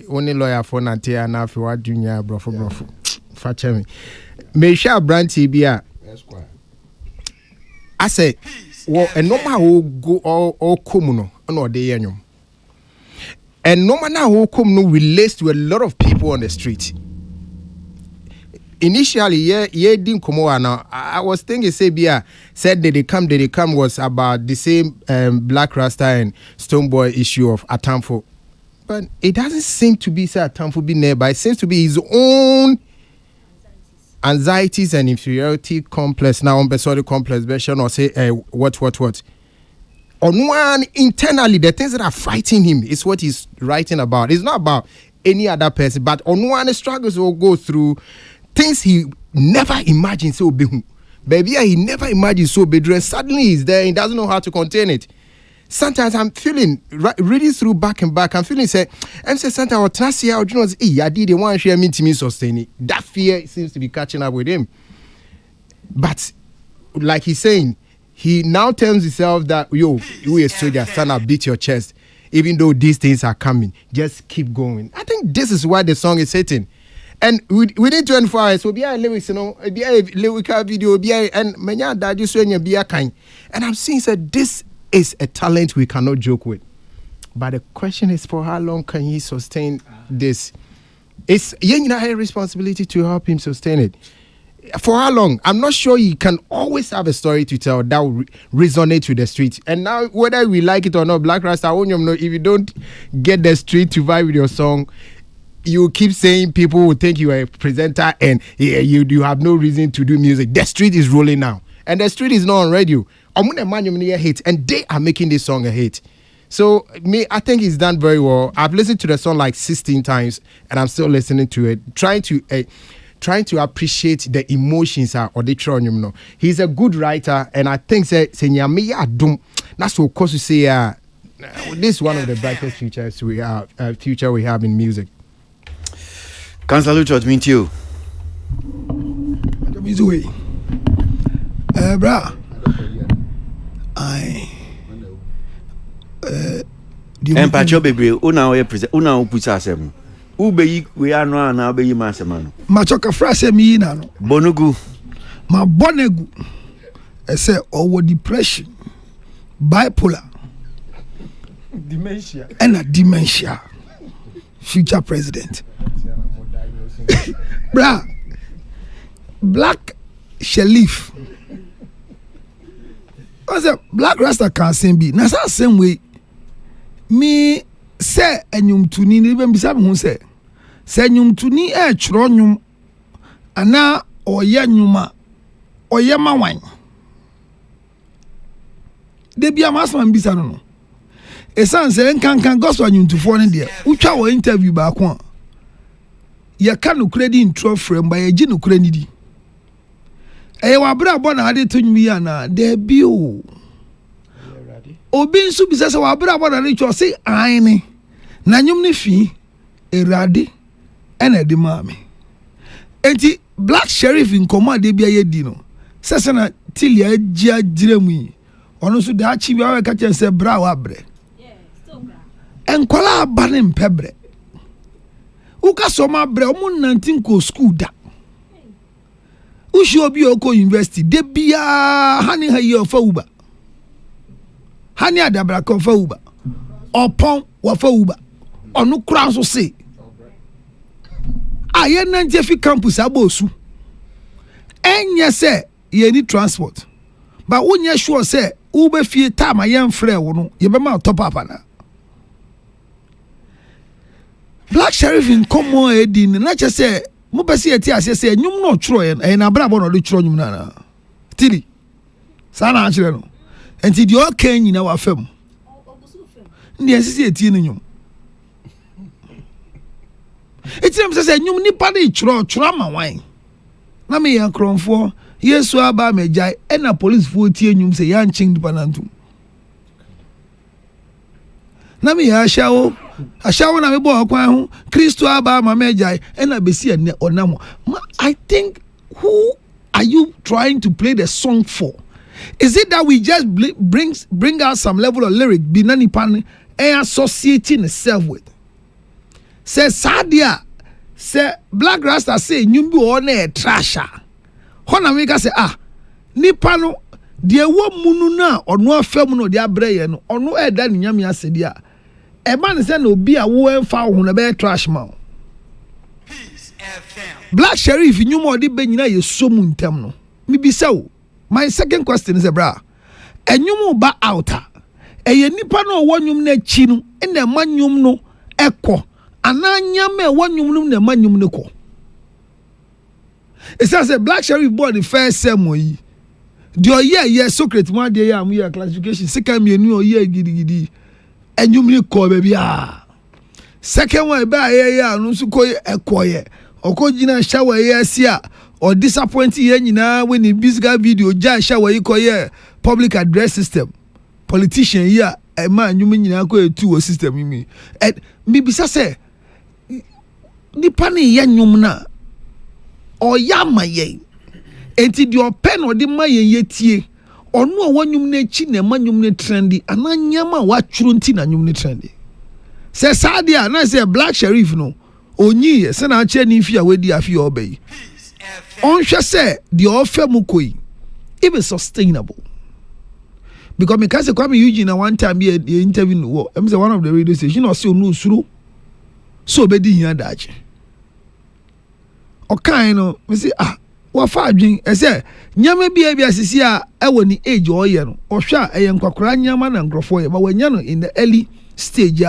only lawyer for Nantia na for what junior brofo. Fachemi. Me sha branti bia. I say, well, and no man will go all kumuno no de yenyum. And no man now who come no relates to a lot of people on the street. Initially, didn't come over now. I was thinking, said they come was about the same Black Rasta and Stonebwoy issue of Atamfo. But it doesn't seem to be Atamfo being there, but it seems to be his own anxieties and inferiority complex. Now, on the complex version or say, what. On one, internally, the things that are fighting him is what he's writing about. It's not about any other person, but on one, the struggles will go through things he never imagined so big. Baby, he never imagined so big. And suddenly he's there, he doesn't know how to contain it. Sometimes I'm feeling, reading through back and back, I'm feeling, I'm saying, Santa, or Tracia, or you know, I did the one share me to me sustain it. That fear seems to be catching up with him. But, like he's saying, he now tells himself that, you a soldier, stand up, beat your chest. Even though these things are coming, just keep going. I think this is why the song is hitting. And within 24 hours, we'll be a lyrics, be a lyrical video, and many that just when you be a kind. And I'm saying that this is a talent we cannot joke with. But the question is, for how long can he sustain this? It's a responsibility to help him sustain it. For how long? I'm not sure you can always have a story to tell that will resonate with the street. And now, whether we like it or not, Black Rasta, if you don't get the street to vibe with your song, you keep saying people will think you are a presenter and you have no reason to do music. The street is rolling now. And the street is not on radio. Hit, and they are making this song a hit. So, I think he's done very well. I've listened to the song like 16 times, and I'm still listening to it, trying to appreciate the emotions or the tron. He's a good writer, and I think that's what cause to say this is one of the brightest futures we have in music. Councillor Luchot, mean to you. Bra. Empacho baby, una we present, una put asem. Ube we are no na be yimasemano. Machoka frase mi na no. Bonugu. Ma bonegu. Ese owo depression, bipolar, dementia. And a dementia. Future president. Bra. Black Sherif. I said Black Rasta can't sing be. Na same way. Me say enyum tuni ni be bisa me hu say enyum tuni e chro nyum ana oye nyuma oye mawan de bia masama bisa no esan say nkankan gospel enyum tufo ne de utwa wo interview ba ko a ye ka no credit intro frame ba ye gi no credit di e wa bra bo na ade to nyum ya na de bi o obi nso bisa se wa bra bo na ne cho se aine na nyum ne fi erade ena de maame enti Black Sherif in command de bia ye di no se na tilia gia giremu yi ono so da chi bia we ka chen se bra wa bre enkola aba ne mpebre Uka soma bre omo 19 ko school da. Ushi obi oko university de bia hani ha ye ofa uba. Hani adabra ko fa uba. Opon wa fa uba. Onu kura so se. Aye nanje fi campus abosu. Enye se ye ni transport. But unye sure se ube fie time ayen frɛ wo no ye be ma top up na. Black Sherif in common edin na che se mo pese eti ase se nyum no tworo ye na bra bo no de tworo nyum na. Tili. Sa na akire no. Enti di o kan nyina wa fam. Ndi ensisi eti ni nyum. Eti am se nyum nipa de tworo ma wan. Na me yan kronfo Yesu aba mejai ena police fo tie nyum se yan ching nipa nantum. Na me ya ashawo na me bo akwan ho Kristo aba ma mejai ena besi ene onamo. I think who are you trying to play the song for? Is it that we just bring out some level of lyric be nani pan and associating itself with? Say Sadia say Black Rasta say nyum bi o na trasha. Hona meka say nipa no de wo munu na ono afam no de abreye no ono eda ni nyame asedi a e ma ne say na obi a wo emfa ho na be trash ma. Black Sherif nyumo de be nyina ye somu ntem no mi bi say my second question is bra enyumo ba outer eye nipa no wo nyum na chi no na ma nyum no ekọ ananyame wo nyum no na ma nyum no ko. It says a Black Sherif boy the first sermon. The year Socrates one day am here classification. Second me new year gidi. And you me call baby Second one ba yeah no so ko ekoye. Oko jina shower yes ya or disappointing ye nyina when the musical video ja shower yi koye public address system. Politician here a man you mean nyina ko etu system mi. And me bisa say nipa ne ye nyum na oya maye enti di open o di maye yetie onu o wanyum na chi na manyum na trendy ananyama wa twuru nti na nyum na trendy se sadia na se Black Sherif no onyi se na ache ni fi a wedi afi obey on hwe se di ofem koi it be sustainable because me kase kwame Eugene one time be interview no em say one of the radio station o se onu usuru so obedi hia dache okay no me say wa fa adwen e say nyama bia asisi a e woni age o ye no o hwa e nkwakwara nyama na nkrofo ye ba wanya no in the early stage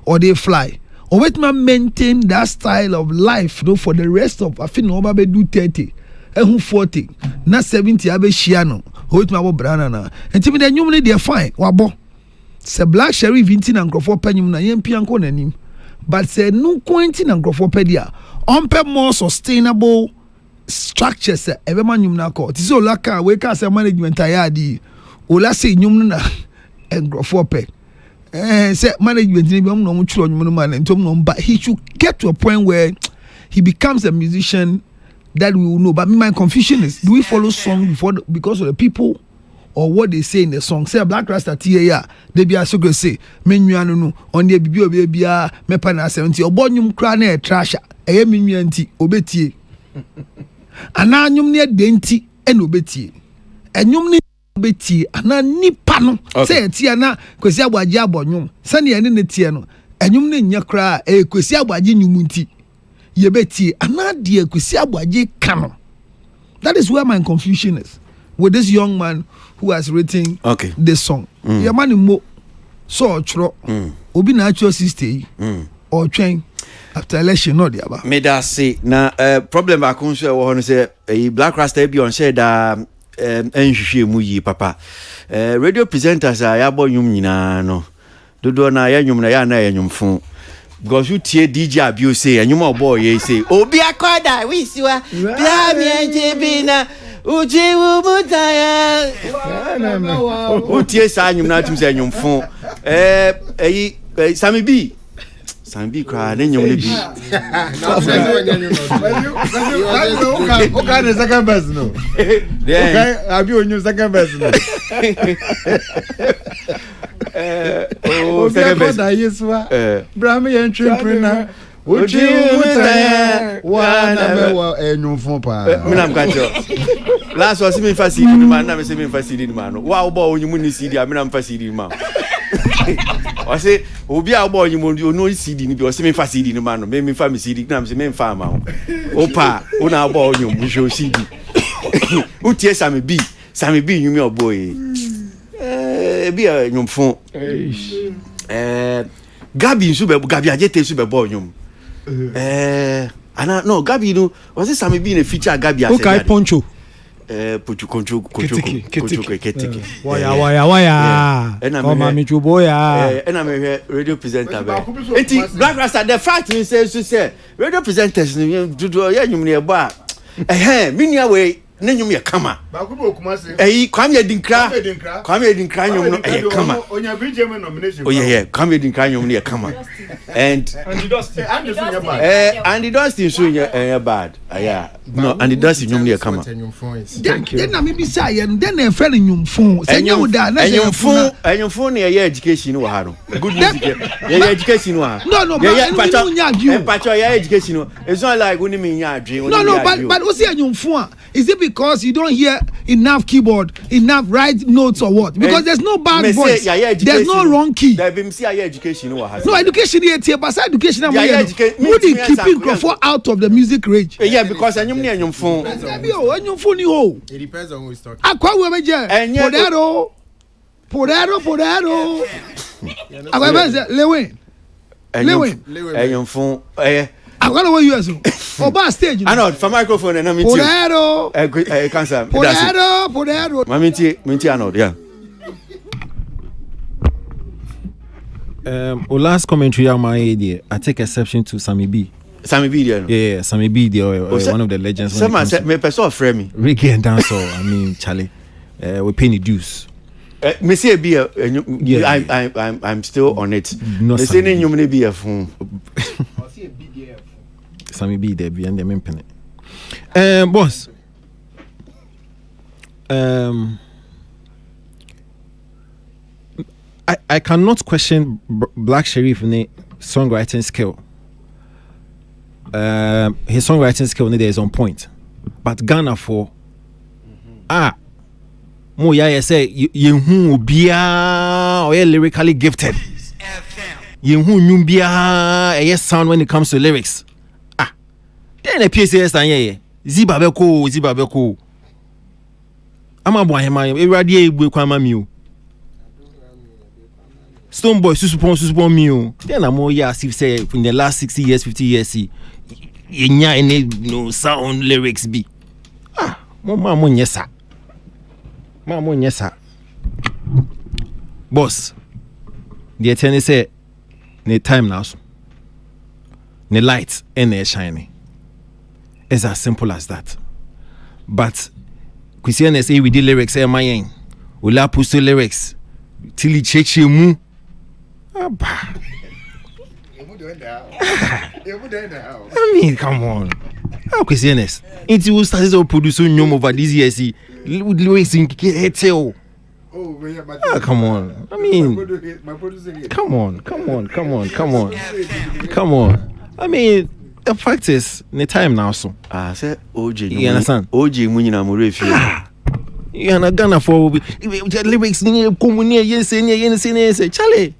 or they fly or wait man maintain that style of life no for the rest of I feel no ba be do 30 ehu 40 na 70 abe hia no wait man bo brana na enti me nyum ne dey fine wa bo se Black Sherif inti na nkrofo panyum na yempia nko nanim but say no kwenti na nkrofo pedia on more sustainable structures ebe ma nyum na ko ti so laka we ka say management ayadi o la say nyum na engrofo pe say management ni bi am no mo twiro nyum no man ntom no but he should get to a point where he becomes a musician that we will know. But my confusion is, do we follow song because of the people or what they say in the song? Say Black Rasta tia they be so good say menuanu no on the bibi obia me pa na 70 obonyum kra na e trasha eye menua nti obetie ana anyum ne de nti e na obetie enyum ne obetie ana nipa no say tie na Kwasi Aboagye abonyum sane ye ne tie no enyum ne nya kra e Kwasi Aboagye nyum nti ye betie ana de Kwasi Aboagye kano. That is where my confusion is with this young man who has written this song. Your man mo so chro obi na actual sister or train after election no dia ba. Me da say na problem ba kun so wo no say Black Rasta bi on share da enhwehwe mu yi papa. Radio presenters a ya bo nyum nyina no. Dodo na ya nyum na ya na ya nyumfo. Because you tie DJ Abio say and you more boy ye say obi akoda we siwa bia mi enjebi na uji ubutaya utie sa nyum na tum say nyumfo Sami B cry then nyum le bi okay the second best no okay Abio new second best no second best Brahmi entrepreneur Uchi mutaya wana mewa enyumfo pa. Mina mkacho. Last was me fa CD ni man na me se me fa CD ni man. Wa obo onyumu ni CD a mina mfa CD ni man. I say obi a obo onyumu no CD ni bi o se me fa CD ni man no me fa me CD na me se me fa ma. Opa una obo onyumu show CD. Utie Sammy B nyumi obo e. Bi a nyumfo. Gabi Ajete nsu be bo onyum. No Gabi no was it Sammy B in a feature Gabi as okay poncho Poncho ketiki waya oh mami chuboya and I'm a radio presenter be Black Rasta the fact me say radio presenters do ya nyum ne ba minia we na nyum ye kama ba ku be okumase Kwame Edinkra nyum no kama onya BJM nomination Kwame Edinkra nyum no kama and Andy Dustin so bad no Andy Dustin nyum no kama then na me bi say then na friend nyumfo say nyawo da na nyumfo ne education wo ha no good music education wo ha no but education it's not like when me nya adwen but we say nyumfo is it because you don't hear enough keyboard, enough right notes or what? Because there's no bad voice. There's no wrong key. No education. Here, but education. Who did keeping Crawford out of the music range? Yeah, because I knew phone. It depends on who is talking. Podero. Lewin. I'm going to wear you as well. Or stage. I know for microphone and I'm in cancer. Podero. Minty, I know, yeah. Last commentary on my idea, I take exception to Sammy B. Sammy B, yeah, Sammy B, one of the legends. Someone said, "Me person frame me." Reggae and dancehall. I mean, Charlie, we pay the dues. Me say be I'm still on it. No, they say you may be a phone. Sammy B there be and the main penny. Boss. I cannot question Black Sherif ne songwriting skill. His songwriting skill there is on point. But Ghana for mo ya say yehu bia or lyrically gifted. Yehu nyum bia sound when it comes to lyrics. Then a PCS and Zibabeko. Ama boy hema e egbe kwama mi. Stonebwoy susupon mi. Then am ya as if say in the last 60 years 50 years yenya any no sound lyrics be. Mo nyesa. Boss. The attorney say ne time now. Ne light and ne shiny. It's as simple as that. But Christian say we did lyrics mayen. We la push lyrics. Till cheche mu. I mean, come on. How Christian is? It will start to produce nyom over this year. Lyrics in Heteo. Come on. I mean, come on. I mean, the fact is, the time now so. Say OJ. You understand? OJ Munina Murefi. You are not gonna for lyrics. Yes. Charlie,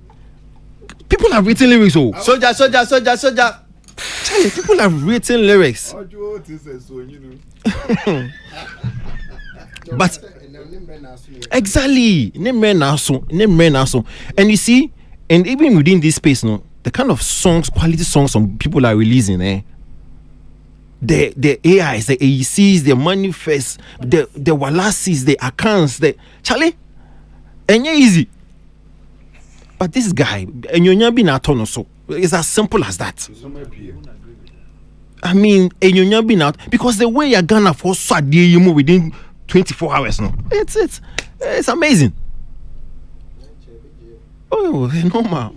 people have written lyrics. Oh, soldier. Charlie, people have written lyrics. But exactly, and you see, and even within this space, no. The kind of songs, quality songs some people are releasing, the AIs, the AECs, the manifests, the Wallaces, the accounts, the Charlie, and easy. But this guy, and you're not being at all, so it's as simple as that. I mean, and you're not being out because the way you're gonna for so you move within 24 hours, no, it's amazing. Oh, normal.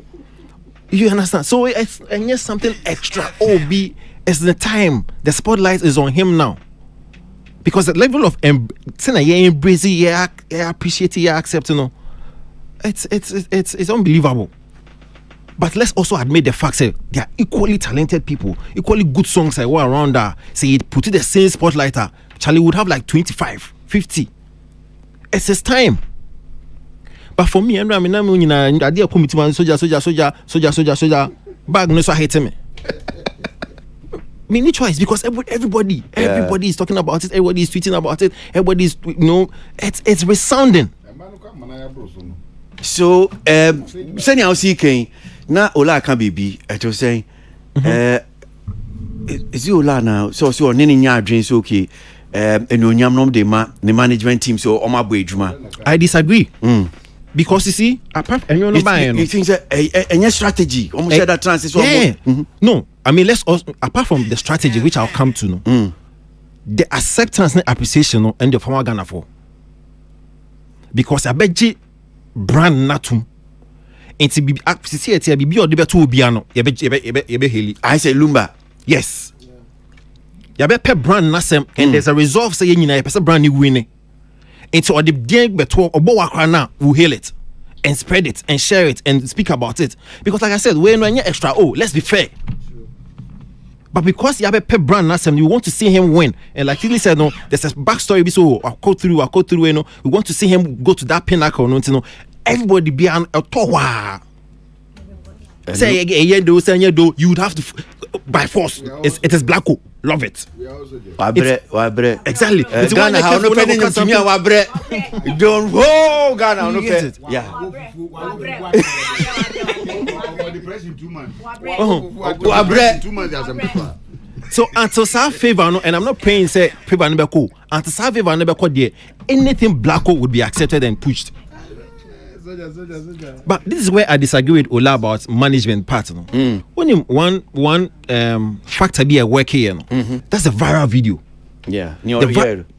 You understand? So it's and yes, something extra. It's the time. The spotlight is on him now. Because the level of embracing, I appreciate it, accept, it's unbelievable. But let's also admit the fact that they are equally talented people, equally good songs like what around there. Say it put it the same spotlight. Charlie would have like 25, 50. It's his time. But for me, I mean, I did a committee man, soldier, bag no so hate me. I mean, no choice because everybody is talking about it, everybody is tweeting about it, everybody's it's resounding. So, send you see King. Na Ola can be I was saying is you Ola now so nini nya adwin okay enuonyam nom de ma the management team so o ma bo adwuma. I disagree. Because you see apart you think say any strategy almost share that transition no I mean let's also apart from the strategy which I'll come to the acceptance and appreciation and the former Ghana for because I bet brand natum enti bibi appreciate eti bibi odi beto obia no ye be heli I say lumba yes ya be pe brand nasem and there's a resolve say nyina ye person brand ni win enti odi den beto obo wakra na we hail it and spread it and share it and speak about it because like I said we no extra let's be fair. But because you have a pep brand nasem, you want to see him win. And like KiDi said, no, there's a backstory. So I'll go through, you know. We want to see him go to that pinnacle, you know. Everybody be an towa. Say you would have to by force. It is Blacko. Love it. Wabre. Exactly. Ghana how no penny to me wabre. Don't Ghana no penny. Yeah. Wabre 2 months as a paper. So until sa favor no, and I'm not praying say favor no be cool. Until sa favor no be cool there, anything Blacko would be accepted and pushed. But this is where I disagree with Ola about management part. No? When one factor be a work here, no? That's a viral video. Yeah.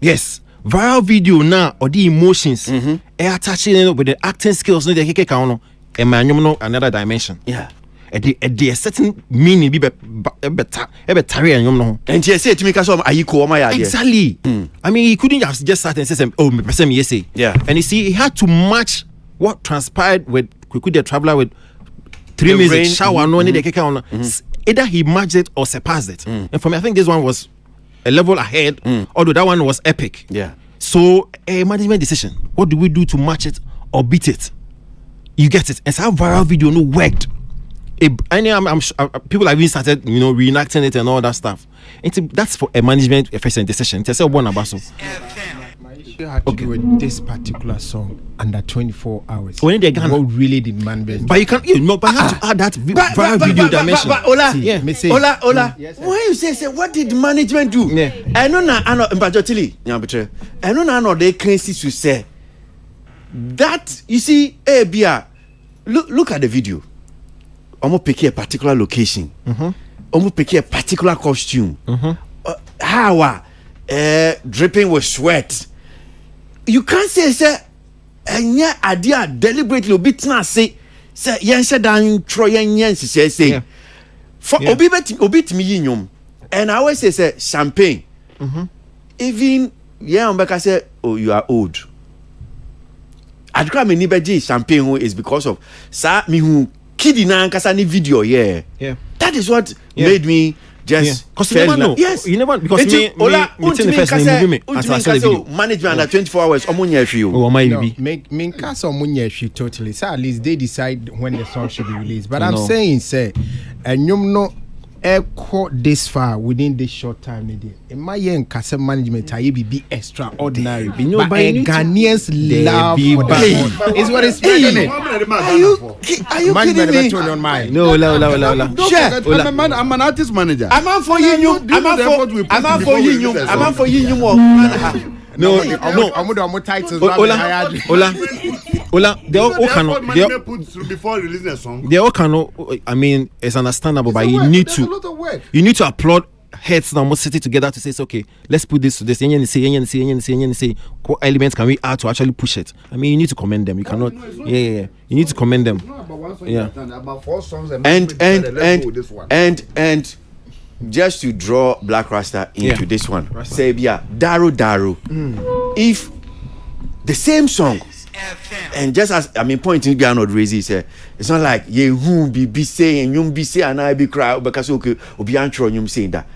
Yes. Viral video now or the emotions attaching with the acting skills no they can no and another dimension. Yeah. A certain meaning be better no. And you say to me cause are you cool my idea. Exactly. I mean he couldn't have just sat and said oh me person yes say. Yeah. And you see he had to match what transpired with the traveler with 3 minutes shower no need the on either he matched it or surpassed it. And for me I think this one was a level ahead although that one was epic. Yeah. So a management decision, what do we do to match it or beat it? You get it. And so our viral video no worked. I'm sure, people have even started reenacting it and all that stuff. That's for a management efficient decision. It's a one about so had to do with this particular song under 24 hours. When they Ghana, what really demand? But you can't, but you have to add that viral video dimension. But Ola, why you say what did management do? Yeah. I know they can see to say that you see, Bia, look at the video. Almost pick a particular location. Almost pick a particular costume. How dripping with sweat. You can't say and yeah idea deliberately bit na say yen say dan tro yen say for obit me yinyum and I always say champagne even Mbeka say oh you are old I can't me be champagne is because of sa me who KiDi na nkasa ni video that is what made me just because you never know. Yes, you never because me management under 24 hours. Make totally. So at least they decide when the song should be released. But I'm saying, say, and you know, echo this far within this short time. In my young castle management, I be extraordinary. But Ghanaians love for that. It's what it's making. Are you kidding me? No. I'm an artist manager. I'm for you. No, titles. Ola, they all cannot. Before releasing a song, they all cannot. I mean, it's understandable, but you need to applaud heads now, must sit together to say, it's okay, let's put this to this. Say, what elements can we add to actually push it? I mean, you need to commend them. You cannot. Yeah. You need to commend them. Yeah. About 4 songs and just to draw Black Rasta into this one, say, Daru. If the same song And just as pointing down on Razy said, it's not like ye who be saying you be say and I be cry because okay obi antro you saying that.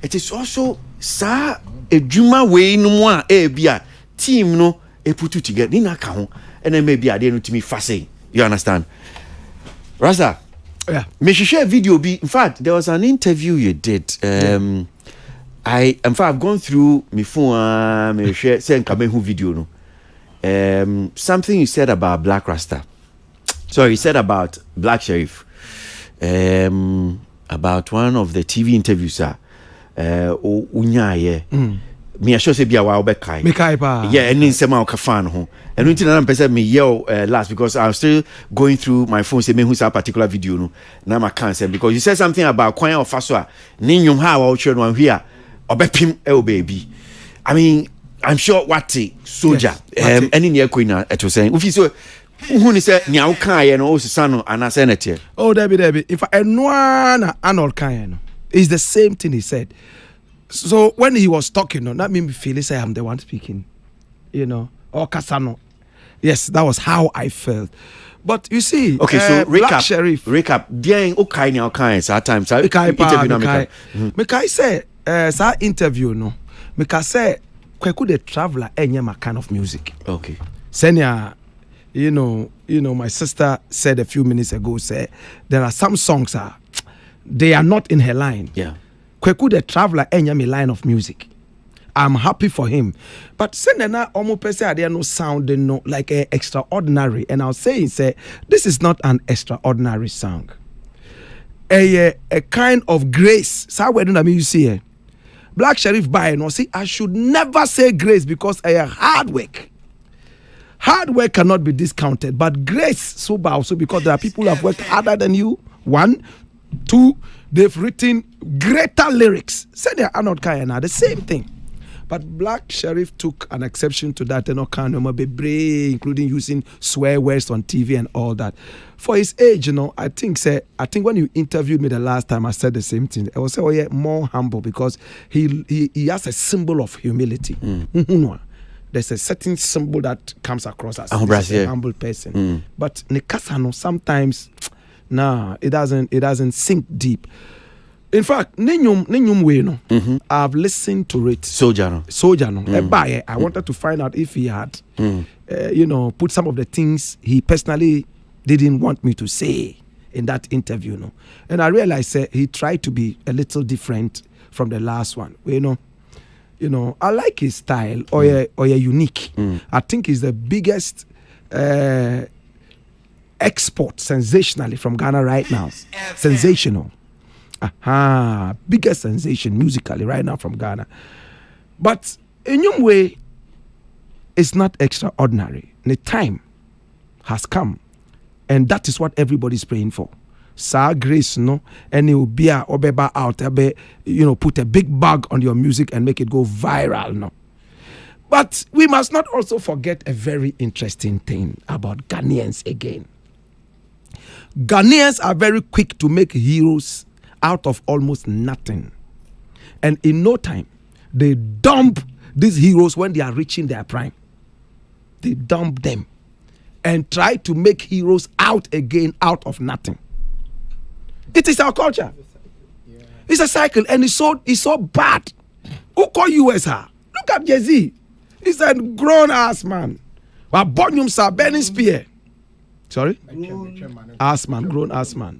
It is also sa a juma way no more bia team no e put you together ni na ka ho and then maybe I didn't to me fast. You understand? Raza. Yeah. Me share video be in fact there was an interview you did. I've gone through my phone me share send who video no. Something you said about Black Rasta. Sorry, you said about Black Sherif. About one of the TV interviews Unyaye. Me sure say be a while back kai. Me kai pa. Yeah, and in sema ka fan ho. And until na person me yell last because I'm still going through my phone say me who's a particular video no. Na ma can say because you said something about Kwan of Faso. Ni nyum ha wa chwe no here. Obepim baby. I mean, I'm sure what soldier any near queen at was saying. If you so who say nya ukan no osisa and I senate. Oh, Debbie. If I no anol kan it's the same thing he said. So when he was talking, that made me feel say I'm the one speaking, or Kasano. Yes, that was how I felt. But you see, okay, so recap. Bien okay now kind at times. Mekai say, sa interview no. Mekai say, Kweku the traveler any my kind of music. Okay. Senya, my sister said a few minutes ago, say there are some songs they are not in her line. Yeah. Kweku the traveler enya me line of music. I'm happy for him. But Senena almost say there no sound no like a extraordinary. And I'll say this is not an extraordinary song. A kind of grace. So where do you see it? Black Sherif by no see I should never say grace because I hard work. Hard work cannot be discounted, but grace so also because there are people who have worked harder than you. 1, 2, they've written greater lyrics. Say they are not kind the same thing. But Black Sherif took an exception to that and including using swear words on TV and all that. For his age, I think when you interviewed me the last time, I said the same thing. I was more humble because he has a symbol of humility. There's a certain symbol that comes across as a humble person. But Nikasano sometimes it doesn't sink deep. In fact, Ninyum way no. I've listened to it. Soldier no. I wanted to find out if he had, put some of the things he personally didn't want me to say in that interview. No, and I realized he tried to be a little different from the last one. I like his style or unique. I think he's the biggest export sensationally from Ghana right now. Sensational. Biggest sensation musically right now from Ghana. But in your way, it's not extraordinary. The time has come, and that is what everybody's praying for. Sa grace, no, and it will be obeba out, put a big bug on your music and make it go viral, no. But we must not also forget a very interesting thing about Ghanaians again. Ghanaians are very quick to make heroes out of almost nothing. And in no time, they dump these heroes when they are reaching their prime. They dump them and try to make heroes out again out of nothing. It is our culture. It's a cycle and it's so bad. Who call you as her? Look at Jay-Z. He's a grown-ass man. Well, Bonyum sir, Benny Spear. Sorry? Grown-ass man.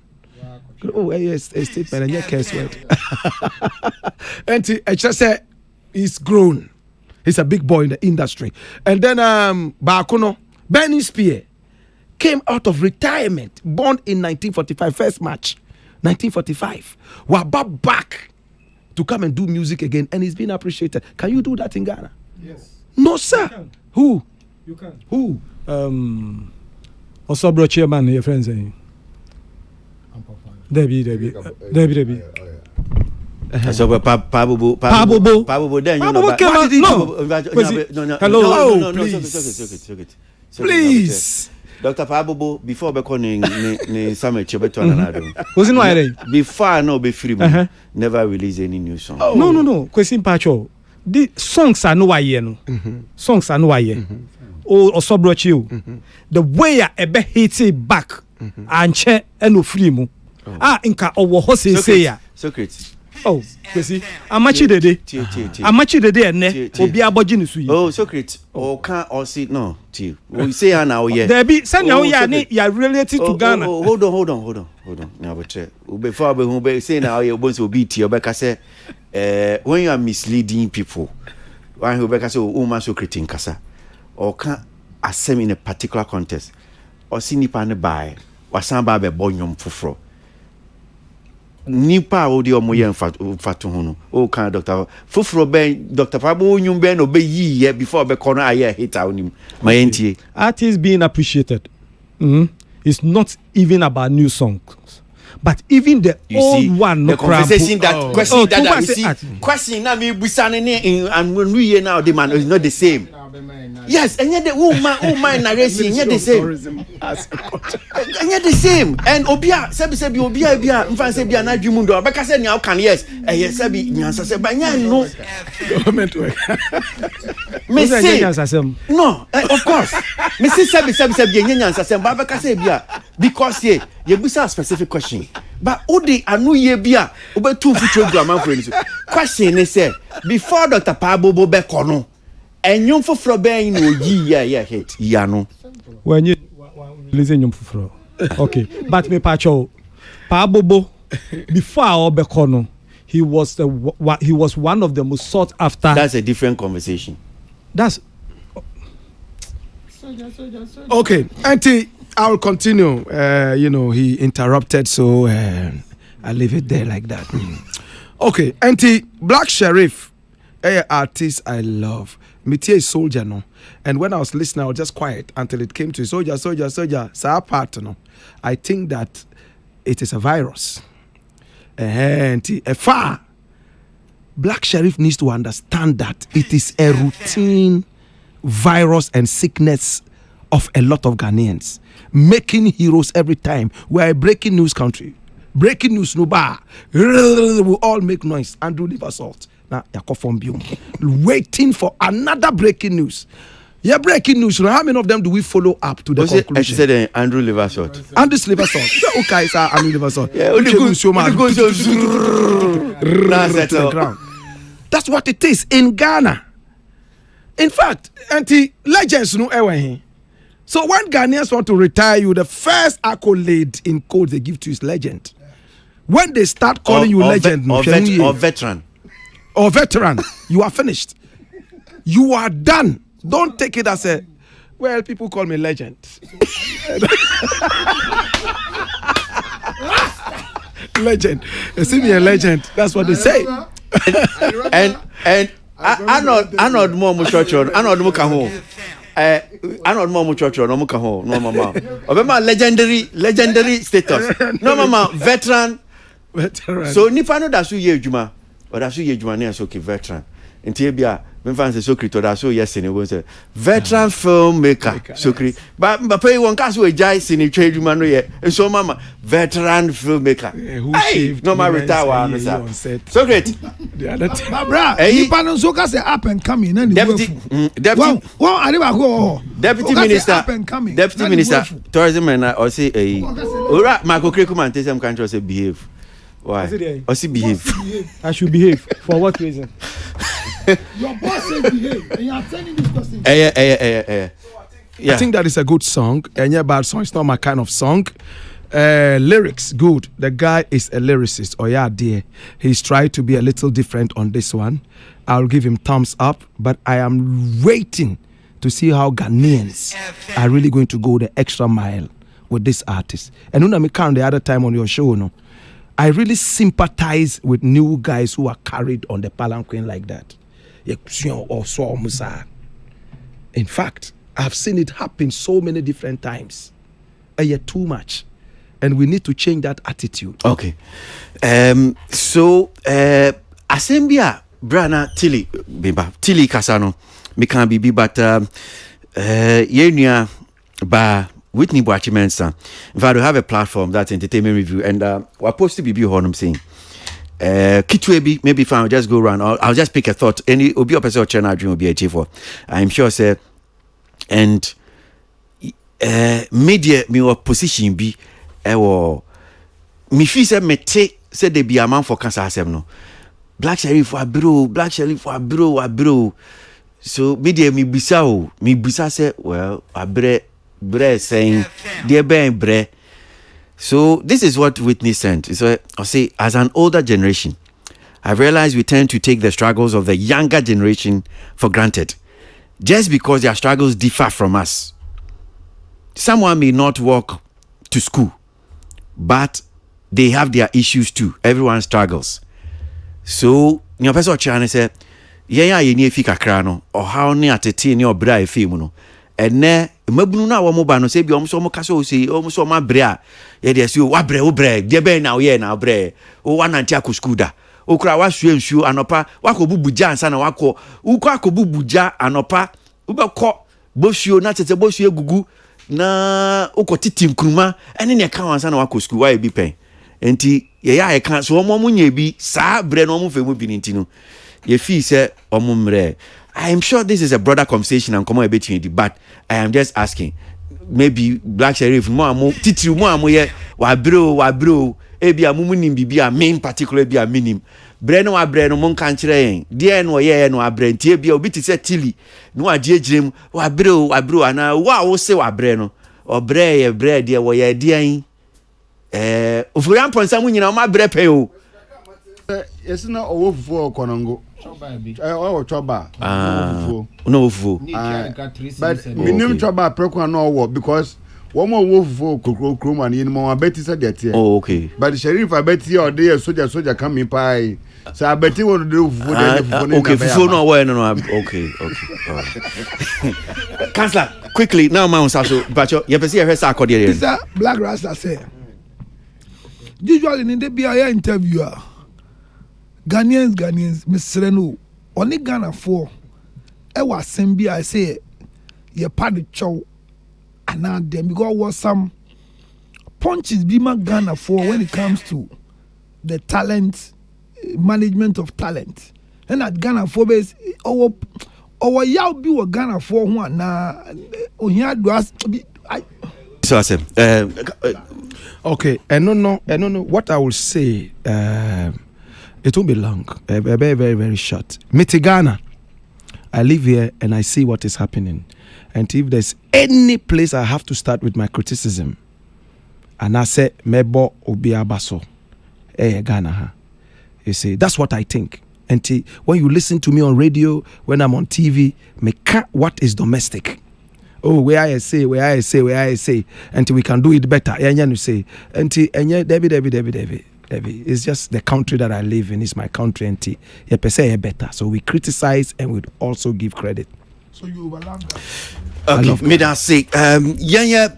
Oh, yes, a statement and your case word. And he just said he's grown. He's a big boy in the industry. And then Bakuno, Benny Spear, came out of retirement, born in 1945, first March, 1945. Wabab back to come and do music again, and he's been appreciated. Can you do that in Ghana? Yes. No, sir. Who? You can. Who? Also, bro, chairman, your friends saying. Debbie. So Pabubu then you know hello, please. Dr. Pabubu before becoming summer chebeto another. Wasn't why before no be free never release any new song. No. Question Pacho. The songs are no why no. Songs are no why. osobrochi the way a ebe hit it back and che eno free mu nka owo ho say ya Socrates. Oh, Kwasi, amachi dede ene obi abogi ne su yi. Oh, Socrates. Oh, can or see no. We say now yeah. There be send now ya ni ya related to Ghana. Hold on. Now but before we say now you want to be tea obeka say when you are misleading people, when you obeka say o man Socrates nkasa or can asem in a particular context or see nipa ne buy wasan ba be bonyom foforo. Nipa odi omo ye mfatu ho no o kan doctor foforo ben Dr. Fabo onyum ben no be yi before be kono aye hater onim ma yentie artists being appreciated it's not even about new songs but even the old one the conversation that question na me busane ne and when we here now the man is not the same. Yes, and yet the woman narration, yet the same. And yet the same. And Obia, Sebi Obia, Mfan Sebia na Jumundo, Beka said now can yes, yes, Sebi Nyansa said, but no government work. No, of course. Mrs. Sebi Nyansa said, Babaka Sebia, because ye busa a specific question. But Odi anu ye bia, Ube 2 future grammar friends. Question is said, before Dr. Pabo Bekono. And you for Froben no yeah hate Yano. When you listen you for okay, but me pacho Pabobo before Obekono, he was one of the most sought after. That's a different conversation. That's okay. Auntie, I will continue. He interrupted, so I leave it there like that. Okay, Auntie, Black Sherif, artist I love. Mitie is soldier no, and when I was listening, I was just quiet until it came to soldier. Sa part no, I think that it is a virus. And far, Black Sherif needs to understand that it is a routine virus and sickness of a lot of Ghanaians, making heroes every time. We are a breaking news country. Breaking news no bar. We all make noise and do live assault. Now, waiting for another breaking news. Yeah, breaking news. How many of them do we follow up to the conclusion? I said Andrew Liversalt. Andrew Liversalt. Okay, sir, Andrew Liversalt. That's what it is in Ghana. In fact, legends know everything. So when Ghanaians want to retire you, the first accolade in code they give to is legend. When they start calling you legend or veteran. Or veteran, you are finished. You are done. Don't take it as a, well, people call me legend. Legend. You see me a legend. That's what they say. and I not more muchocho. I not more kaho. I not more muchocho. No more kaho. No mama. Obema legendary status. No mama veteran. So nipa no dasu ye juma. Or that's you Jumani as okay veteran. In Tibia, when fans so crito, that's so yes, and it was a veteran filmmaker. So but pay one cast with Jais in a trade human and so mama, veteran filmmaker. Hey, no my retire so great. The other time, you panosoka say up and coming, and deputy minister up and coming. Deputy minister, tourism and I say a Marco Krikuman, tell some countries say behave. Why? Or behave? I should behave. For what reason? Your boss says behave, and you are telling this person. Yeah. I think that is a good song. And yeah, bad song. It's not my kind of song. Lyrics, good. The guy is a lyricist. Oh yeah, dear. He's tried to be a little different on this one. I'll give him thumbs up. But I am waiting to see how Ghanaians are really going to go the extra mile with this artist. And when I count the other time on your show, no. I really sympathize with new guys who are carried on the palanquin like that. In fact, I've seen it happen so many different times. Too much. And we need to change that attitude. Okay. So, Asembia, Brana, Tilly Casano, Mikan Bibi, but Yenya, Ba. Whitney Boachimensa. In fact, we have a platform that's entertainment review, and we're supposed to be I'm saying. Kitwebi, maybe if I'll just go around, I'll just pick a thought. Any Obi Opesa channel dream will be a chief for. I'm sure say and media me wa position bi ewo me fi say mete say they be a man for cancer asem no Black Sherif wa bro so media me bisa say well abre saying dear ben bre. So this is what Whitney sent. So I say, as an older generation, I realize we tend to take the struggles of the younger generation for granted, just because their struggles differ from us. Someone may not walk to school, but they have their issues too. Everyone struggles. So, your person China say, yeah, you need fika crano, or how near to teen your bra film. And ne mabunu na wo mo ba no se bi omso mo kase o se omso ma bre a ye de se o wa bre de be na o ye na bre o wa nanti akoskuda o kura wa sue nsuo anopa wa ko bubuja ansa na wa ko u ko akobubuja anopa u be ko bosuo na tete bosuo egugu na o ko titim kruma ene ne ka ansa na wa ko school wa e bi pen enti ye ya e kan so mo nya bi sa bre no mo fe mu bi nti no ye fi se omo mre. I am sure this is a broader conversation and come on a bit in the but I am just asking. Maybe Black Sherif mo titiri mo ye wa bro e bia mo nim bibia main particular bia minim bre no mo kan kire yen de no ye no abre ntie bia obi ti se tili no agiegirem wa bro ana wa wo se wa bre no obre ye bre de wo ye de an ofurian ponsa mu nyina ma bre pe o yes na owo fufu okonongo choba no fufu but minim choba preko na owo because one more wolf for Kroma and more betty said that. Oh, okay. But the Sherif, I bet you or dear soldier coming pie. So I bet you want to do for okay, for no, okay. Counselor, quickly now, Mount Sasso, but you have to see a Sarkodie. Is that Black Rasta say? Usually in the BIA interviewer, Ghanaians, Miss Reno, only Ghana for. I was Sembi, I say, your party chow. And now them because was some punches be my Ghana for when it comes to the talent management of talent. And at Ghana for base our yaw be what Ghana for one na here do us so okay, and no what I will say it won't be long, very, very, very short. Ghana, I live here and I see what is happening. And if there's any place I have to start with my criticism, and I say, Mebo Obiabaso, Ghana, you see, that's what I think. And when you listen to me on radio, when I'm on TV, what is domestic? Oh, where I say, until we can do it better. You say, until Debbie. It's just the country that I live in. It's my country, and you better. So we criticize and we also give credit. So you overlap that. Okay, made us say,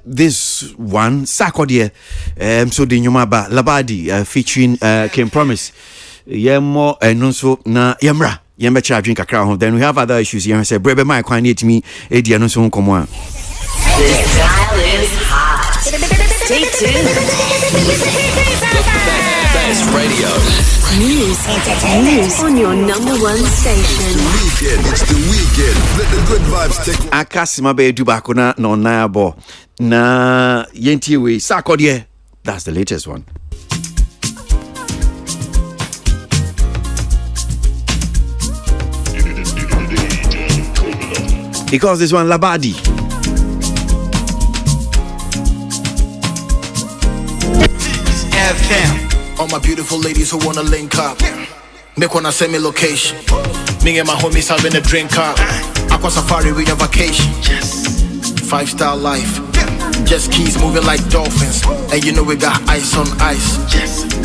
this one, Sarkodie, so the Nyumaba Labadi featuring Kim Promise, Yemo, and also na Yamra, Yamcha drink a crown. Then we have other issues here. I say, Brebe, my quite me, Eddie, and so on. Come on. This dial is hot. Stay tuned. Best radio. News on your number one station. It's the weekend. Let the good vibes take. Akasima be dubakona no nabo na yentiwe Sarkodie. That's the latest one. He calls this one Labadi. FM. All my beautiful ladies who wanna link up, make wanna send me location. Me and my homies having a drink up. Aqua Safari with a vacation. 5-star life. Just keys moving like dolphins. And you know we got ice on ice.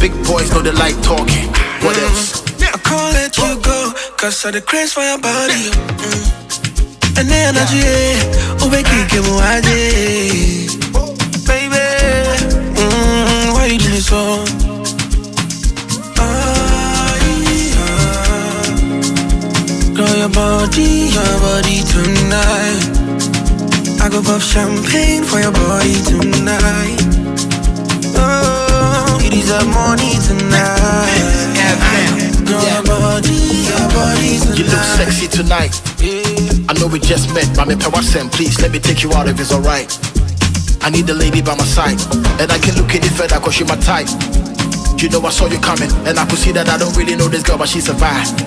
Big boys know they like talking. What else? I can't let you go, cause I the craze for your body. And the energy, oh, we can't get more baby, why you do me so? Girl, your body tonight. I go pop champagne for your body tonight. Oh, you deserve money tonight. Girl, your body tonight. You look sexy tonight. I know know we just met, but me power send, please let me take you out if it's alright. I need the lady by my side, and I can look any further cause she my type. You know I saw you coming, and I could see that I don't really know this girl, but she survived.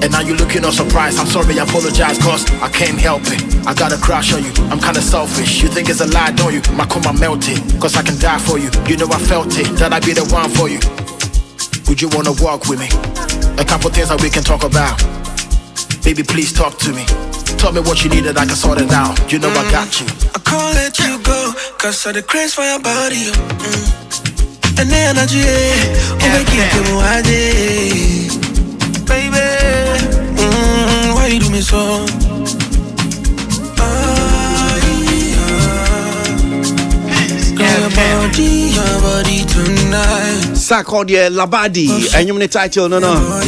And now you looking all surprised. I'm sorry, I apologize, cause I can't help it. I got a crush on you, I'm kinda selfish. You think it's a lie, don't you? My coma melted, cause I can die for you. You know I felt it, that I'd be the one for you. Would you wanna walk with me? A couple things that we can talk about. Baby, please talk to me. Tell me what you need and I can sort it out. You know I got you. I can't let you go, cause of the craze for your body. And the energy, baby, why you do me so? Your body tonight. Sarkodie Labadi, and you the title, no.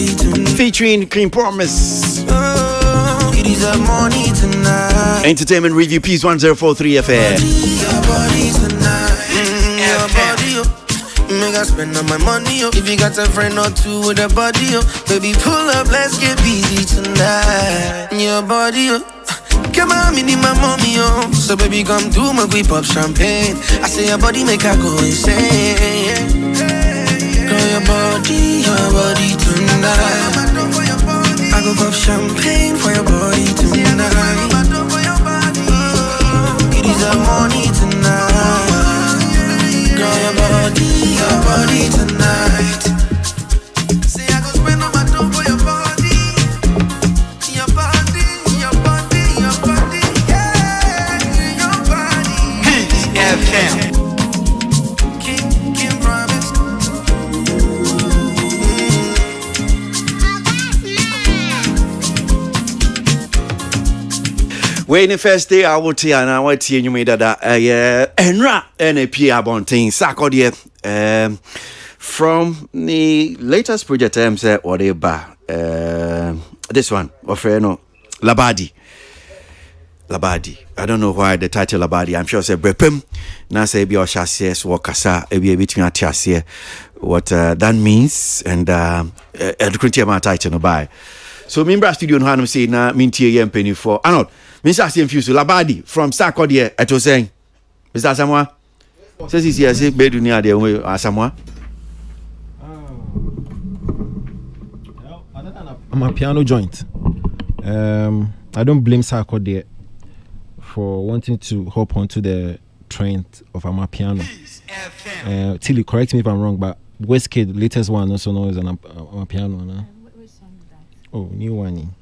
Featuring Cream Promise. It is a morning tonight. Entertainment Review, Peace 1043 FM. Your body tonight. Your body, make I spend all my money, If you got a friend or two with a body, baby, pull up, let's get busy tonight. Your body, come on, me need my mommy, So baby, come do my whip up champagne. I say your body make her go insane. Girl, your body tonight. I go pop champagne for your body tonight. It is a morning tonight. Girl, your body tonight. Say I go spend all my time for your body. Your body, your body, your body, yeah, your body. Peace FM. Kim Promise. When the first day I will tell you, and I will tell you that Enra NAP Abontin Sarkodie from the latest project I'm say whatever this one Ofreno Labadi. I don't know why the title Labadi. I'm sure say brepem na say be oshase so kasa e be between atiase what that means and educate my title no buy. So member studio no hanum say na mintie ye mpeni for anot Mr. Simfuse Labadi from Sarkodie eto saying Mr. Samoa says he's here say be dunia de Samoa I'm a piano joint. I don't blame Sarkodie for wanting to hop onto the trend of Amapiano. Tilly, correct me if I'm wrong, but Westkid, latest one, also known as an Amapiano. No? Oh, new one.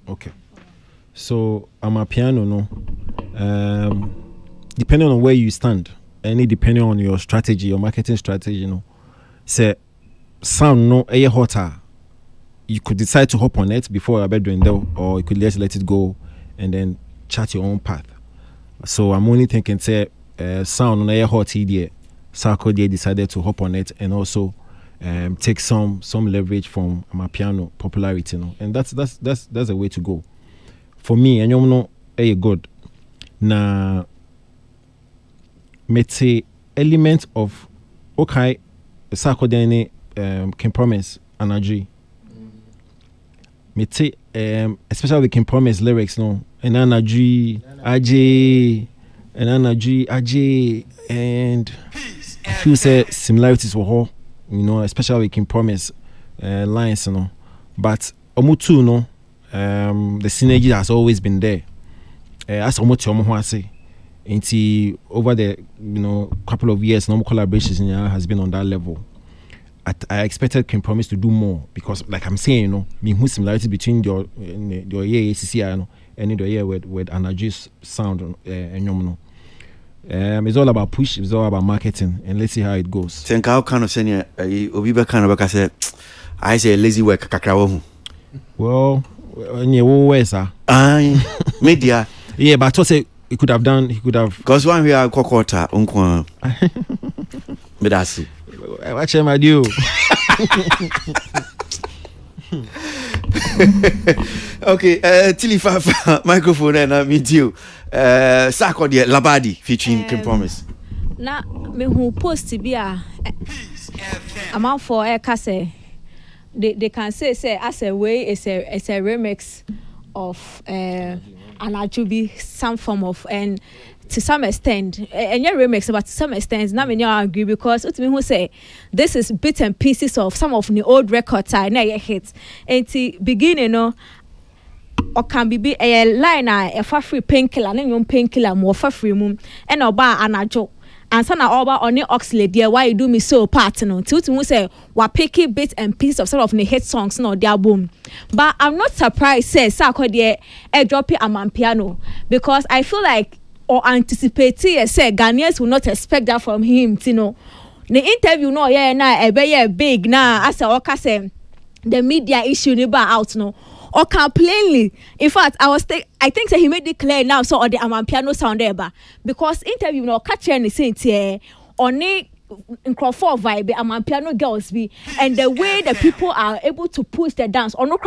Okay. So Amapiano, no. Depending on where you stand, depending on your strategy, your marketing strategy, say sound no hotter. You could decide to hop on it before a bedroom though, or you could just let it go and then chart your own path. So I'm only thinking, say, sound on a hot idea. Sarkodie decided to hop on it and also take some leverage from my piano popularity, and that's a way to go. For me, and you know, good. Na mete element of okay, Sarkodie can promise energy. Mete especially we can promise lyrics, no, and energy, Ajay, and I feel say similarities were all, especially we can promise lines, but omutu, the synergy has always been there. As omutu omo say, until over the couple of years, normal collaborations has been on that level. I expected Kim Promise to do more because, like I'm saying, me who similarity between your ACC and the with Anaji's sound it's all about push, it's all about marketing, and let's see how it goes. Think how kind of saying Obiba kind of I say lazy work kakra. Well, where sir? Media. Yeah, but I thought he could have. Because one we are quarter unkwa. Medasi. Watch him, I do. Okay, Tilifa microphone and I meet you. Sarkodie Labadi featuring Kim Promise. Na me who post to be a amount for a case. They can say as a way it's a remix of Anajubi, some form of, and to some extent, and your remix, but to some extent, not many agree because who say this is bits and pieces of some of the old records I never hits. And the beginning, or can be a line a free painkiller, and your painkiller more for free moon, and oba anajo. And son oba on the Oxley, dear, why you do me so partner? To say, what picky bits and pieces of some of the hit songs, no, their boom. But I'm not surprised, says Sarkodie, a drop it a piano, because I feel like or anticipate, say Ghanaians will not expect that from him, you know. The interview, no, yeah, now a very big now, as a say the media issue never out, no. Or can plainly, in fact, I think that he made it clear now. So, or the piano sound there, because interview no catch any saint here on a Crawford vibe, piano girls be, and the way the people are able to push the dance. Or no,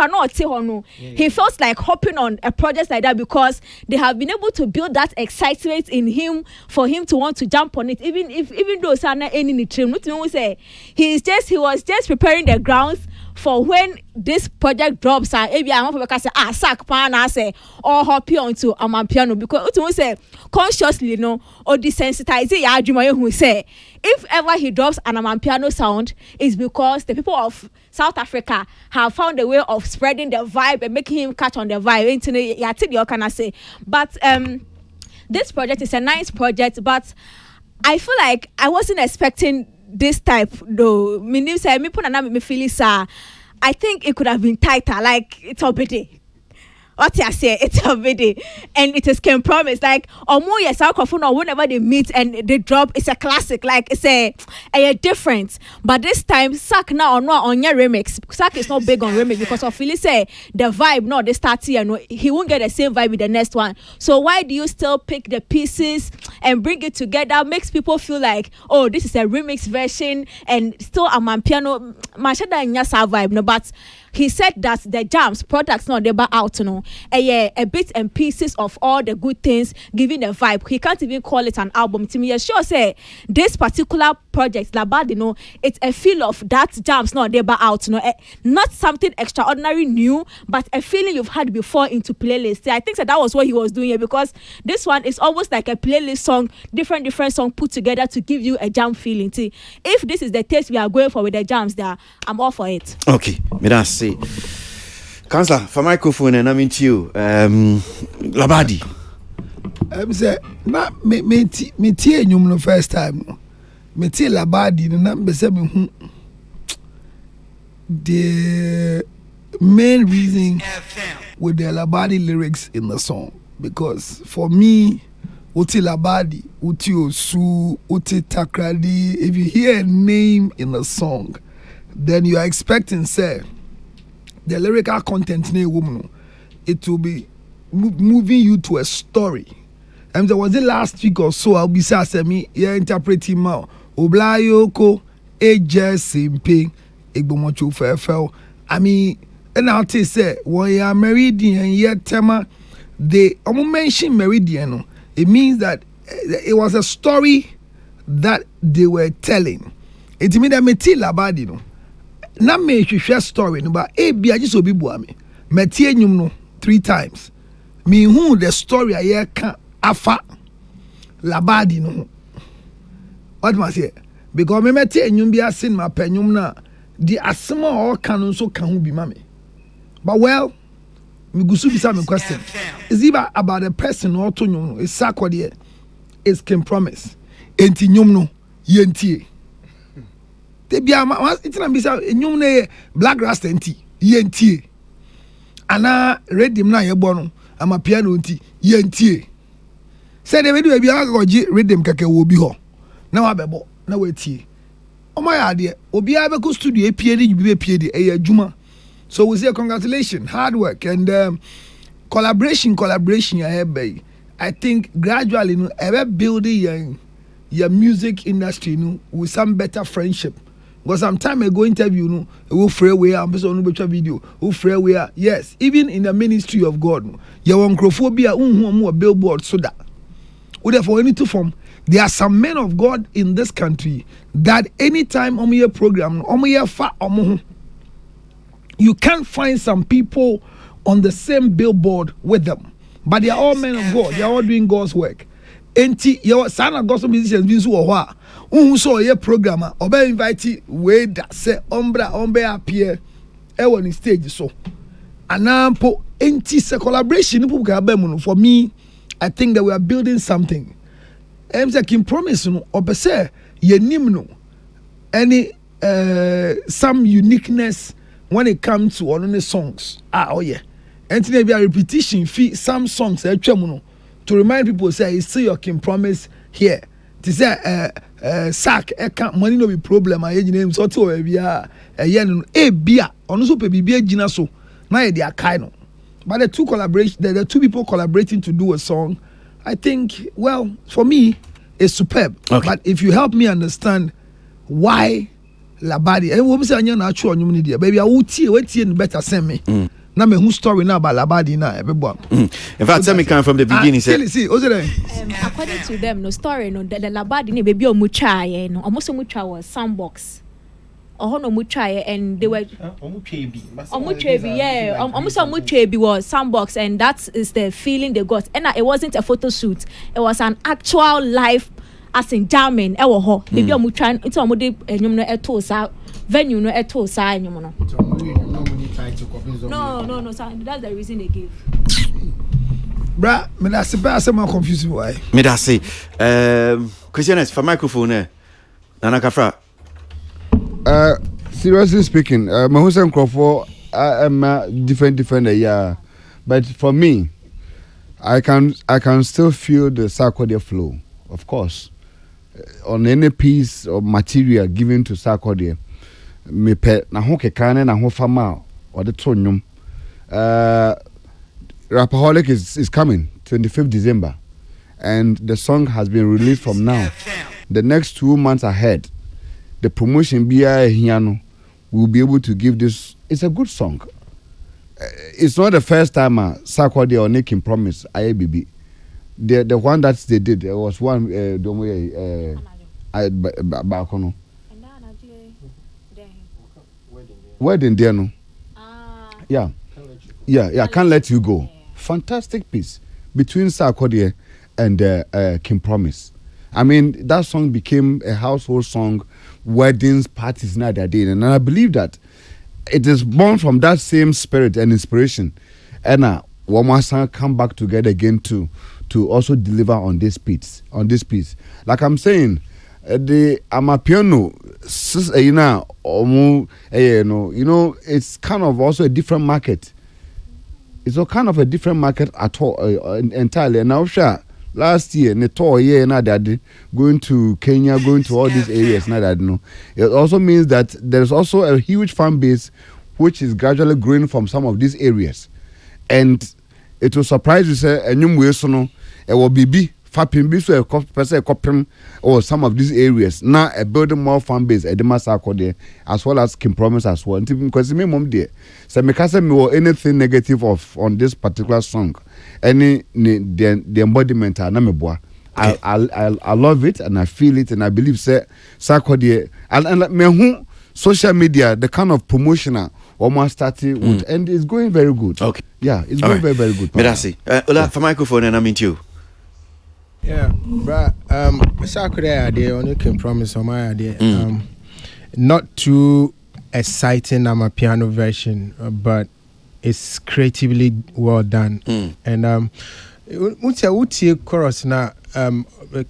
he feels like hopping on a project like that because they have been able to build that excitement in him for him to want to jump on it. Even though Sana ain't in the trim, say he was just preparing the grounds for when this project drops. Maybe I want to say sack pan I say or hop onto piano because we say consciously or desensitize ya who say if ever he drops an piano sound is because the people of South Africa have found a way of spreading the vibe and making him catch on the vibe. But this project is a nice project, but I feel like I wasn't expecting this type though. Me feel I think it could have been tighter, like it's already. What I say, it's already, and it is can promise like more yes, or whenever they meet and they drop, it's a classic, like it's a difference. But this time, Sak now or not on your remix. Sak is not big on remix because of Philly say the vibe, no, they start here, no, he won't get the same vibe with the next one. So why do you still pick the pieces and bring it together? Makes people feel like, oh, this is a remix version and still a piano. Mashada and Yasa vibe, no, but he said that the jams products not they out, a bit and pieces of all the good things giving the vibe. He can't even call it an album to me. Sure say this particular project Labad, it's a feel of that jams not they out, not something extraordinary new, but a feeling you've had before into playlist. I think that was what he was doing here because this one is almost like a playlist song, different song put together to give you a jam feeling. See, if this is the taste we are going for with the jams there, I'm all for it. Okay, me Councillor, for microphone and I'm into you. Labadi. Say, me tie nyum no first time. Me tie Labadi na me say me the main reason with the Labadi lyrics in the song because for me, uti Labadi, uti Osu, uti Takradi. If you hear a name in the song, then you are expecting say the lyrical content it will be moving you to a story. And there was it last week or so I'll be saying me interpreting now Oblayoko Eje Simpe Egbomocho Fefel. I mean and I'll say when you are meridian yet tema they mention meridian it means that it was a story that they were telling. It means that me Labadi na me hwehwe story no ba bia just obi bua me metie nyum no 3 times me hu the story aye ka afa Labadi no what must say because me metie nyum bia sin ma panyum na the asema all can so kan hu bi ma me but well me gusu bisa me question is it about the person or to nyum no is Sarkodie is can promise enti nyum no yentie Tebia it's na bisa enyum na black rasta enti yentie ana rhythm na yebo no ama piano enti yentie say the video bia goji rhythm keke wo bi ho na wa bebo na wetie omo ya de obi a be ko studio epie de bi be pie de e adwuma so we say congratulations hard work and collaboration I think gradually building your music industry with some better friendship. Because some time ago interview we freeway am person no betwa video we freeway yes even in the ministry of God your oncrophobia unhu billboard so that we therefore need to form there are some men of God in this country that anytime on your program on your fa you can't find some people on the same billboard with them. But they are all men of God. They are all doing God's work. Enti your son of gospel musicians been so wa. Who saw a programmer or be invited way that say ombre appear on the stage so. And now enti collaboration for me. I think that we are building something. I'm saying promise no or say ye no any some uniqueness when it comes to on the songs. Oh yeah. And today be a repetition fee some songs to remind people say it's still your King Promise here. To say sack money no be problem I name so to be a yen bia on so be gina so na they are kind. But the two people collaborating to do a song, I think, well, for me, it's superb. Okay. But if you help me understand why Labadi, and what say I'm not sure on you, baby, I will tell better send me. Now me who story now about Labadi now, everyone. In fact, tell me come from the beginning. See, according to them, no story, no the Labadi, baby, mucha, no, almost mucha was sandbox. No mucha and they were Omuchebi was sandbox, and that is the feeling they got. And it wasn't a photo shoot; it was an actual live, as in jamming. Baby, Omucha, it's almost venue no etosa no. So that's the reason they gave. Bra, me da se ba se ma confuse why. Me da se Christianes for microphone Nana Kafra. Seriously speaking, Mahusen Crawford, I'm different, yeah. But for me, I can still feel the Sarkodie flow, of course. On any piece of material given to Sarkodie, me pe na ho kekane na ho fama or the tonyum. Rapaholic is coming 25th December, and the song has been released from now. The next 2 months ahead. The promotion BI Hiano will be able to give this. It's a good song. It's not the first time Sarkodie or King Promise IABB. The one that they did, there was one Bakono. Wedding there no. Yeah. Can't let you go. Fantastic piece between Sarkodie and King Promise. I mean, that song became a household song, weddings, parties, now they're doing. And I believe that it is born from that same spirit and inspiration. And one more song come back together again to also deliver on this piece. Like I'm saying, the Amapiano, it's kind of also a different market. It's a kind of a different market at all entirely. And now, sure. Last year, going to Kenya, going to all these areas. It also means that there's also a huge fan base which is gradually growing from some of these areas. And it will surprise you, say, it will be Fapim or some of these areas. Now, a building more fan base at the Sarkodie as well as King Promise as well. Because me mom there, so me can't say anything negative on this particular song. Any the embodiment I love it and I feel it and I believe say Sarkodie and me who social media the kind of promotional almost started with and it's going very good. Okay. Yeah, it's going very, very good. Merci. Ola for microphone and I meet you. Yeah, but Sarkodie idea only King Promise on my idea. Not too exciting piano version, but it's creatively well done. And uti chorus na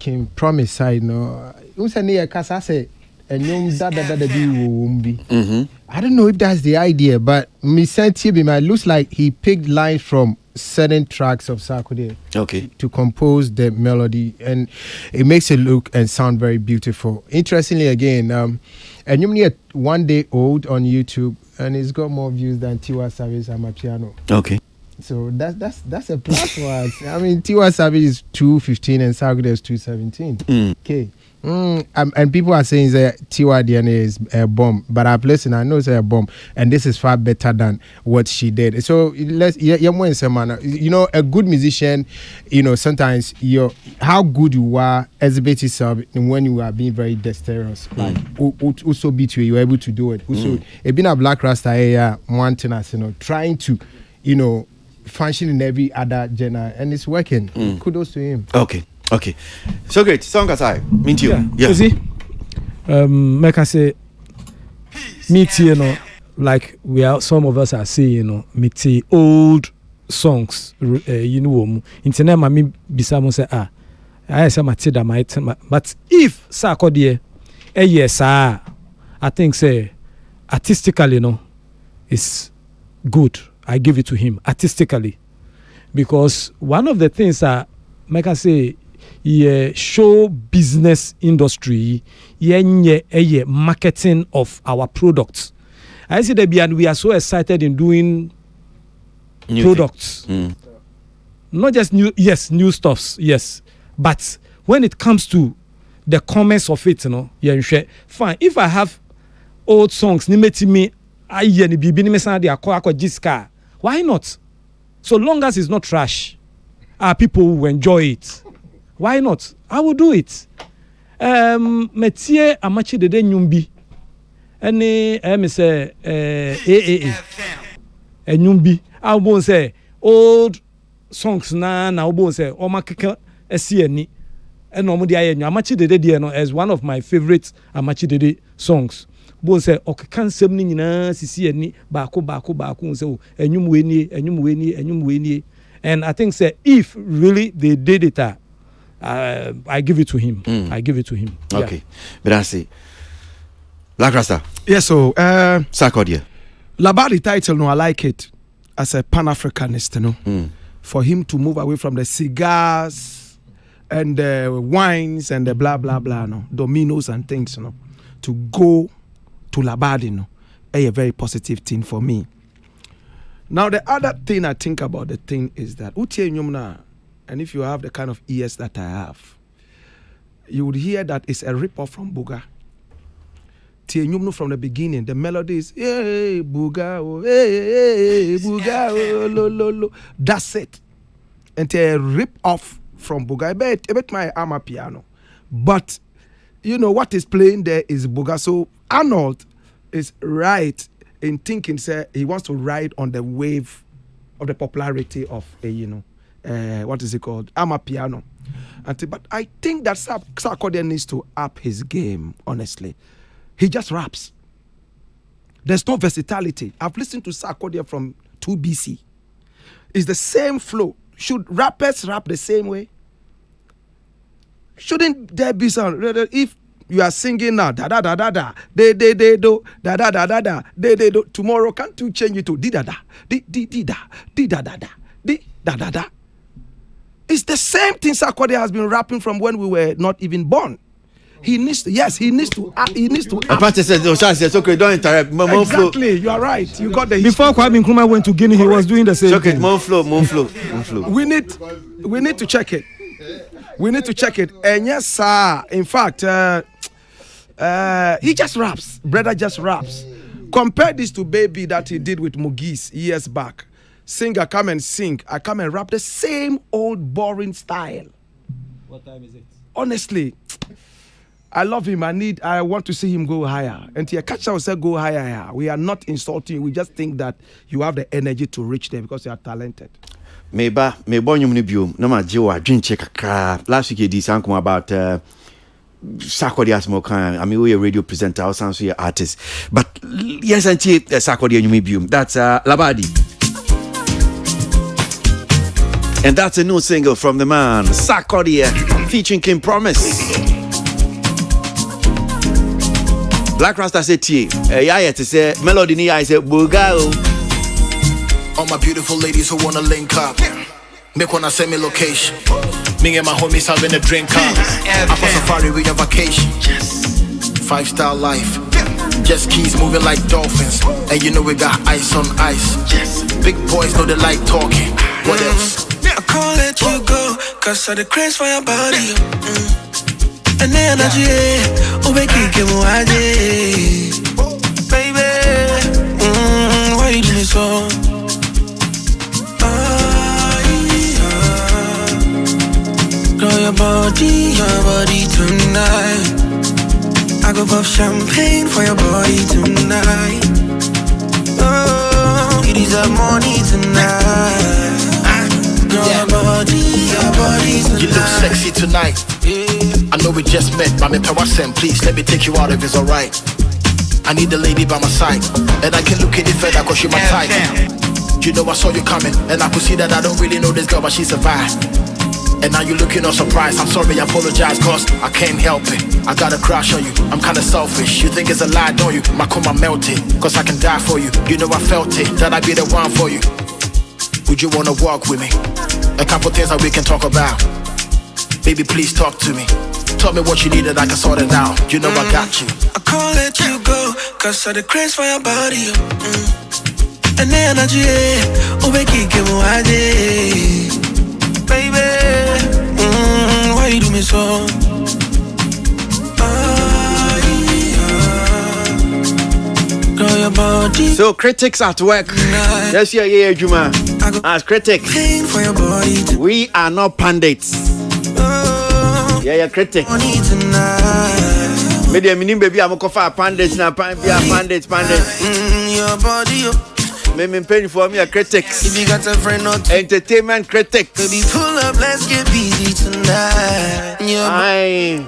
King Promise side no near kasa say and I don't know if that's the idea, but me sent you it looks like he picked lines from certain tracks of Sarkodie to compose the melody, and it makes it look and sound very beautiful. Interestingly, again, and you're 1 day old on YouTube, and it's got more views than Tiwa Savage and my piano. Okay. So that's a plus for us. I mean, Tiwa Savage is 215 and Sarkodie is 217. Okay. And people are saying that Tiwa DNA is a bomb, but I know it's a bomb, and this is far better than what she did. So let's a good musician, sometimes how good you are exhibit yourself when you are being very dexterous. Like also beat you, you're able to do it. Also, it been a Black Rasta area, one thing as trying to function in every other genre, and it's working. Kudos to him. Okay. So great. Song aside, meet you. Yeah. You see, make I say, meet like some of us are saying, meet old songs. Internet mami bisamo say I say matida might, but if Sarkodie, yes, I think say artistically, it's good. I give it to him artistically, because one of the things that make I say, show business industry, marketing of our products. I see that we are so excited in doing new products, not just new stuffs, yes. But when it comes to the comments of it, fine. If I have old songs, why not? So long as it's not trash, people will enjoy it. Why not? I will do it. Metie amachi dede nyumbi. Ene say nyumbi. I will say old songs na will say omakeka esieni. Eno mo dia yenyu amachi dede die no as one of my favorite amachi dede songs. Bo say okeka nsem ni nyina sisi eni baako say enyum we ni. And I think say if really they did it, I give it to him. I give it to him. Okay, but I see. Black Rasta. Yes, so Sarkodie. Labadi title, no, I like it as a Pan-Africanist, for him to move away from the cigars and the wines and the blah blah blah, dominoes and things, to go to Labadi, a very positive thing for me. Now the other thing I think about the thing is that Uche Nyumna, and if you have the kind of ears that I have, you would hear that it's a rip-off from Buga. Tie Nyumnu from the beginning, the melody is hey Buga, oh, hey Buga, oh, lo lo lo. That's it. And a rip-off from Buga. I bet my armor piano. But you know what is playing there is Buga. So Arnold is right in thinking, say, he wants to ride on the wave of the popularity of what is it called? Amapiano. But I think that Sarkodie needs to up his game, honestly. He just raps. There's no versatility. I've listened to Sarkodie from 2BC. It's the same flow. Should rappers rap the same way? Shouldn't there be some, if you are singing now, da da da da da, de do, da da da da da, de do. Tomorrow, can't you change it to di da da, di da, di da da da, di da da da? It's the same thing Sarkodie has been rapping from when we were not even born. He needs to. It's okay, don't interrupt. Exactly, you are right. You got the. Before Kwame Nkrumah went to Guinea, he was doing the same. Okay, more flow. We need to check it. We need to check it. And yes, sir. In fact, he just raps. Brother just raps. Compare this to Baby that he did with Mugis years back. Singer come and sing. I come and rap the same old boring style. What time is it? Honestly, I love him. I want to see him go higher. And to catch us say go higher. We are not insulting you. We just think that you have the energy to reach there because you are talented. Meba nyumni biom na ma jiwa dwin check kakra. Last week you did something about Sarkodie as more kind. I mean, we a radio presenter, or sounds we artist. But yes, and Sarkodie nyumni biom. That's Labadi. And that's a new single from the man Sarkodie featuring King Promise. Black Rasta said to to say melody ni I say Bugao. All my beautiful ladies who wanna link up, make wanna send me location. Me and my homies having a drink up. Up on safari we on vacation. 5-star life. Just keys moving like dolphins. And you know we got ice on ice. Big boys know they like talking. What else? I can't let you go, cause I the craze for your body. And the energy, oh make it give me baby, why you do me so? Girl, your body tonight. I go pop champagne for your body tonight. Oh, it is need the money tonight. Your body tonight. You look sexy tonight. I know we just met, but me Pawasem, please let me take you out if it's alright. I need the lady by my side, and I can look any further cause she my type. You know I saw you coming, and I could see that I don't really know this girl, but she's a vibe. And now you looking all surprised. I'm sorry, I apologize, cause I can't help it. I got a crush on you, I'm kinda selfish. You think it's a lie, don't you? My coma melted, cause I can die for you. You know I felt it, that I'd be the one for you. Would you wanna walk with me? A couple things that we can talk about. Baby, please talk to me. Tell me what you need and I can sort it out. You know I got you. I can't let you go, cause I the craze for your body. And the energy, oh, make it give me baby, why you do me so? Your body. So critics at work. Yes, yeah, Juma. As critics, we are not pundits. Yeah, critic. Maybe I'm baby. I'm going pundits now. Pundits. Your body. Me paying for me a critics. If you got a friend or two, entertainment critics. Baby, pull up, let's get busy tonight. Aye.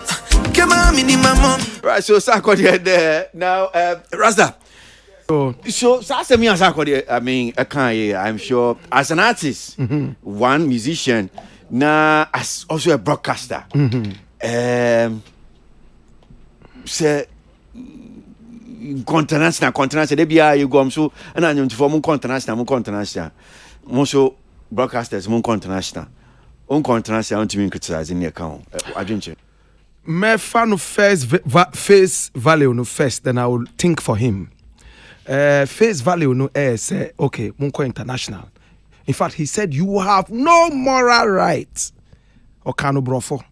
Come on, me need my mom. Right, so Sarkodie there now. Rasta. So me and Sarkodie. I mean, I'm sure as an artist, one musician, now as also a broadcaster. Say. International they be you go so and I for international most broadcasters international to me criticize in the account my fan face value no first, then I will think for him. Face value no say okay munko international. In fact, he said you have no moral right or kano brofo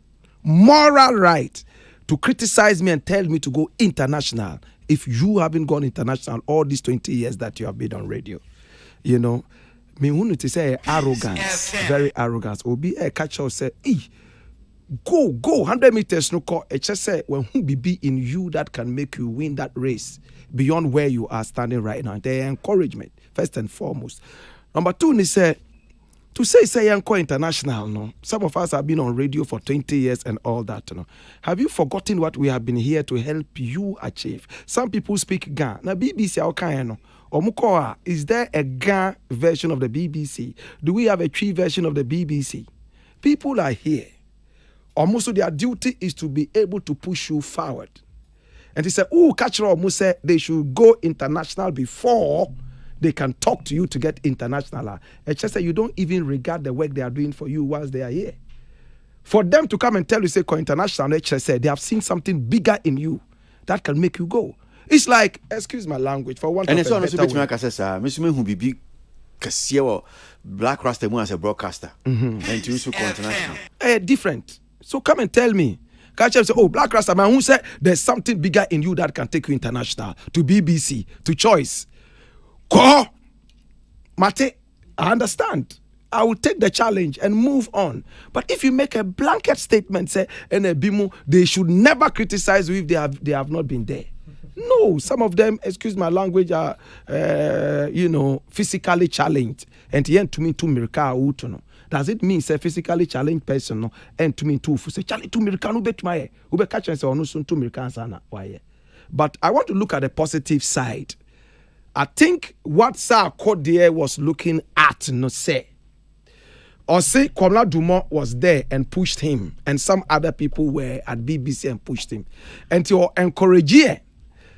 moral right to criticize me and tell me to go international. If you haven't gone international all these 20 years that you have been on radio, you know, me want to say arrogance, very arrogance. Obi a catcher say, go 100 meters no call. It just say when who be in you that can make you win that race beyond where you are standing right now. The encouragement first and foremost. Number two, he said. To say Yanko international, no. Some of us have been on radio for 20 years and all that, no. Have you forgotten what we have been here to help you achieve? Some people speak Ga. Na BBC no. Omukoa, is there a Ga version of the BBC? Do we have a Tree version of the BBC? People are here. Almost their duty is to be able to push you forward. And he said, catch almost say they should go international before they can talk to you to get international. It's just that you don't even regard the work they are doing for you whilst they are here. For them to come and tell you, say, go international, it's just they have seen something bigger in you that can make you go. It's like, excuse my language, for one. And it's also bit like I said, Mr. who be Black Rasta as a broadcaster and to use international. Different. So come and tell me. Catch up say, Black Rasta man who said there's something bigger in you that can take you international, to BBC, to Choice. Go, Mate, I understand. I will take the challenge and move on. But if you make a blanket statement, say, they should never criticize you if they have not been there. No, some of them, excuse my language, are physically challenged. And the end to me, does it mean say physically challenged person no? And to me too, say Charlie to me can bet my ube catch and say no soon to me sana why. But I want to look at the positive side. I think what Sarkodie was looking at, no say, or say Kwamla Dumont was there and pushed him, and some other people were at BBC and pushed him. And to encourage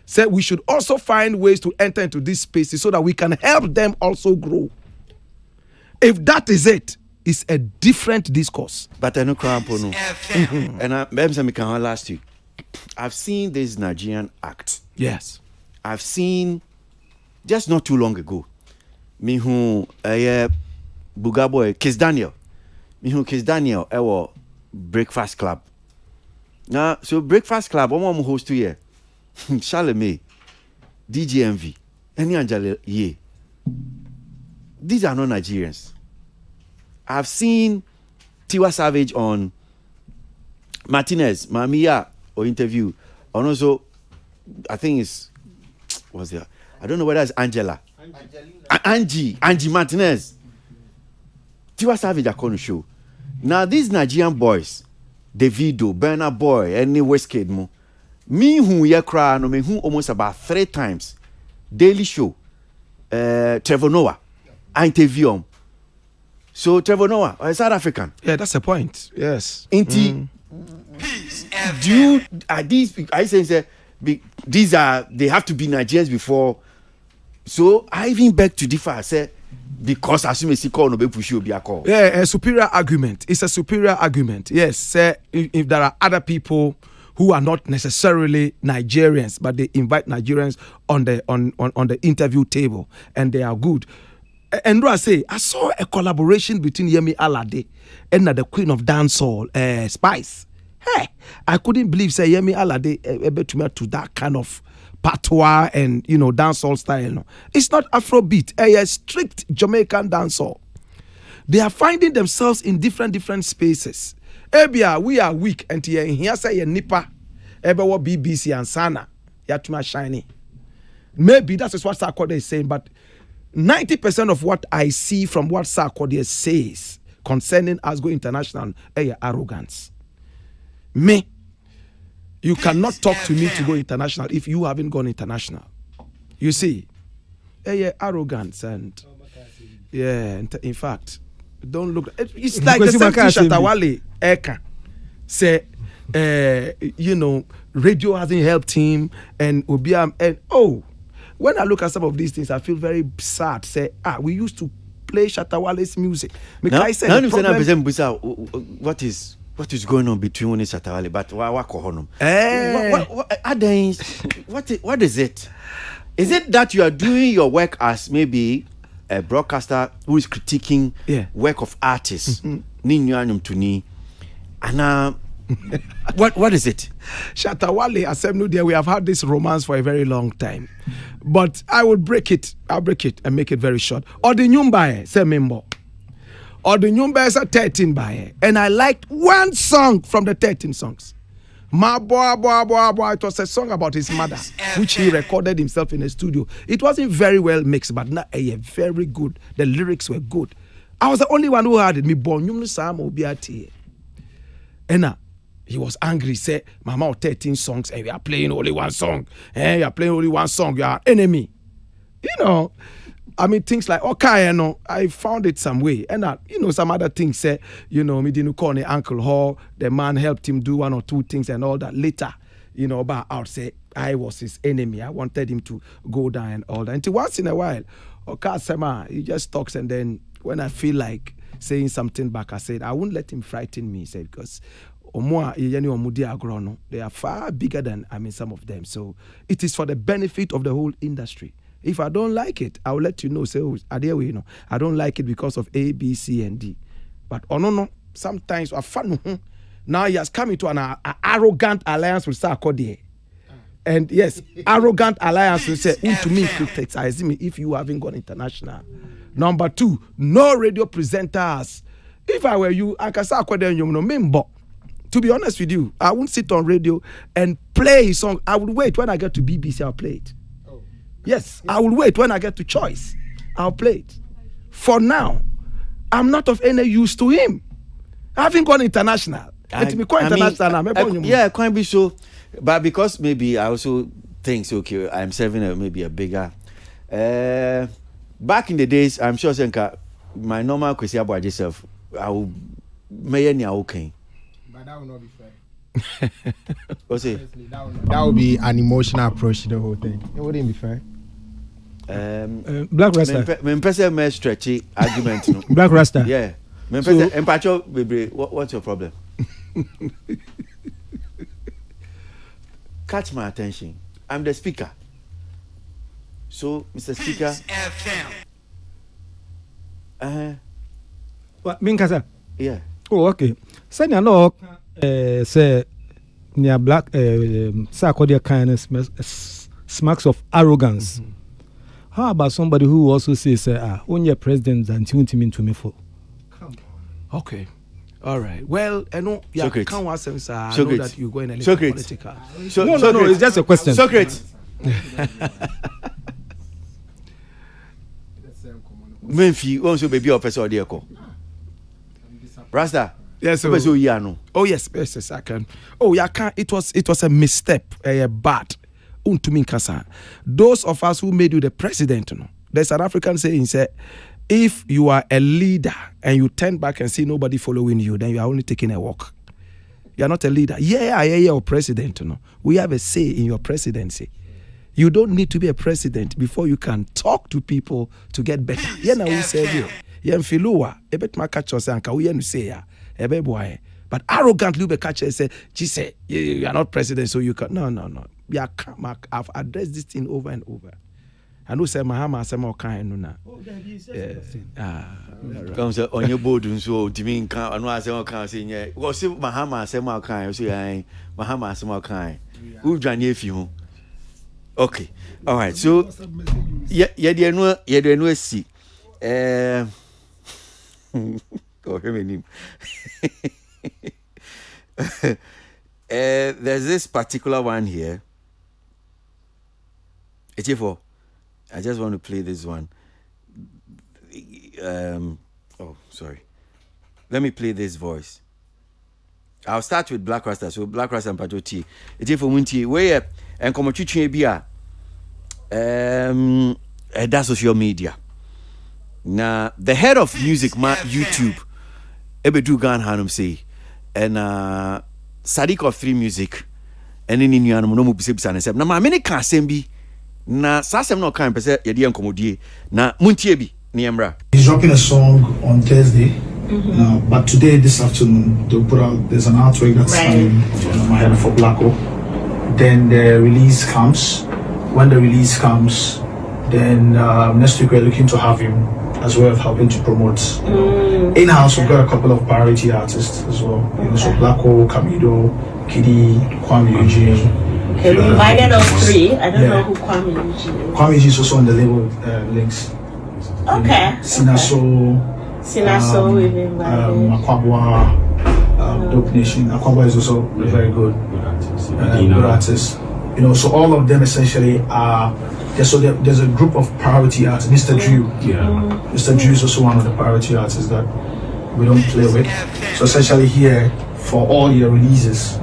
said we should also find ways to enter into these spaces so that we can help them also grow. If that is it, it's a different discourse. But I know Krampo no. And I last week. I've seen this Nigerian act. Yes. I've seen just not too long ago. Me who Bugaboy, Kiss Daniel. Me who Kiss Daniel Breakfast Club. Now, so Breakfast Club, I'm host to here. Charlemagne, DGMV, any Angela Ye. These are not Nigerians. I've seen Tiwa Savage on Martinez, Mamiya, or interview. And also, I think it's, what's there? I don't know whether it's Angela. Angie Martinez. Tiwa Savage are on the show. Now these Nigerian boys, Davido, Burna Boy, any Westgate mo. Me who ye cry no me who almost about 3 times. Daily Show. Trevor Noah. I interview him. So Trevor Noah, South African. Yeah, that's the point. Yes. Inti. Do you are these? I say these are they have to be Nigerians before. So I even beg to differ. I say because as soon as you call no be push you be a call. Yeah, a superior argument. It's a superior argument. Yes, say if there are other people who are not necessarily Nigerians, but they invite Nigerians on the interview table and they are good. And I say I saw a collaboration between Yemi Alade and the Queen of Dancehall, Spice. Hey, I couldn't believe say Yemi Alade able to that kind of patois and dancehall style. No. It's not Afrobeat, a strict Jamaican dancehall. They are finding themselves in different spaces. Ebia, we are weak and here say nipa ebe what BBC and Sana yatuma shiny. Maybe that is what Sarkodie is saying, but 90% of what I see from what Sarkodie says concerning us going international, arrogance. Me, you cannot talk to me to go international if you haven't gone international. You see, arrogance and in fact, don't look. It's like the same thing Shatawale Eka say. Radio hasn't helped him and Obiam and when I look at some of these things, I feel very sad. Say, we used to play Shatawale's music. What is going on between one and Shatawale? But what is it? Is it that you are doing your work as maybe a broadcaster who is critiquing work of artists? And what is it? Shatawale Assembly there, we have had this romance for a very long time. But I will break it. I'll break it and make it very short. Or the Nyumbae, say member. Or the Nyumbae is 13 by. And I liked one song from the 13 songs. Ma boy, it was a song about his mother, which he recorded himself in a studio. It wasn't very well mixed, but not very good. The lyrics were good. I was the only one who heard it. Me born and he was angry, said, Mama, 13 songs, and we are playing only one song. You are playing only one song, you are enemy. Things like, I found it some way. And some other things say, me didn't call the Uncle Hall, the man helped him do 1 or 2 things and all that. Later, about out say, I was his enemy. I wanted him to go down and all that. Until once in a while, he just talks, and then when I feel like saying something back, I said, I won't let him frighten me, he said, because they are far bigger than some of them. So it is for the benefit of the whole industry. If I don't like it, I will let you know. Say, I don't like it because of A, B, C, and D. But sometimes now he has come into an arrogant alliance with Sarkodie. And yes, arrogant alliance will say, to me criticize me if you haven't gone international. Number 2, no radio presenters. If I were you, I can say Sarkodie, to be honest with you, I won't sit on radio and play a song. I would wait when I get to BBC, I'll play it. Yes, I will wait when I get to Choice. I'll play it. For now, I'm not of any use to him. I haven't gone international. It can't be so. But because maybe I also think, okay, I'm serving maybe a bigger. Back in the days, I'm sure my normal Kwasi Aboagye self, I will may okay. But that will not be fair. What's it? That would be an emotional approach to the whole thing. It wouldn't be fair. Black Rasta. Me stretchy argument. No? Black Rasta. Yeah. What's your problem? Catch my attention. I'm the speaker. So, Mr. Speaker. What? Minkasa? Yeah. Oh, okay. Say, no, say, near Black Sarkodie kindness smacks of arrogance. Mm-hmm. How about somebody who also says, when you're president, and you want to me for? Come on. Okay. All right. Well, I know you can't want to say, I know that you're going a little political. No, it's just a question. Socrates. Memfi, also baby or person or dear call. Rasta. Yes, so no. Oh yes, I can. Oh yeah, can it was a misstep, a bad. Untuminkasa. Those of us who made you the president, there's an African saying, say, if you are a leader and you turn back and see nobody following you, then you are only taking a walk. You are not a leader. Yeah, president. We have a say in your presidency. You don't need to be a president before you can talk to people to get better. Yeah, now we say here. Yeah, Filuwa, a bit my catch us and we say ya, a baby boy. But arrogantly, the catcher say, she say, you are not president, so you can. No. Yeah, I've addressed this thing over and over. I know say Mahama say more kind no. Comes on your board so Dimin can and was all kind saying yeah. Was Mahama say more kind so Mahama say more kind. Who join you? Okay. All right. So yeah, no see. Go hear me name. There's this particular one here. H4. I just want to play this one. Oh, sorry. Let me play this voice. I'll start with Black Rasta. So Black Rasta and Patoti. H4 Winti. Where and come to Chibia. That's social media. Now the head of music YouTube. Ebedu Gan Hanum say. And Sadiq of 3 Music. And then in Yan Monomu Bisibs and Seb. Now my many can't send na sasem no kan pese ye de enkomodie na muntie bi niemra. He's dropping a song on Thursday. But today this afternoon there's an artwork that's coming my head for Blacko. Then the release comes. When the release comes, then next week we're looking to have him as well, helping to promote. In-house we've got a couple of priority artists as well. So Blacko, Kamido, KiDi, Kwame Eugene. Okay, we invited us 3. I don't know who Kwame Eugene is. Kwame Eugene is also on the label links. Okay. Sinaso, we've invited. Akwabwa, Dope Nation. Akwabwa is also very good artist. So all of them essentially are. There's a group of priority artists. Mr. Drew. Mr. Drew is also one of the priority artists that we don't play with. So essentially here for all your releases,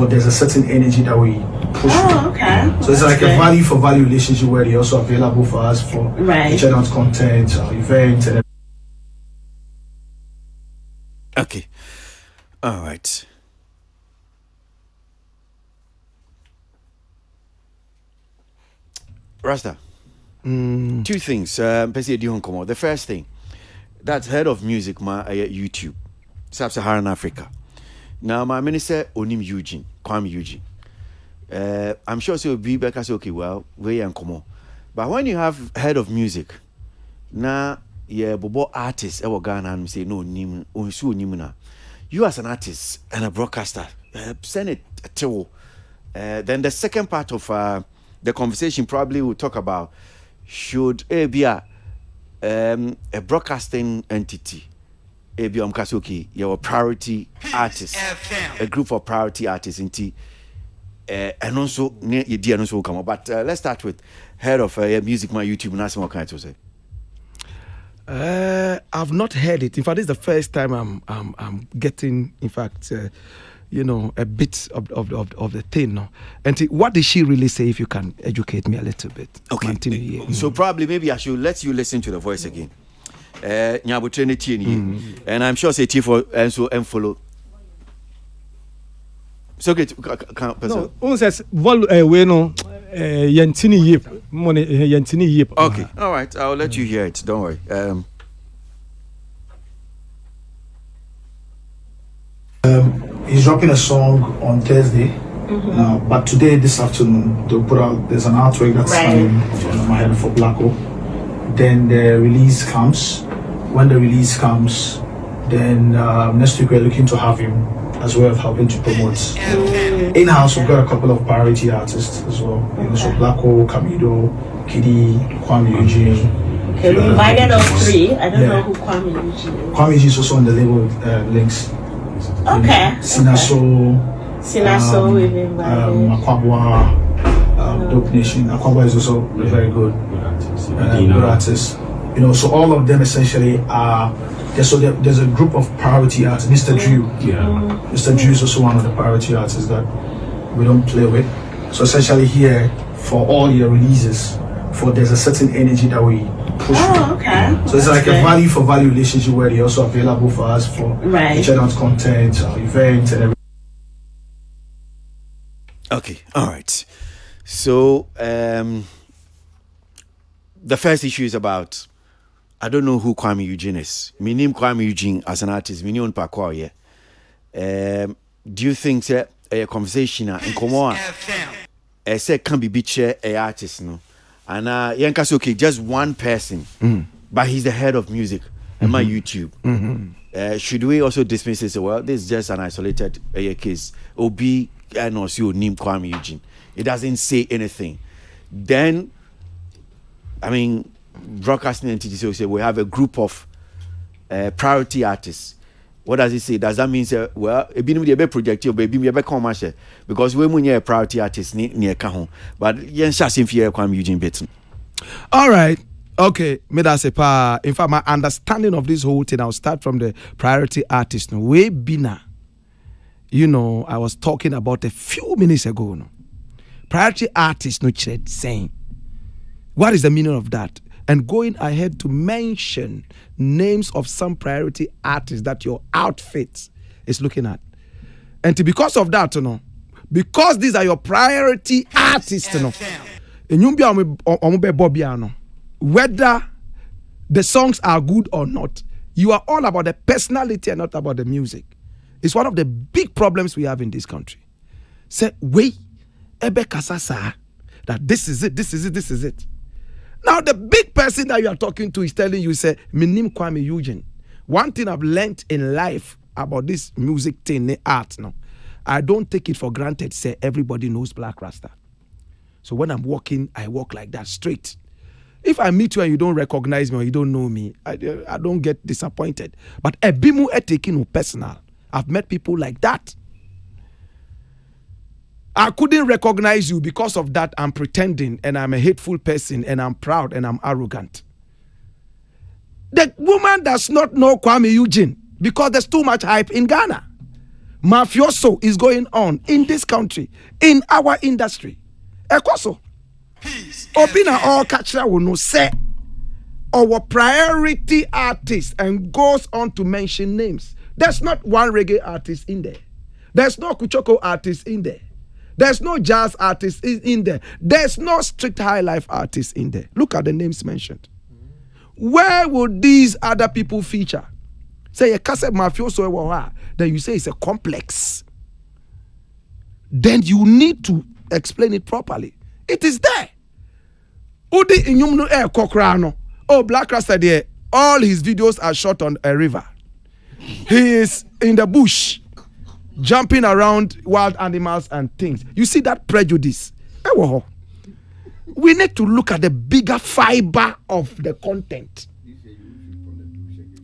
there's a certain energy that we push. Oh, okay. So it's like a value for value relationship where they're also available for us for each other's content, events, and okay. All right. Rasta. 2 things. The first thing, that's head of music, YouTube, Sub-Saharan Africa. Now, my minister, Onim Eugene, Kwame Eugene. I'm sure so be back as okay, well, way and come on. But when you have head of music, now, bobo artist, Ghana and say, no, Nimuna. You as an artist and a broadcaster, send it to. Then the second part of the conversation probably will talk about should be a broadcasting entity. Ebiom Kasuki, your priority artists, a group of priority artists in and also near your also come up. But let's start with head of music, my YouTube, and ask what kind to say. I've not heard it. In fact, this is the first time I'm getting, in fact, a bit of the thing. No? And what did she really say? If you can educate me a little bit. Okay. So probably maybe I should let you listen to the voice again. And I'm sure say for and so and follow. So good. No, on says we no yentini yip money yentini yip. Okay, all right. I'll let you hear it. Don't worry. He's dropping a song on Thursday. But today, this afternoon, there's an artwork that's coming my head for Blacko. Then the release comes. When the release comes, then next week we're looking to have him as well, helping to promote. In-house we've got a couple of priority artists as well. So Blacko, Kamido, KiDi, Kwame Eugene. Okay, we invited us 3. I don't know who Kwame Eugene is. Kwame Eugene is also on the label links. Okay. Sinaso, we've invited. Akwabwa, Dope Nation. Akwabwa is also very good artist. You know, so all of them essentially are. There's a group of priority artists. Mr. Drew, Mr. Drew is also one of the priority artists that we don't play with. So essentially here, for all your releases, there's a certain energy that we push. Oh, okay. So it's like a value for value relationship where they're also available for us for each other's content, events, and everything. Okay, all right. So the first issue is about, I don't know who Kwame Eugene is. My name Kwame Eugene as an artist. My name Pakwa. Do you think that a conversation in Komoa say can be chair a artist no? And Yankas okay, just one person, but he's the head of music and my YouTube. Should we also dismiss it? Well, this is just an isolated case. Obi and also your name Kwame Eugene. It doesn't say anything. Then, I mean, broadcasting entities will say we have a group of priority artists. What does it say? Does that mean say, well, a bit projective, baby, be commercial because we mun a priority artist near Kahon, but yen shasin fear Kwame Eugene Beton. All right. Okay, me that's a pa. In fact, my understanding of this whole thing, I'll start from the priority artist. No, way bina. You know, I was talking about a few minutes ago. No, priority artist, no ched saying. What is the meaning of that? And going ahead to mention names of some priority artists that your outfit is looking at. And because of that, you know, because these are your priority artists, you know, whether the songs are good or not, you are all about the personality and not about the music. It's one of the big problems we have in this country. Say, wait, ebe kasasa, that this is it, this is it, this is it. Now, the big person that you are talking to is telling you, say, my name Kwame Eugene. One thing I've learned in life about this music thing, the art, no, I don't take it for granted, say, everybody knows Black Rasta. So when I'm walking, I walk like that, straight. If I meet you and you don't recognize me or you don't know me, I don't get disappointed. But ebimu taking personal. I've met people like that. I couldn't recognize you because of that. I'm pretending and I'm a hateful person and I'm proud and I'm arrogant. The woman does not know Kwame Eugene because there's too much hype in Ghana. Mafioso is going on in this country, in our industry. Ekoso. Opina all catcher will know say our priority artist and goes on to mention names. There's not one reggae artist in there. There's no Kuchoko artist in there. There's no jazz artist in there. There's no strict high life artist in there. Look at the names mentioned. Where would these other people feature? Say a cassette mafioso, then you say it's a complex. Then you need to explain it properly. It is there. Udi inyumno air kokrano. Oh, Black Rasta there. All his videos are shot on a river. He is in the bush, jumping around wild animals and things. You see that prejudice? We need to look at the bigger fiber of the content.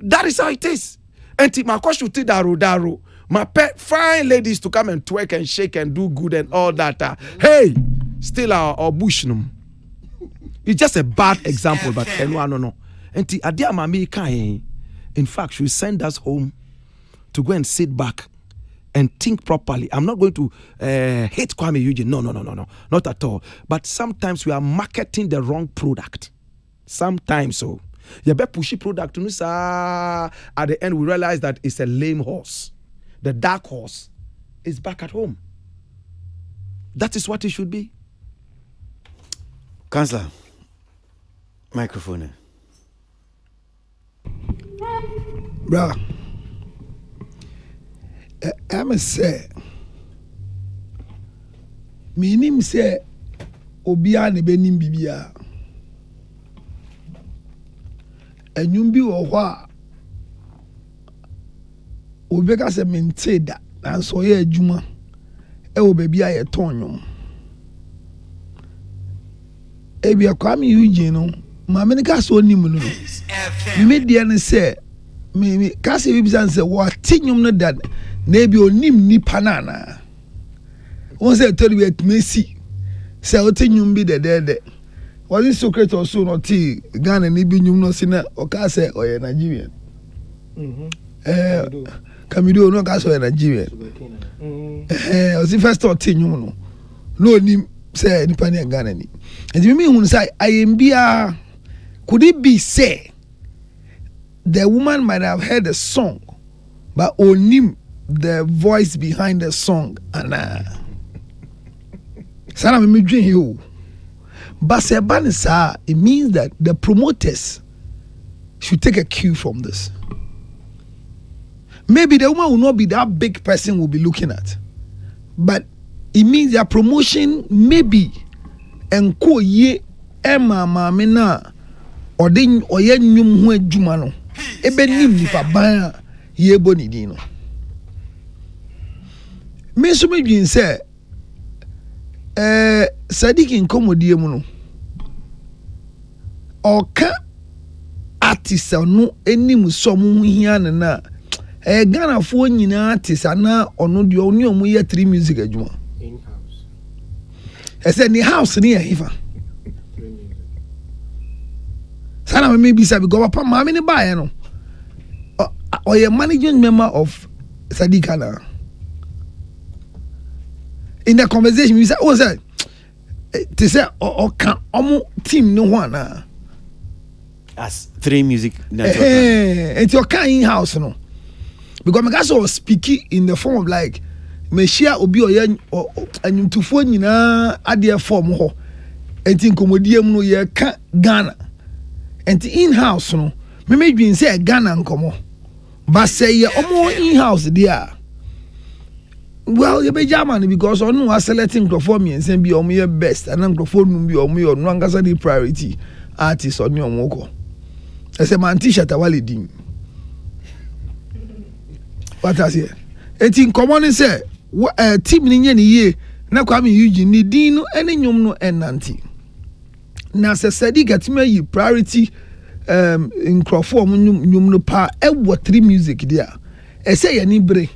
That is how it is. And my question to daru. My fine ladies to come and twerk and shake and do good and all that. Hey, still our bush no. It's just a bad example, but anyone no. And adia mami kai. In fact, she will send us home to go and sit back and think properly. I'm not going to hate Kwame Eugene. No. Not at all. But sometimes we are marketing the wrong product. Sometimes so. You better pushy product. At the end, we realize that it's a lame horse. The dark horse is back at home. That is what it should be. Councillor, microphone. Bruh, I'm say, minim say, Obia ne benim bibia. Enyum bi wo ho a obeka se mente da na so ye adwuma e wo baabi a ye tonnwom. Ebia Kwame Eugene no, ma me ne ka so nim no. Me dia ne say me kasi bi bisan say what tinyum no da na ebi onim nipa na na. Won say tell we at Messi. Say o tinyum bi de Was it Socrates or so not tea? Ghana and Ibi no sinner or Kase or Nigerian? Kamido no Kase or Nigerian. Was the first thought thing, you know? No, ni say any penny Ghana. And you mean when say I am bia, could it be say the woman might have heard the song, but only the voice behind the song? And Sana me dream you. But Sebanisa, it means that the promoters should take a cue from this. Maybe the woman will not be that big person we'll be looking at, but it means their promotion maybe enko ye ema mamina or then or ye nyum ho adwuma no ebe nim nipa ban ye boni din no. Me so me dwin say Sadiq inkomodie mu no oka artist no enim so mu hia na Ghana fo nyina artist na ono de oni omu ye 3 music adwuma in house. Ese ni house ni ehifa sana me bi sabi go papa ma me ni bae no or your managing member of Sadiq na in the conversation we say oh say to say oka omu team no one na as 3 music network it's your kind in house no because my guys was speaking in the form of like me share obi oye anyumtufo nyina ade form ho enti nkomodie mu no ye ka Ghana enti in house no me dwin say Ghana nkomo but say ye omo in house there. Well, you be German because on was selecting performing and saying be on your best and then perform be on your Nwangasa the priority artist on your moko. I say man t-shirt awalidi. What I say? It's in common say team ni nye ni ye na kwa mi Eugene ni din no ene nyom no enanti. Na se Sadiq atime yi priority in Crawford nyom no pa e wo 3 music there. E say ye ni bre.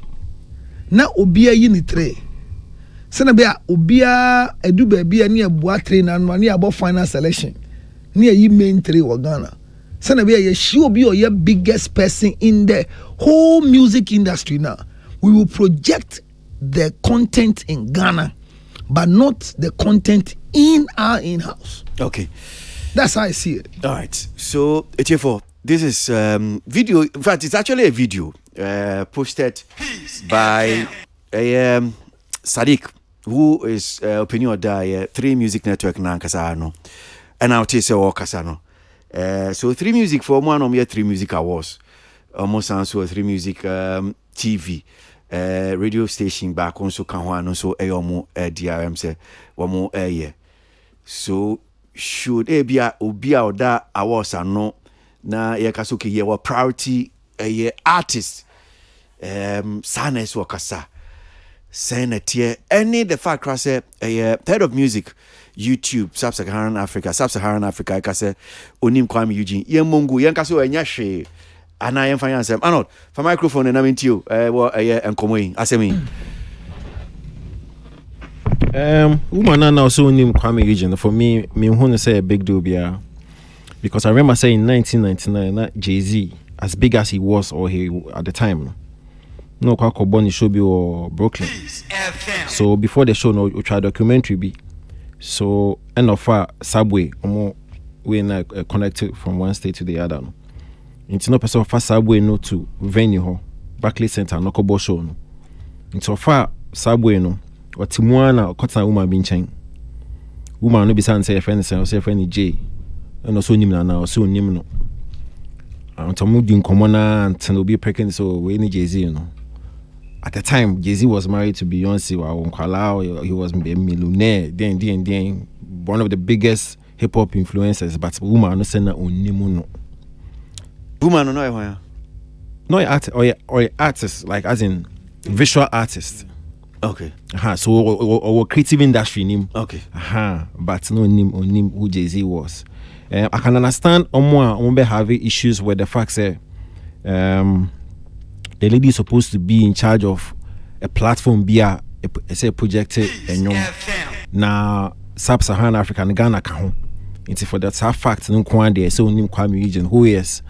Na obia yi ni 3 sena bia obia edu ba bia ne aboa 3 na no ne abo final selection ne yi main 3 wo Ghana sena bia ye shi obi o ye biggest person in the whole music industry now. We will project the content in Ghana but not the content in our in-house. Okay, that's how I see it. All right, so HF4, this is video. In fact, it's actually a video posted by Sadiq, who is opinion of the 3 music network na Kasano, and I'll tell you Kasano. So 3 music for one of your 3 music awards, almost also 3 music TV, radio station back on so can so ayomo DRM say one more year. So should it be a that awards are no na yakasuki ye wa priority a artist sanes wakasa senatie any the fact cross a head of music YouTube sub-Saharan Africa kase onim Kwame Eugene ye mongu ye nkaso enya hwe ana ye fanya ansem anot for microphone na mentio wo enkomo yi asemi woman now so onim Kwame Eugene for me who say a big deal bia because I remember saying in 1999 that Jay-Z as big as he was or he at the time no kwa Koboni show be or Brooklyn so before the show no we try documentary be so end of subway we connected from one state to the other no into no person for subway no to venue ho Barclays Center no kobo show no into far subway no or timwana kotna woman bin chen woman no be say friend J and also nim na also nim no antomu din komona and obi prekin so we ni Jay-Z you know. At the time Jay-Z was married to Beyonce he was a millionaire then one of the biggest hip hop influencers but woman no send onimu no woman no or artist like as in visual artist. Okay. So or creative industry nim. Okay. But no nim who Jay-Z was. I can understand Ombe having issues with the fact that the lady is supposed to be in charge of a platform via a projected and now sub-Saharan Africa and Ghana can It's for that fact no kwande so nim Kwame Eugene, who is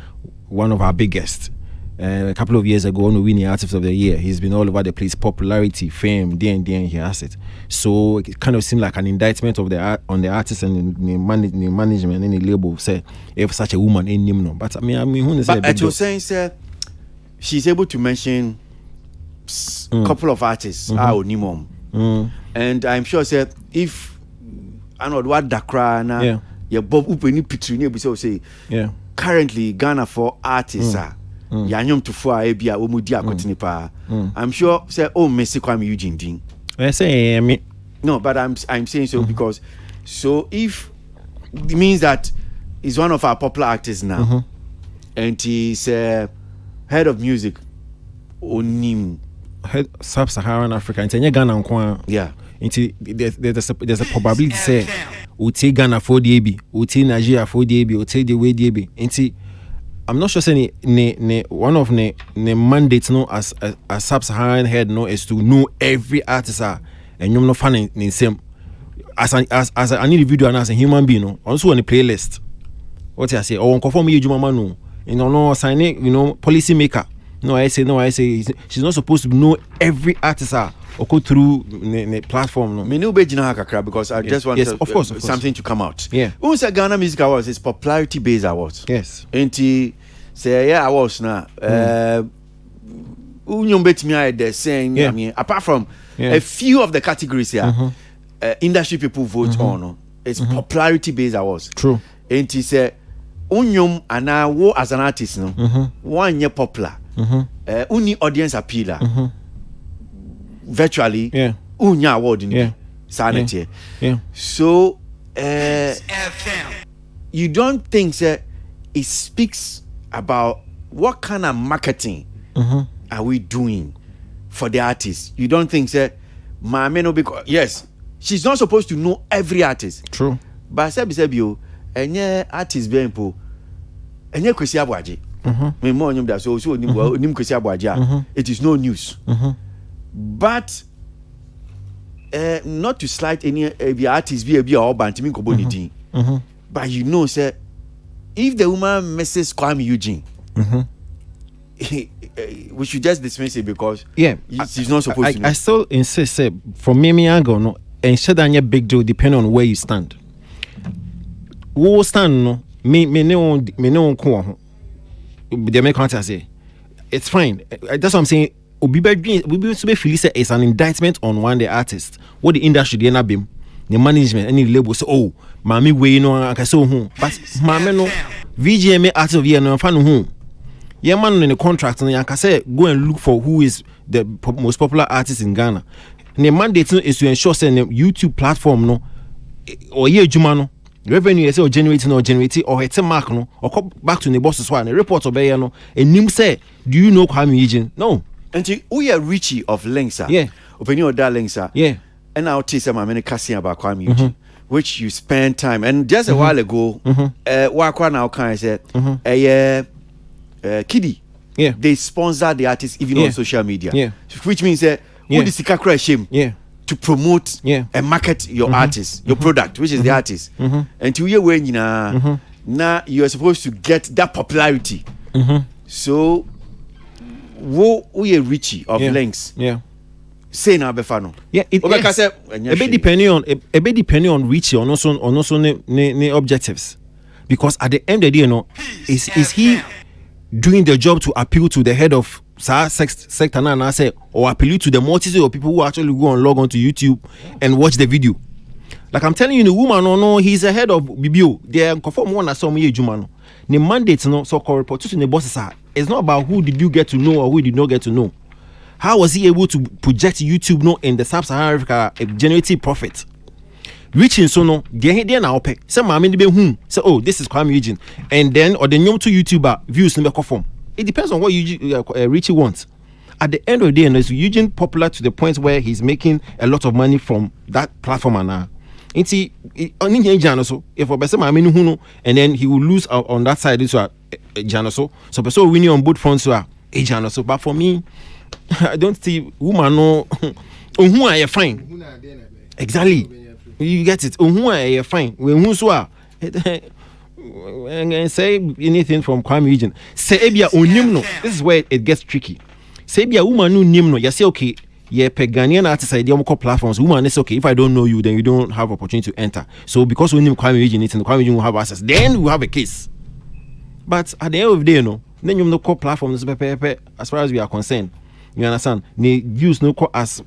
one of our biggest. A couple of years ago, on winning Artist of the Year, he's been all over the place, popularity, fame, and he has it. So it kind of seemed like an indictment of the on the artist and the management and the label. Say if such a woman in him, no. But I mean, who is? But you're saying, sir, she's able to mention a couple of artists, and I'm sure, sir, if I know what Dakra na yeah, Bob Upeni Pitrini, we say, yeah, currently Ghana for artists are. Yanyom to for Abia Omudia Kotinipa. I'm sure say Messi Kwame Eugene Ding. I say me. No, but I'm saying so because so if it means that he's one of our popular actors now and he's head of music Onim head Sub-Saharan Africa and Ghana nkwa. Yeah. There's a probability say Uti Ghana for DB, Uti Nigeria for DB, Uti the way DB. I'm not sure saying one of the mandates no as Sub-Saharan head no is to know every artist and you're not fan in same as an individual and as a human being no also on the playlist. What I say or conform you Juma no no sign policy maker. No I say she's not supposed to know every artist or go through the platform no. Me no be jina kakra because I just want of course. Something to come out. Yeah. Who say Ghana Music Awards is popularity based awards. Yes. And say yeah awards na union bet me I there saying I mean apart from a few of the categories here industry people vote on it's popularity based awards. True. And say union and I wo as an artist no one year popular uni audience appeal virtually unya award in sanity. So you don't think that it speaks about what kind of marketing are we doing for the artists? You don't think that because yes, she's not supposed to know every artist. True. But you any artist being po any Kwasi Aboagye. Me more nyum da so nim Kwasi Aboagye. It is no news. But not to slight any artist be all bantimi ko boni din. But you know say if the woman misses Kwame Eugene we should just dismiss it because she's not supposed to know. I still insist say from me angle no ensure that you big deal depending on where you stand. Who stand no me no ko they make contact say it's fine. That's what I'm saying. We feel say it's an indictment on one the artist. What the industry they not be the management any label say oh mami we no can say who but mami no VGMA artist of year no fan who yeah man in the contract and you can say go and look for who is the most popular artist in Ghana. The mandate is to ensure say the YouTube platform no or year juma no revenue say or generating or it's a mark no or come back to the boss as well and report obey no and him say do you know Kwame Eugene? No. And we are Richie of Lengsa. Yeah. Opinion of that Lengsa. Yeah. And I'll tell you some many casting about Kwame Eugene, which you spend time. And just a while ago, Wakwa now kind of said, KiDi. Yeah. They sponsor the artists even on social media. Yeah. Which means that what is the shame to promote and market your artist, your product, which is the artist. Until you're when now you are supposed to get that popularity. So we are Richie of Links. Yeah. Say now befano. Yeah, it be depending on Richie on also ne objectives. Because at the end of the day, you know, is he doing the job to appeal to the head of sector and I say or appeal to the multitude of people who actually go and log on to YouTube and watch the video. Like I'm telling you, the woman no, he's a head of BBO. They conform one as some year Jumano. The mandate no so called report to the bosses are. It's not about who did you get to know or who did not get to know. How was he able to project YouTube no in the Sub-Saharan Africa generating profit? Reaching so no, they now pay. Some mammy be say oh this is Kwame Eugene, and then or the new to YouTuber views never conform. It depends on what Richie wants. At the end of the day, is Eugene popular to the point where he's making a lot of money from that platform and now. It's so if a person and then he will lose on that side so so person winning on both fronts so but for me I don't see woman no who are you fine exactly you get it who are you fine when who so And say anything from Kwame region. Say ebia onimno. This is where it gets tricky. Say ebia woman no nimno. You say okay, yeah, Ghanaian artists idea on platforms. Woman is okay. If I don't know you, then you don't have opportunity to enter. So because we need Kwame region, it's in the Kwame region will have access. Then we have a case. But at the end of the day, you know, then you know call platforms as far as we are concerned. You understand? The views no call as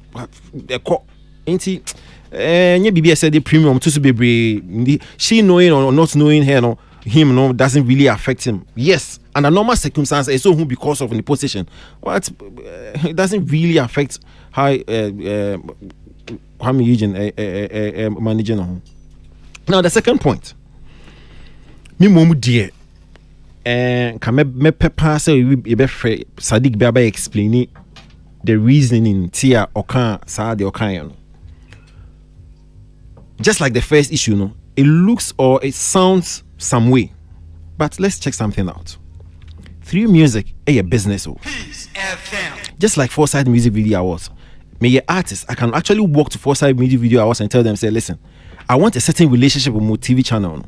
the call. Ain't it? BBS said the premium to be she knowing or not knowing her no him no doesn't really affect him. Yes, under normal circumstances, it's so who because of the position, but it doesn't really affect how Kwame Eugene managing. Now the second point, me momu dear, can me pepper say we be Sadiq Baba explaining the reasoning tia okan sa de okan. Just like the first issue, no, it looks or it sounds some way. But let's check something out. 3 Music a business. Just like Foresight Music Video Awards. Me a artist, I can actually walk to Foresight Music Video Awards and tell them, say, listen, I want a certain relationship with my TV channel.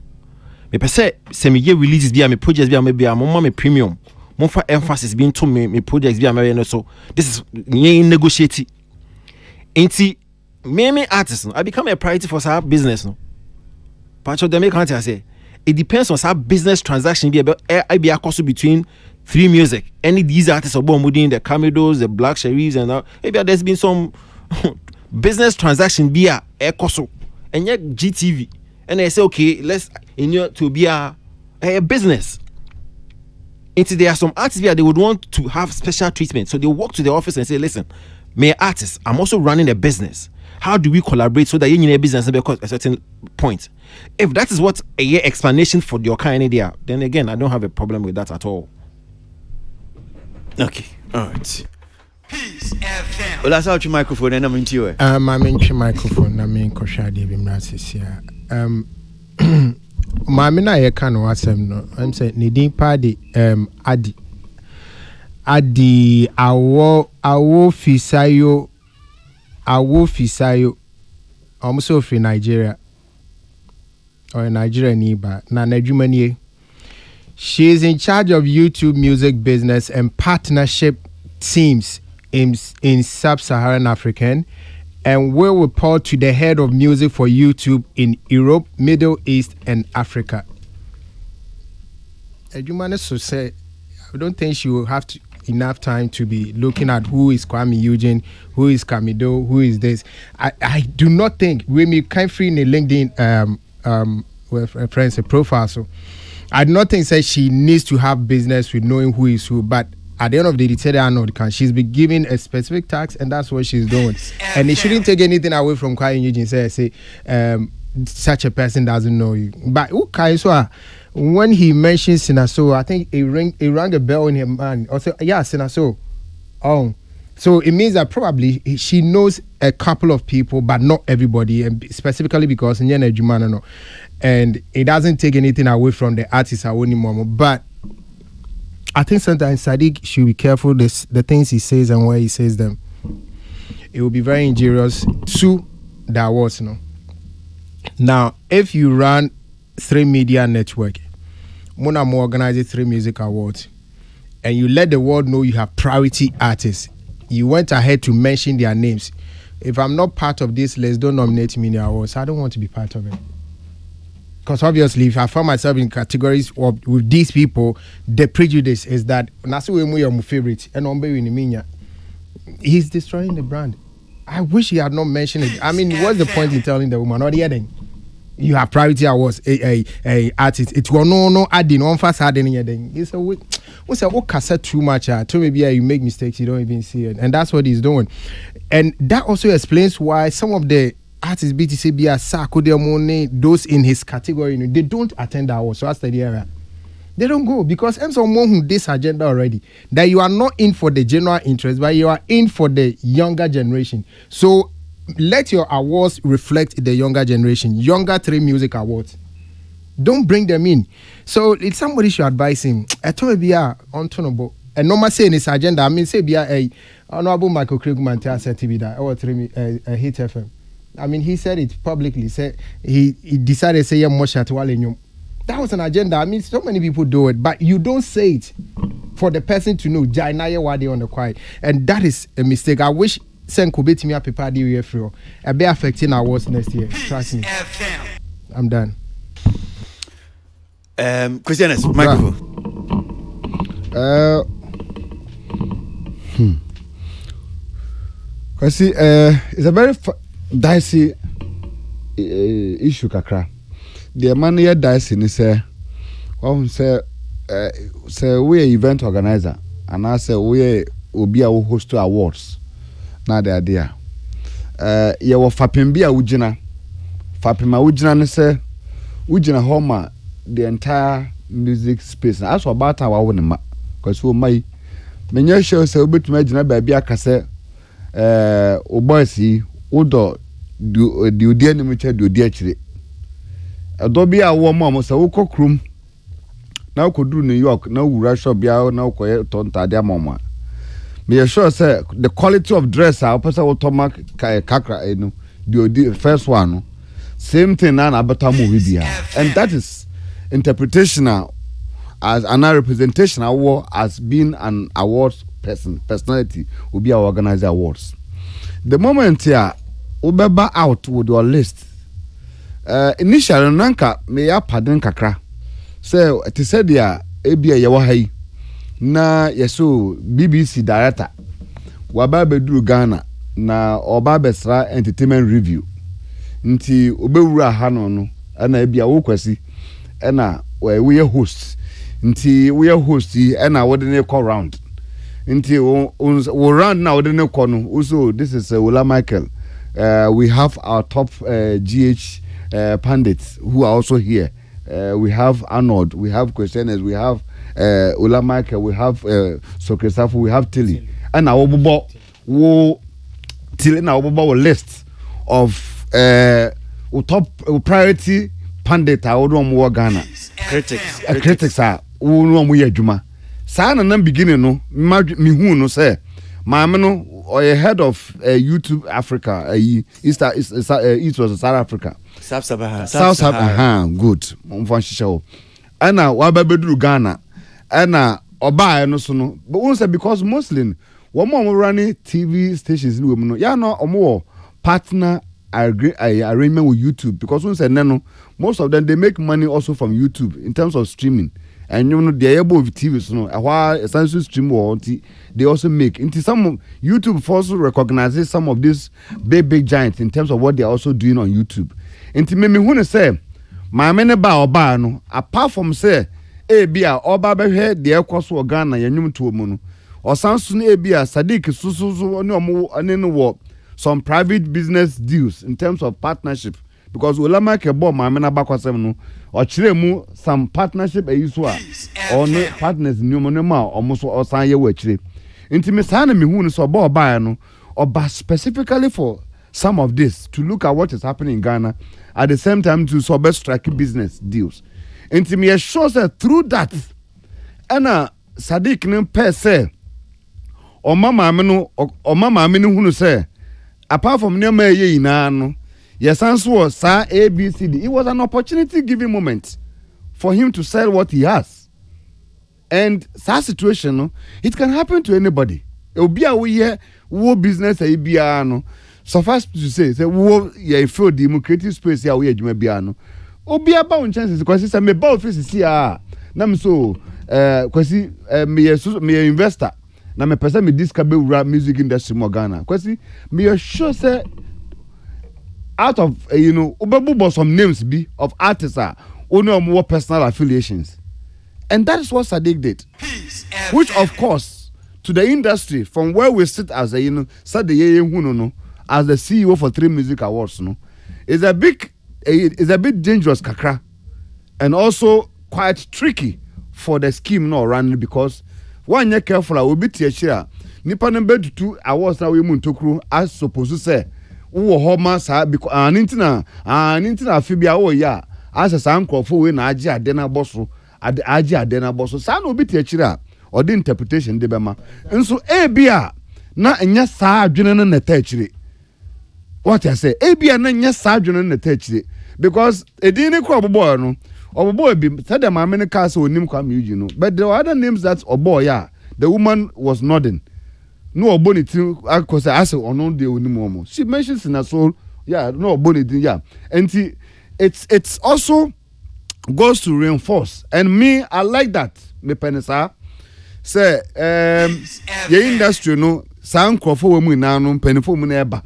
Me per se, me ye releases via my projects via maybe a mama me premium. More for emphasis being to me projects via my so this is negotiating. Ain't me artist, I become a priority for our business. No, but they make I say it depends on our business transaction. Be about I be a cost between 3 Music. Any these artists are born within the Camidos, the Black Sherifs, and maybe there's been some business transaction be a cost, and yet GTV, and they say okay, let's in your to be a business. Into there are some artists where they would want to have special treatment, so they walk to the office and say, listen, me artist, I'm also running a business. How do we collaborate so that you need a business because a certain point? If that is what a explanation for your kind idea, then again, I don't have a problem with that at all. Okay, all right. Peace FM. Well, that's out your microphone, and I'm into you. I'm into microphone. I'm in Koshadi Bimrasis here. Mamina Yakan wasem no. I'm saying Nidin Party Adi awo fisayo almost free Nigeria or Nigeria niba na Najumanie. She is in charge of YouTube music business and partnership teams in sub-Saharan African and will report to the head of music for YouTube in Europe, Middle East and Africa. Ejumane so say I don't think she will have enough time to be looking at who is Kwame Eugene, who is Kamido, who is this. I do not think we can't free in the LinkedIn with friends a profile. So I do not think that she needs to have business with knowing who is who. But at the end of the day, she's been given a specific task, and that's what she's doing. And it shouldn't take anything away from Kwame Eugene. Say such a person doesn't know you. But when he mentions Sinaso, I think it rang a bell in her mind. Also, yeah, Sinaso. Oh, so it means that probably she knows a couple of people, but not everybody, and specifically because Nyana Jumana no. And it doesn't take anything away from the artist anymore. But I think sometimes Sadiq should be careful the things he says and where he says them. It will be very injurious to the awards, no. Now, if you run 3 Media Network, Monamo organizes 3 Music Awards, and you let the world know you have priority artists, you went ahead to mention their names. If I'm not part of this list, don't nominate me in the awards. I don't want to be part of it. Because obviously, if I find myself in categories with these people, the prejudice is that Nasu my favorite, and he's destroying the brand. I wish he had not mentioned it. I mean, what's the point in telling the woman? Or the other? You have priority awards, a artist. It will no adding on fast adding anything. It's a cassette too much. To maybe you make mistakes, you don't even see it, and that's what he's doing. And that also explains why some of the artists BTC Bia Sarkodie, those in his category, they don't attend the awards. So that's the area. They don't go because I'm someone who this agenda already. That you are not in for the general interest, but you are in for the younger generation. So let your awards reflect the younger generation. Younger 3 Music Awards. Don't bring them in. So if somebody should advise him, I told me untenable. And no matter saying his agenda, I mean say be a honorable Michael Krigman said TV that or 3 Hit FM. I mean he said it publicly. Said he decided to say more shot while in that was an agenda. I mean, so many people do it, but you don't say it for the person to know. Jai na ye wade on the quiet, and that is a mistake. I wish Sen could be me a paper the year through. A be affecting our awards next year. Trust me. I'm done. Christianes, microphone. Kwasi, it's a very dicey issue, kakra. The man here dicey ni say, say we event organizer, and I say we be a host to awards. Now the idea. You were fapin be a ujina. Fapima ujina ni say ujina homa the entire music space. As for about our own ma, because we may many show say we to imagine baby akase oboisi odo do dear ni meche do dear chire. Edo bi a wo mo say wo kokrum na wo koduru New York na wura shop bia na wo koye tonta dia mama. Me sure say the quality of dress a person wo tomak kakra enu the first one same thing na better movie bia, and that is interpretation as an representation award as being an award personality will be our organizer awards. The moment here ubeba out with your list initially nanka me ya pardon kakra say it said ya ebia ye wa hai na yeso BBC director waba beduru Ghana na oba besra entertainment review nti obewura ha no na ebia wo Kwasi ena we host nti we host ena we dey call round nti we round now we dey call no also this is Ola Michael. We have our top GH pundits who are also here. We have Arnold, we have Christianes, we have Ola Michael, we have Sokresafu, we have Tilly. And our Tilly now our list of top priority pundit I would want Ghana. Critics are we juma. Sana na beginning no mi hu no say my no or a head of YouTube Africa East was South Africa. South Sahara. Good. Mfanshisha. Ana wababeduru Ghana. Ana oba no so no. But one say because Muslim one more running TV stations ni we no. Ya no omo partner arrangement with YouTube because one say no most of them they make money also from YouTube in terms of streaming. And you know they are able with TV so no while essentially stream or they also make into some YouTube also recognizes some of these big giants in terms of what they are also doing on YouTube. Into me who say my many ba no apart from say bia oba be hwe de ekoso Ghana yanyum to mu no or sansu na bia Sadiq susu ne omo anene wo some private business deals in terms of partnership because ulama ke bo ma mena bakwasem no o kire mu some partnership ayiso a or no partners nyum no ma omo so osan ye wa kire nti me sa na me hu no so ba no oba specifically for some of this to look at what is happening in Ghana at the same time to so best strike business deals. Nti me sure say through that Sadiq ne per se o mama me no hunu say apart from ne ma ye ina no yesanso sa ABCD it was an opportunity giving moment for him to sell what he has, and that situation no it can happen to anybody. Obi a we here wo business e bia no suffice to say wo ye feel democratic space ya we adwuma bia no obi aba on chances because say me ba office si a na me so Kwasi me investor na me person me discover be music industry mo Ghana Kwasi me sure say out of obebu some names be of artists are only more personal affiliations, and that is what Sadiq did, which of course to the industry from where we sit as as the CEO for 3 music awards is a bit dangerous kakra, and also quite tricky for the scheme running because one year careful I will be teacher nipa number 2 awards now we muntokru as supposed to say wo homa sa because anintina afibia wo ya as a sankrofo we na agi ade na boso agi ade na boso sa na obi teacher or the interpretation de bema nso bia na enya saa adwene no na teacher what I say bia na enya saa adwene no na teacher because edin ne kro bobo no Boy be said the mama castle name Kwame Eugene no. But there were other names that boy yeah. The woman was nodding. No bonnet because I asked or no de unimomo. She mentions in her soul, yeah, no bonnet, yeah. And it's also goes to reinforce. And me, I like that. Me penisa say the industry no sound crofo women now no penifo mu na eba.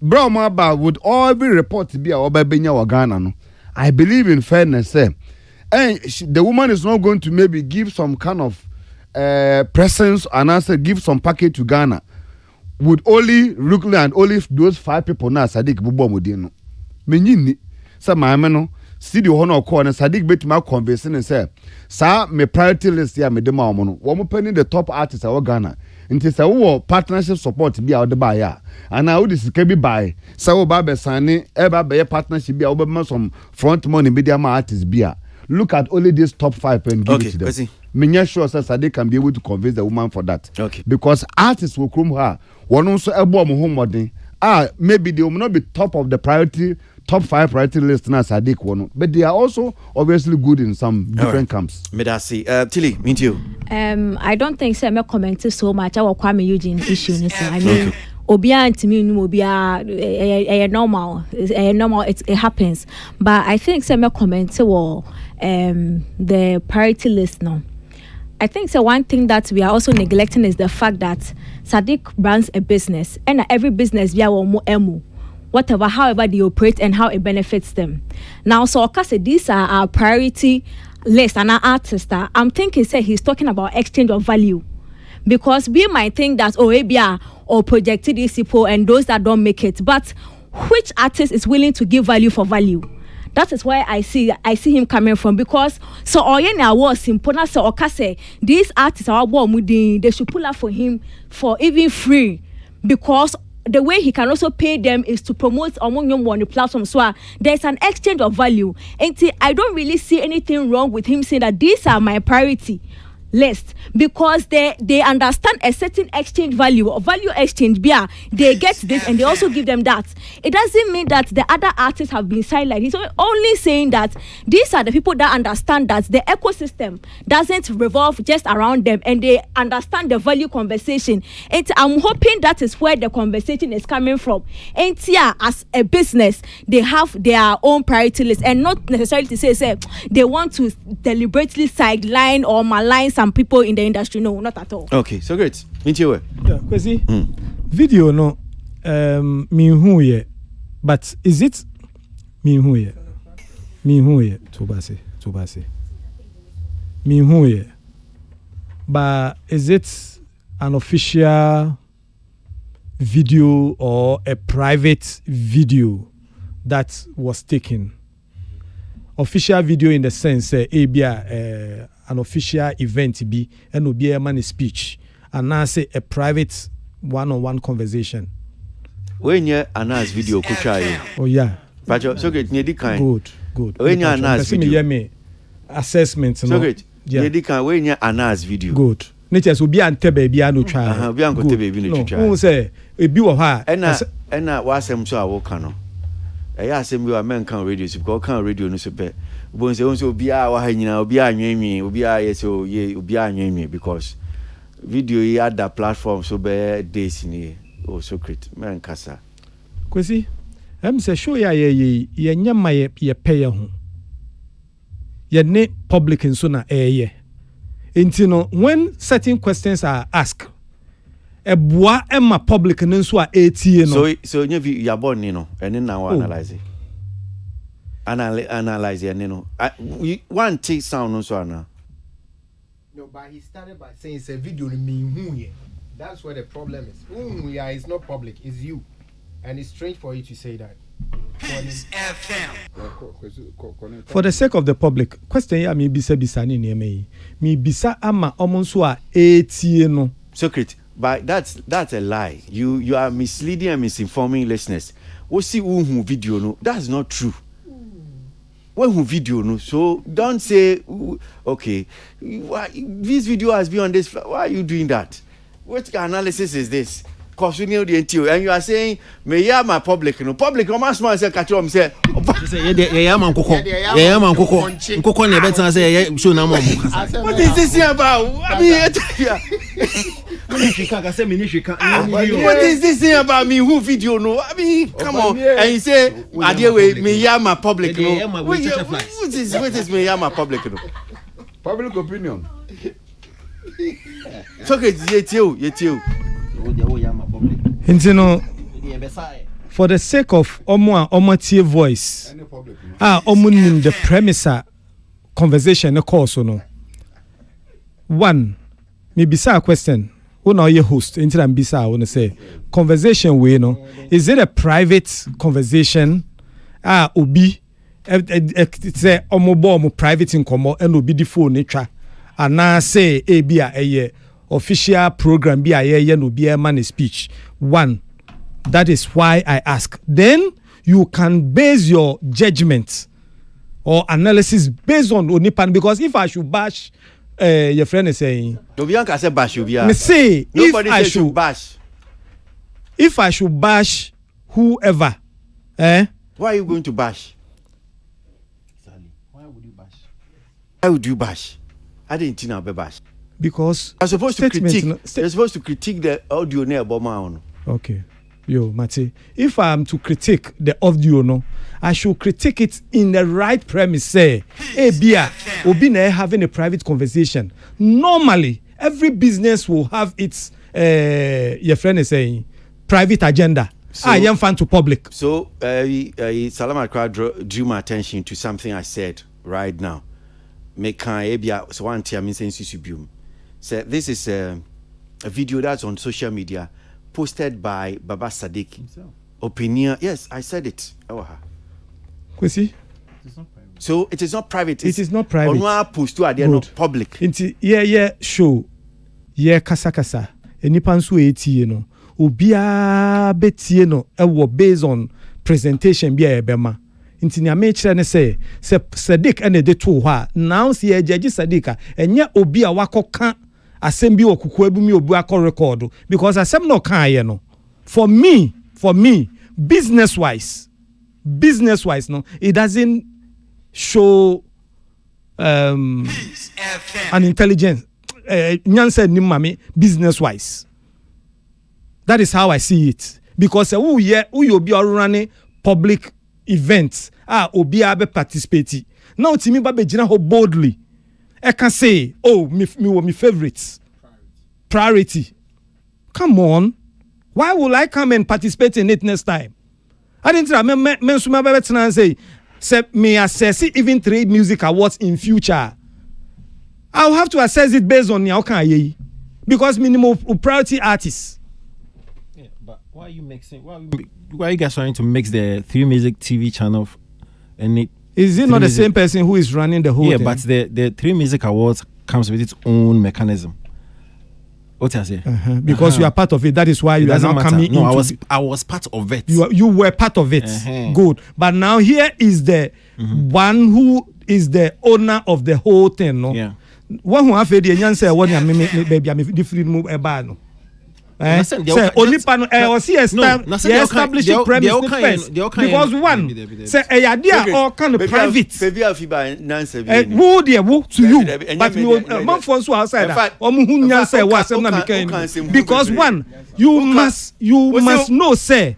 Bro ma would all be report to be our babenya wa Ghana no. I believe in fairness say. And the woman is not going to maybe give some kind of presence and answer give some package to Ghana would only look and only those 5 people now Sadiq Bubo Modino. Menyini say my no see the honor call and Sadiq bet my conversing and say sir me priority list here me de ma omo no wo mo penny the top artists our Ghana nti say wo partnership support be out the buyer and now this can be buy say wo ba be sane e ba be partnership be wo be some front money media artists be look at only these top 5 and give it to them. Menya sure says they can be able to convince the woman for that. Okay. Because artists will come her. One also ebo mo home maybe they will not be top of the priority, top 5 priority list na Sadiq one. But they are also obviously good in some different camps. Medasi. Tilly, meet you. I don't think so. I'm commenting so much about Kwame Eugene issue. I mean, Obia ntimi nu obia normal. Normal. It happens. But I think some comment the priority list now. I think so. One thing that we are also neglecting is the fact that Sadiq runs a business, and every business we are whatever, however they operate and how it benefits them. Now, so Okase, these are our priority list and our artist. I'm thinking, say he's talking about exchange of value, because we might think that ABA or projected is people and those that don't make it, but which artist is willing to give value for value? That is why I see him coming from, because so Oyena was simple. So Okase, these artists are they should pull up for him for even free, because the way he can also pay them is to promote among them on the platform. So there's an exchange of value. And I don't really see anything wrong with him saying that these are my priority list, because they understand a certain exchange value or value exchange. They get this and they also give them that. It doesn't mean that the other artists have been sidelined. He's only saying that these are the people that understand that the ecosystem doesn't revolve just around them, and they understand the value conversation. And I'm hoping that is where the conversation is coming from. And as a business, they have their own priority list, and not necessarily to say they want to deliberately sideline or malign some people in the industry. No, not at all. Okay, so great. Yeah, Kwasi, video no me who ye, but is it me who ye? Me who ye? Tubase. Me who ye? But is it an official video or a private video that was taken? Official video in the sense an official event be and will be a man speech, and now say a private one-on-one conversation. When you announce video, oh yeah, but so good. Good. When you announce video, me assessment. So good. Yeah. When you announce video, good. Natures will be ante baby no try. Be ante baby no try. Who say e bi wo ha? Ena wasem so awoka no. Eya asem bi wa men kan radio, because kan radio no so be. Bon say onso obi a wa ha nyina, obi a anwenwi, obi a yeso ye, obi a anwenwi, because video yi ada platform so be days ni o so create men kasa. Kwasi, say show ya ye nyama ye pay ho. Ye ne public nso na ye. Enti no, when certain questions are asked,eboa emma public nso a etie no. So nyevi ya born ni no, ene na wa analyze it. Analyze it, no. One take sound also ana. No, but he started by saying it's a video me. That's where the problem is. It's not public, it's you. And it's strange for you to say that. For the sake of the public, question ya me bisa ni me. Me bisa ama omonso a etie no. Secret, but that's a lie. You are misleading and misinforming listeners. We see video no. That's not true. When who video no, so don't say okay, this video has been on this. Why are you doing that? What analysis is this? cause you know the NTO, and you are saying me ya my public, no public. No man say catch you. Say yeah man koko. Yeah man koko. Koko ne better say show na mo. What is this here about? I mean, what is this thing about me? Who video no? I mean, come on. And you say, "Adieu, me ya my public no." What is me ya my public no? Public opinion. So it's you. For the sake of omotie voice, omunim the premise conversation course no. One, me bisa a question. Who now your host? Into them bisa I wanna say conversation way no. Is it a private conversation? Obi say omo private in komo and obi the phone nature. And now say a official program be a no be a man speech. One, that is why I ask. Then you can base your judgment or analysis based on Onipan, because if I should bash your friend is saying Nobianka said bash you say nobody if I should bash. If I should bash whoever, why are you going to bash? Why would you bash? I didn't know about bash. Because I'm supposed to critique. You're supposed to critique the audio near Obama. Okay. Yo, Mate. If I'm to critique the audio, no, I should critique it in the right premise. Say, hey, Bia, Obina having a private conversation. Normally, every business will have its, your friend is saying, private agenda. So, I am fan to public. So, Salam Akra drew my attention to something I said right now. Make so one time so this is a video that's on social media posted by Baba Sadiq himself. Opinion, yes, I said it. Kwasi, so it is not private. It is not private. On post to are not public. Yeah show kasa enipa nso etie no obia betie no ewo based on presentation bia ebema. Inti ni amechire ne say Sadiq ene de to ho now see ejeji Sadiq enye obi a wakoka asem bi okuku abumi obu akọ record because asem no kan ye no for me business wise no it doesn't show an intelligence nyansa ni mame business wise. That is how I see it, because who obi running public events obi abe participate now timi ba be gina ho boldly I can say me favorites priority. Come on, why will I come and participate in it next time? I didn't remember mensuma be betina say me assess even 3 music awards in future. I'll have to assess it based on how can I, because minimum priority artists. Yeah, but why are you mixing? Why are you guys trying to mix the 3 Music TV channel and it? Is it not the same person who is running the whole thing? But the 3 Music Awards comes with its own mechanism. What I say? Because you are part of it. That is why you are now coming. No, I was part of it. You were part of it. Good. But now here is the one who is the owner of the whole thing. No. Yeah. One who have the answer. One baby, I'm different move about no. Only panel or see established premise because one say a idea or kind of private who dear who to you but man for so outside say what because one you must know say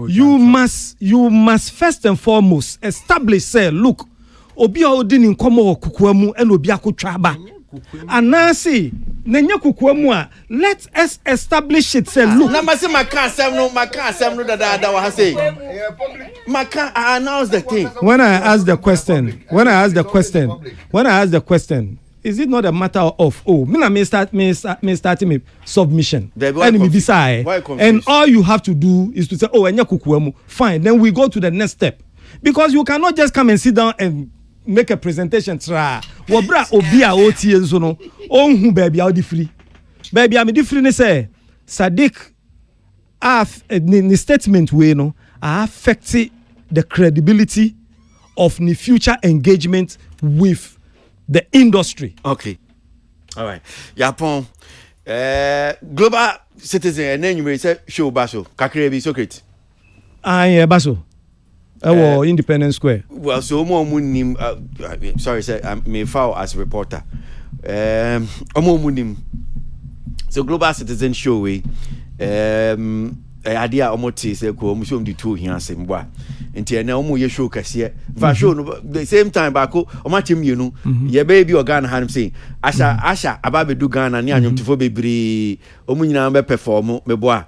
you must first and foremost establish say look obi odin nkomo kukuamu and obi akotwaba. And now see, let us establish it. Say, look. I announced the thing. When I ask the question, is it not a matter of me starting me submission? And all you have to do is to say, fine. Then we go to the next step, because you cannot just come and sit down and make a presentation tra wobra obi a otie nso no onhu baby a odi free baby am di free ne say Sadiq the statement we no affect the credibility of the future engagement with the industry. Okay. All right. Yapon. Global citizen and then you say show baso. Kakrebi Socrates. Yeah, baso. Independence Square. Well, so more munim. Sorry, sir. I may foul as a reporter. Omo munim. So global citizen show we. Idea omoti say ko omo show the two here asem nti na omo ye show kase va show no the same time bako omatim yenu ye baby organ han say asha ababedu Ghana ne anyomtifo bebre omo nyina be perform meboa